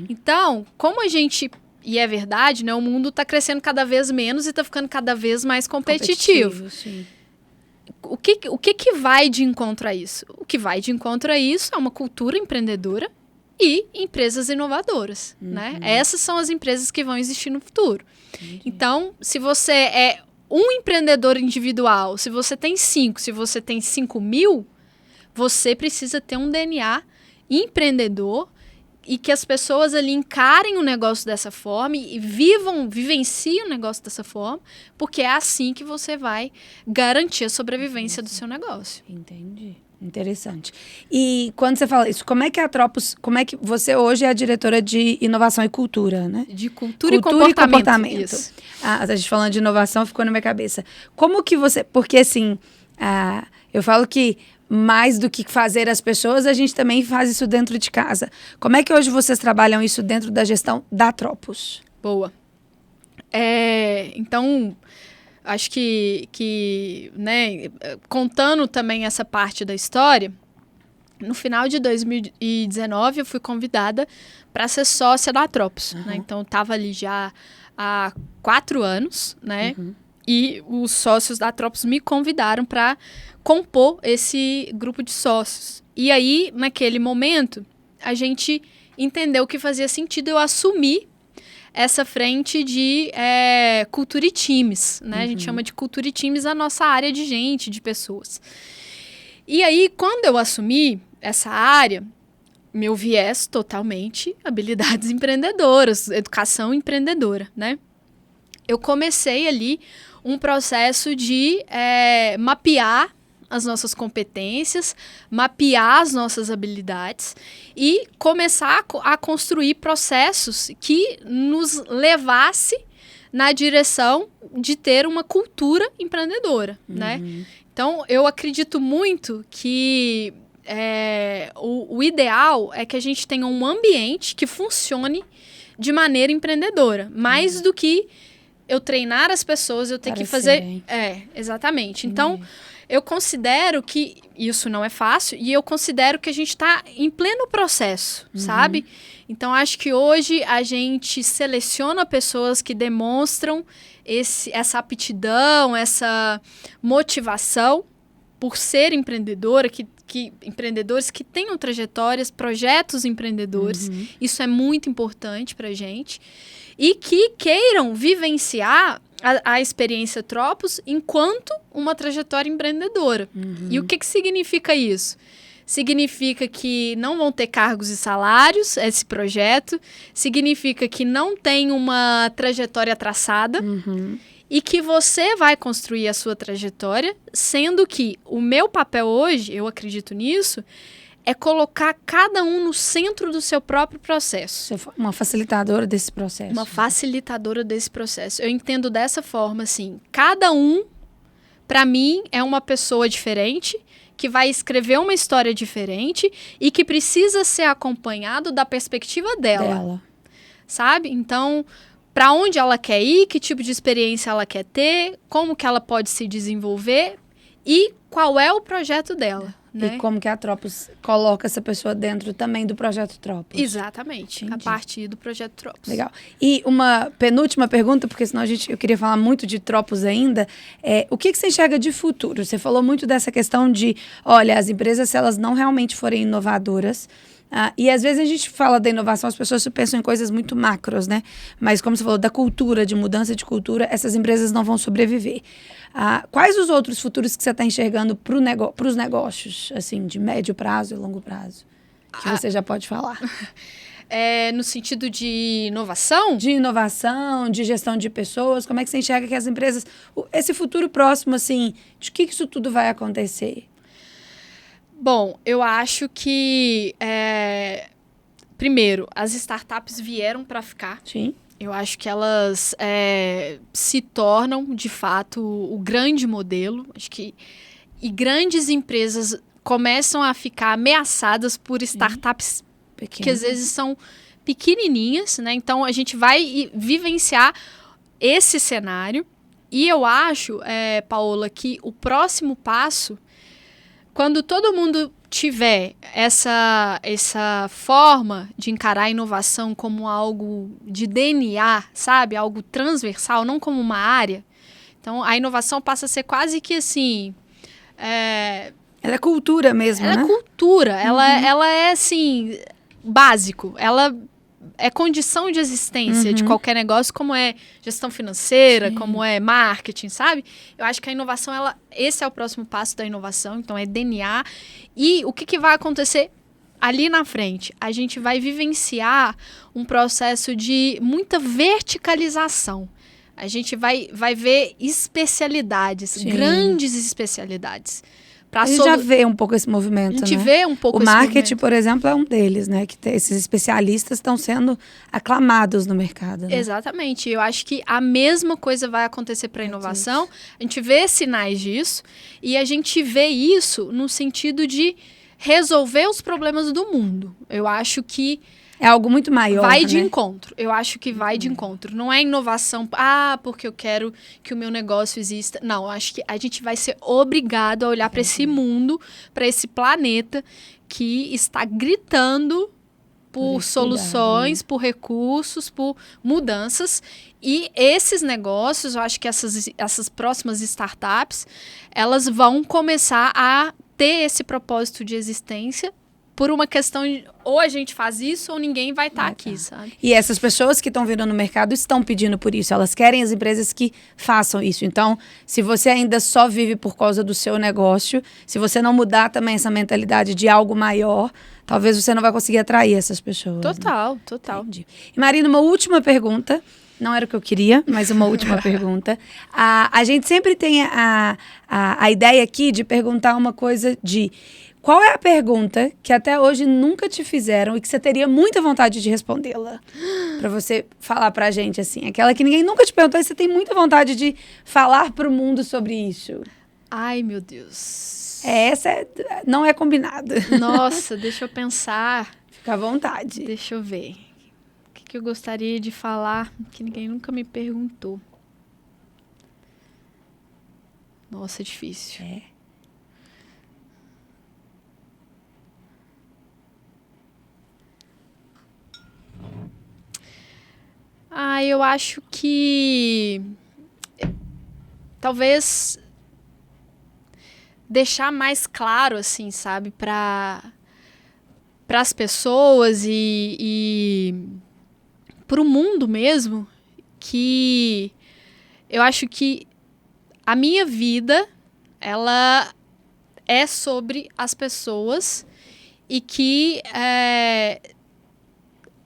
[SPEAKER 3] Então, como a gente... E é verdade, né? O mundo está crescendo cada vez menos e está ficando cada vez mais competitivo. Sim. O que vai de encontro a isso? O que vai de encontro a isso é uma cultura empreendedora e empresas inovadoras, né? Essas são as empresas que vão existir no futuro. Então, se você é um empreendedor individual, se você tem 5, se você tem 5.000, você precisa ter um DNA empreendedor e que as pessoas ali encarem o negócio dessa forma e vivenciem o negócio dessa forma, porque é assim que você vai garantir a sobrevivência do seu negócio.
[SPEAKER 2] Entendi. Interessante. E quando você fala isso, como é que a Tropos, como é que você hoje é a diretora de inovação e cultura, né?
[SPEAKER 3] De cultura e comportamento.
[SPEAKER 2] Isso. A gente falando de inovação ficou na minha cabeça. Como que você, porque assim, eu falo que mais do que fazer as pessoas, a gente também faz isso dentro de casa. Como é que hoje vocês trabalham isso dentro da gestão da Tropos?
[SPEAKER 3] Boa. Então, acho que né, contando também essa parte da história, no final de 2019 eu fui convidada para ser sócia da Tropos. Né? Então, eu estava ali já há 4 anos, né? E os sócios da Tropos me convidaram para compor esse grupo de sócios. E aí, naquele momento, a gente entendeu que fazia sentido eu assumir essa frente de cultura e times, né? A gente chama de cultura e times a nossa área de gente, de pessoas. E aí, quando eu assumi essa área, meu viés totalmente habilidades empreendedoras, educação empreendedora, né? Eu comecei ali um processo de mapear as nossas competências, mapear as nossas habilidades e começar a construir processos que nos levasse na direção de ter uma cultura empreendedora, né? Então, eu acredito muito que o ideal é que a gente tenha um ambiente que funcione de maneira empreendedora, mais do que eu treinar as pessoas, eu tenho
[SPEAKER 2] Para
[SPEAKER 3] que fazer...
[SPEAKER 2] serem.
[SPEAKER 3] Exatamente. Então, eu considero que isso não é fácil e eu considero que a gente está em pleno processo, sabe? Então, acho que hoje a gente seleciona pessoas que demonstram essa aptidão, essa motivação por ser empreendedora, empreendedores que tenham trajetórias, projetos empreendedores. Isso é muito importante para a gente. E que queiram vivenciar a experiência Tropos enquanto uma trajetória empreendedora. E o que significa isso? Significa que não vão ter cargos e salários, esse projeto. Significa que não tem uma trajetória traçada. E que você vai construir a sua trajetória, sendo que o meu papel hoje, eu acredito nisso, é colocar cada um no centro do seu próprio processo.
[SPEAKER 2] Você foi uma facilitadora desse processo.
[SPEAKER 3] Uma facilitadora desse processo. Eu entendo dessa forma, assim, cada um, para mim, é uma pessoa diferente, que vai escrever uma história diferente e que precisa ser acompanhado da perspectiva dela. Sabe? Então, para onde ela quer ir, que tipo de experiência ela quer ter, como que ela pode se desenvolver e qual é o projeto dela. Né?
[SPEAKER 2] E como que a Tropos coloca essa pessoa dentro também do projeto Tropos.
[SPEAKER 3] Exatamente,
[SPEAKER 2] Entendi.
[SPEAKER 3] a partir do projeto Tropos.
[SPEAKER 2] Legal. E uma penúltima pergunta, porque senão eu queria falar muito de Tropos ainda. O que você enxerga de futuro? Você falou muito dessa questão de, olha, as empresas, se elas não realmente forem inovadoras, e às vezes a gente fala da inovação, as pessoas pensam em coisas muito macros, né? Mas como você falou, da cultura, de mudança de cultura, essas empresas não vão sobreviver. Quais os outros futuros que você está enxergando para os negócios, assim, de médio prazo e longo prazo? Que você já pode falar.
[SPEAKER 3] No sentido de inovação?
[SPEAKER 2] De inovação, de gestão de pessoas, como é que você enxerga que as empresas... Esse futuro próximo, assim, de que isso tudo vai acontecer?
[SPEAKER 3] Bom, eu acho que, primeiro, as startups vieram para ficar.
[SPEAKER 2] Sim.
[SPEAKER 3] Eu acho que elas se tornam, de fato, o grande modelo. Acho que grandes empresas começam a ficar ameaçadas por startups que às vezes são pequenininhas, né? Então, a gente vai vivenciar esse cenário. E eu acho, Paola, que o próximo passo... Quando todo mundo tiver essa forma de encarar a inovação como algo de DNA, sabe? Algo transversal, não como uma área. Então, a inovação passa a ser quase que assim...
[SPEAKER 2] Ela é cultura mesmo, né?
[SPEAKER 3] Ela é cultura. Ela é, assim, básico. Ela é condição de existência de qualquer negócio, como é gestão financeira, como é marketing, sabe? Eu acho que a inovação, esse é o próximo passo da inovação, então é DNA. E o que vai acontecer ali na frente? A gente vai vivenciar um processo de muita verticalização. A gente vai ver especialidades, grandes especialidades.
[SPEAKER 2] A gente já vê um pouco esse movimento, né?
[SPEAKER 3] A gente vê um pouco
[SPEAKER 2] esse
[SPEAKER 3] esse
[SPEAKER 2] marketing,
[SPEAKER 3] movimento.
[SPEAKER 2] por exemplo, é um deles, né? Que esses especialistas estão sendo aclamados no mercado, né?
[SPEAKER 3] Exatamente. Eu acho que a mesma coisa vai acontecer para a inovação. A gente vê sinais disso e a gente vê isso no sentido de resolver os problemas do mundo. Eu acho que
[SPEAKER 2] é algo muito maior,
[SPEAKER 3] vai de
[SPEAKER 2] né?
[SPEAKER 3] encontro. Eu acho que vai de encontro. Não é inovação, porque eu quero que o meu negócio exista. Não, eu acho que a gente vai ser obrigado a olhar para esse mundo, para esse planeta que está gritando por soluções, por recursos, por mudanças. E esses negócios, eu acho que essas próximas startups, elas vão começar a ter esse propósito de existência por uma questão de ou a gente faz isso ou ninguém vai estar aqui, sabe?
[SPEAKER 2] E essas pessoas que estão vindo no mercado estão pedindo por isso. Elas querem as empresas que façam isso. Então, se você ainda só vive por causa do seu negócio, se você não mudar também essa mentalidade de algo maior, talvez você não vai conseguir atrair essas pessoas.
[SPEAKER 3] Total,
[SPEAKER 2] né?
[SPEAKER 3] total.
[SPEAKER 2] Entendi. E Marina, uma última pergunta. Não era o que eu queria, mas uma última pergunta. A gente sempre tem a ideia aqui de perguntar uma coisa de... Qual é a pergunta que até hoje nunca te fizeram e que você teria muita vontade de respondê-la? Pra você falar pra gente, assim. Aquela que ninguém nunca te perguntou e você tem muita vontade de falar pro mundo sobre isso.
[SPEAKER 3] Ai, meu Deus.
[SPEAKER 2] Essa não é combinado.
[SPEAKER 3] Nossa, deixa eu pensar.
[SPEAKER 2] Fica à vontade.
[SPEAKER 3] Deixa eu ver. O que eu gostaria de falar que ninguém nunca me perguntou? Nossa, é difícil. Eu acho que talvez deixar mais claro, assim, sabe, para as pessoas e para o mundo mesmo, que eu acho que a minha vida, ela é sobre as pessoas e que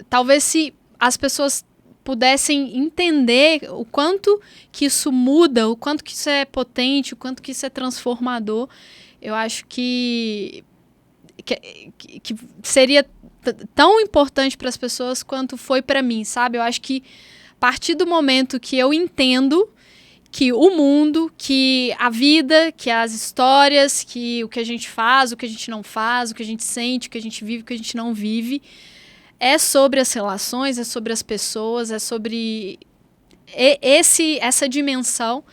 [SPEAKER 3] talvez se as pessoas pudessem entender o quanto que isso muda, o quanto que isso é potente, o quanto que isso é transformador, eu acho que seria tão importante para as pessoas quanto foi para mim, sabe? Eu acho que a partir do momento que eu entendo que o mundo, que a vida, que as histórias, que o que a gente faz, o que a gente não faz, o que a gente sente, o que a gente vive, o que a gente não vive, é sobre as relações, é sobre as pessoas, é sobre essa dimensão,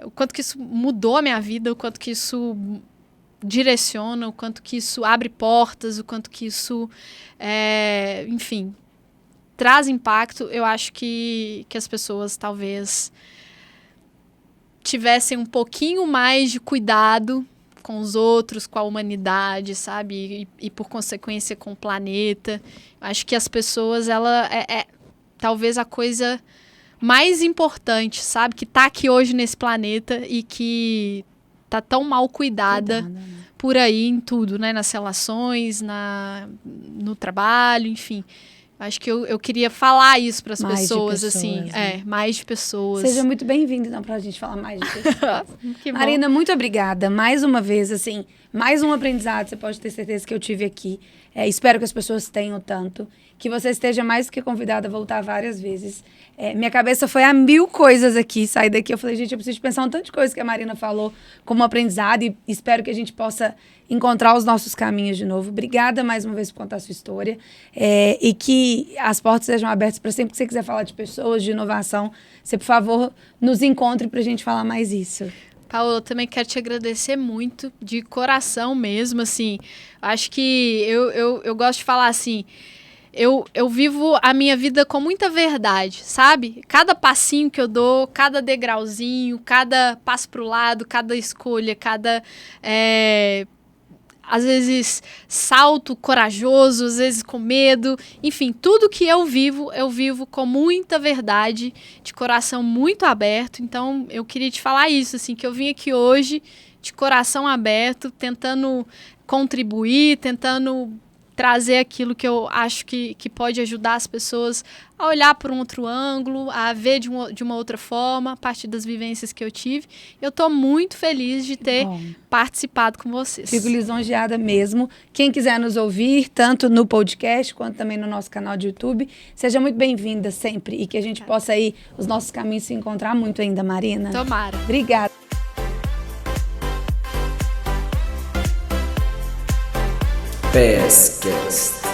[SPEAKER 3] o quanto que isso mudou a minha vida, o quanto que isso direciona, o quanto que isso abre portas, o quanto que isso, enfim, traz impacto. Eu acho que as pessoas talvez tivessem um pouquinho mais de cuidado com os outros, com a humanidade, sabe? E por consequência com o planeta. Acho que as pessoas, ela é talvez a coisa mais importante, sabe? Que tá aqui hoje nesse planeta e que tá tão mal cuidada por aí em tudo, né? Nas relações, no trabalho, enfim. Acho que eu queria falar isso para as pessoas, assim. Né? Mais de pessoas.
[SPEAKER 2] Seja muito bem-vindo, então, para a gente falar mais de pessoas.
[SPEAKER 3] Que bom.
[SPEAKER 2] Marina, muito obrigada. Mais uma vez, assim, mais um aprendizado, você pode ter certeza que eu tive aqui. Espero que as pessoas tenham tanto. Que você esteja mais do que convidada a voltar várias vezes. Minha cabeça foi a 1000 coisas aqui. Saí daqui, eu falei, gente, eu preciso pensar um tanto de coisa que a Marina falou como aprendizado e espero que a gente possa encontrar os nossos caminhos de novo. Obrigada mais uma vez por contar a sua história. E que as portas sejam abertas para sempre que você quiser falar de pessoas, de inovação. Você, por favor, nos encontre para a gente falar mais isso.
[SPEAKER 3] Paola, eu também quero te agradecer muito, de coração mesmo, assim. Acho que eu gosto de falar assim, eu vivo a minha vida com muita verdade, sabe? Cada passinho que eu dou, cada degrauzinho, cada passo pro lado, cada escolha, cada... às vezes salto corajoso, às vezes com medo, enfim, tudo que eu vivo com muita verdade, de coração muito aberto. Então, eu queria te falar isso, assim, que eu vim aqui hoje de coração aberto, tentando contribuir, tentando trazer aquilo que eu acho que pode ajudar as pessoas a olhar por um outro ângulo, a ver de uma outra forma, a partir das vivências que eu tive. Eu estou muito feliz de ter participado com vocês.
[SPEAKER 2] Fico lisonjeada mesmo. Quem quiser nos ouvir, tanto no podcast quanto também no nosso canal de YouTube, seja muito bem-vinda sempre e que a gente possa aí, os nossos caminhos se encontrar muito ainda, Marina.
[SPEAKER 3] Tomara.
[SPEAKER 2] Obrigada.
[SPEAKER 1] PSCast.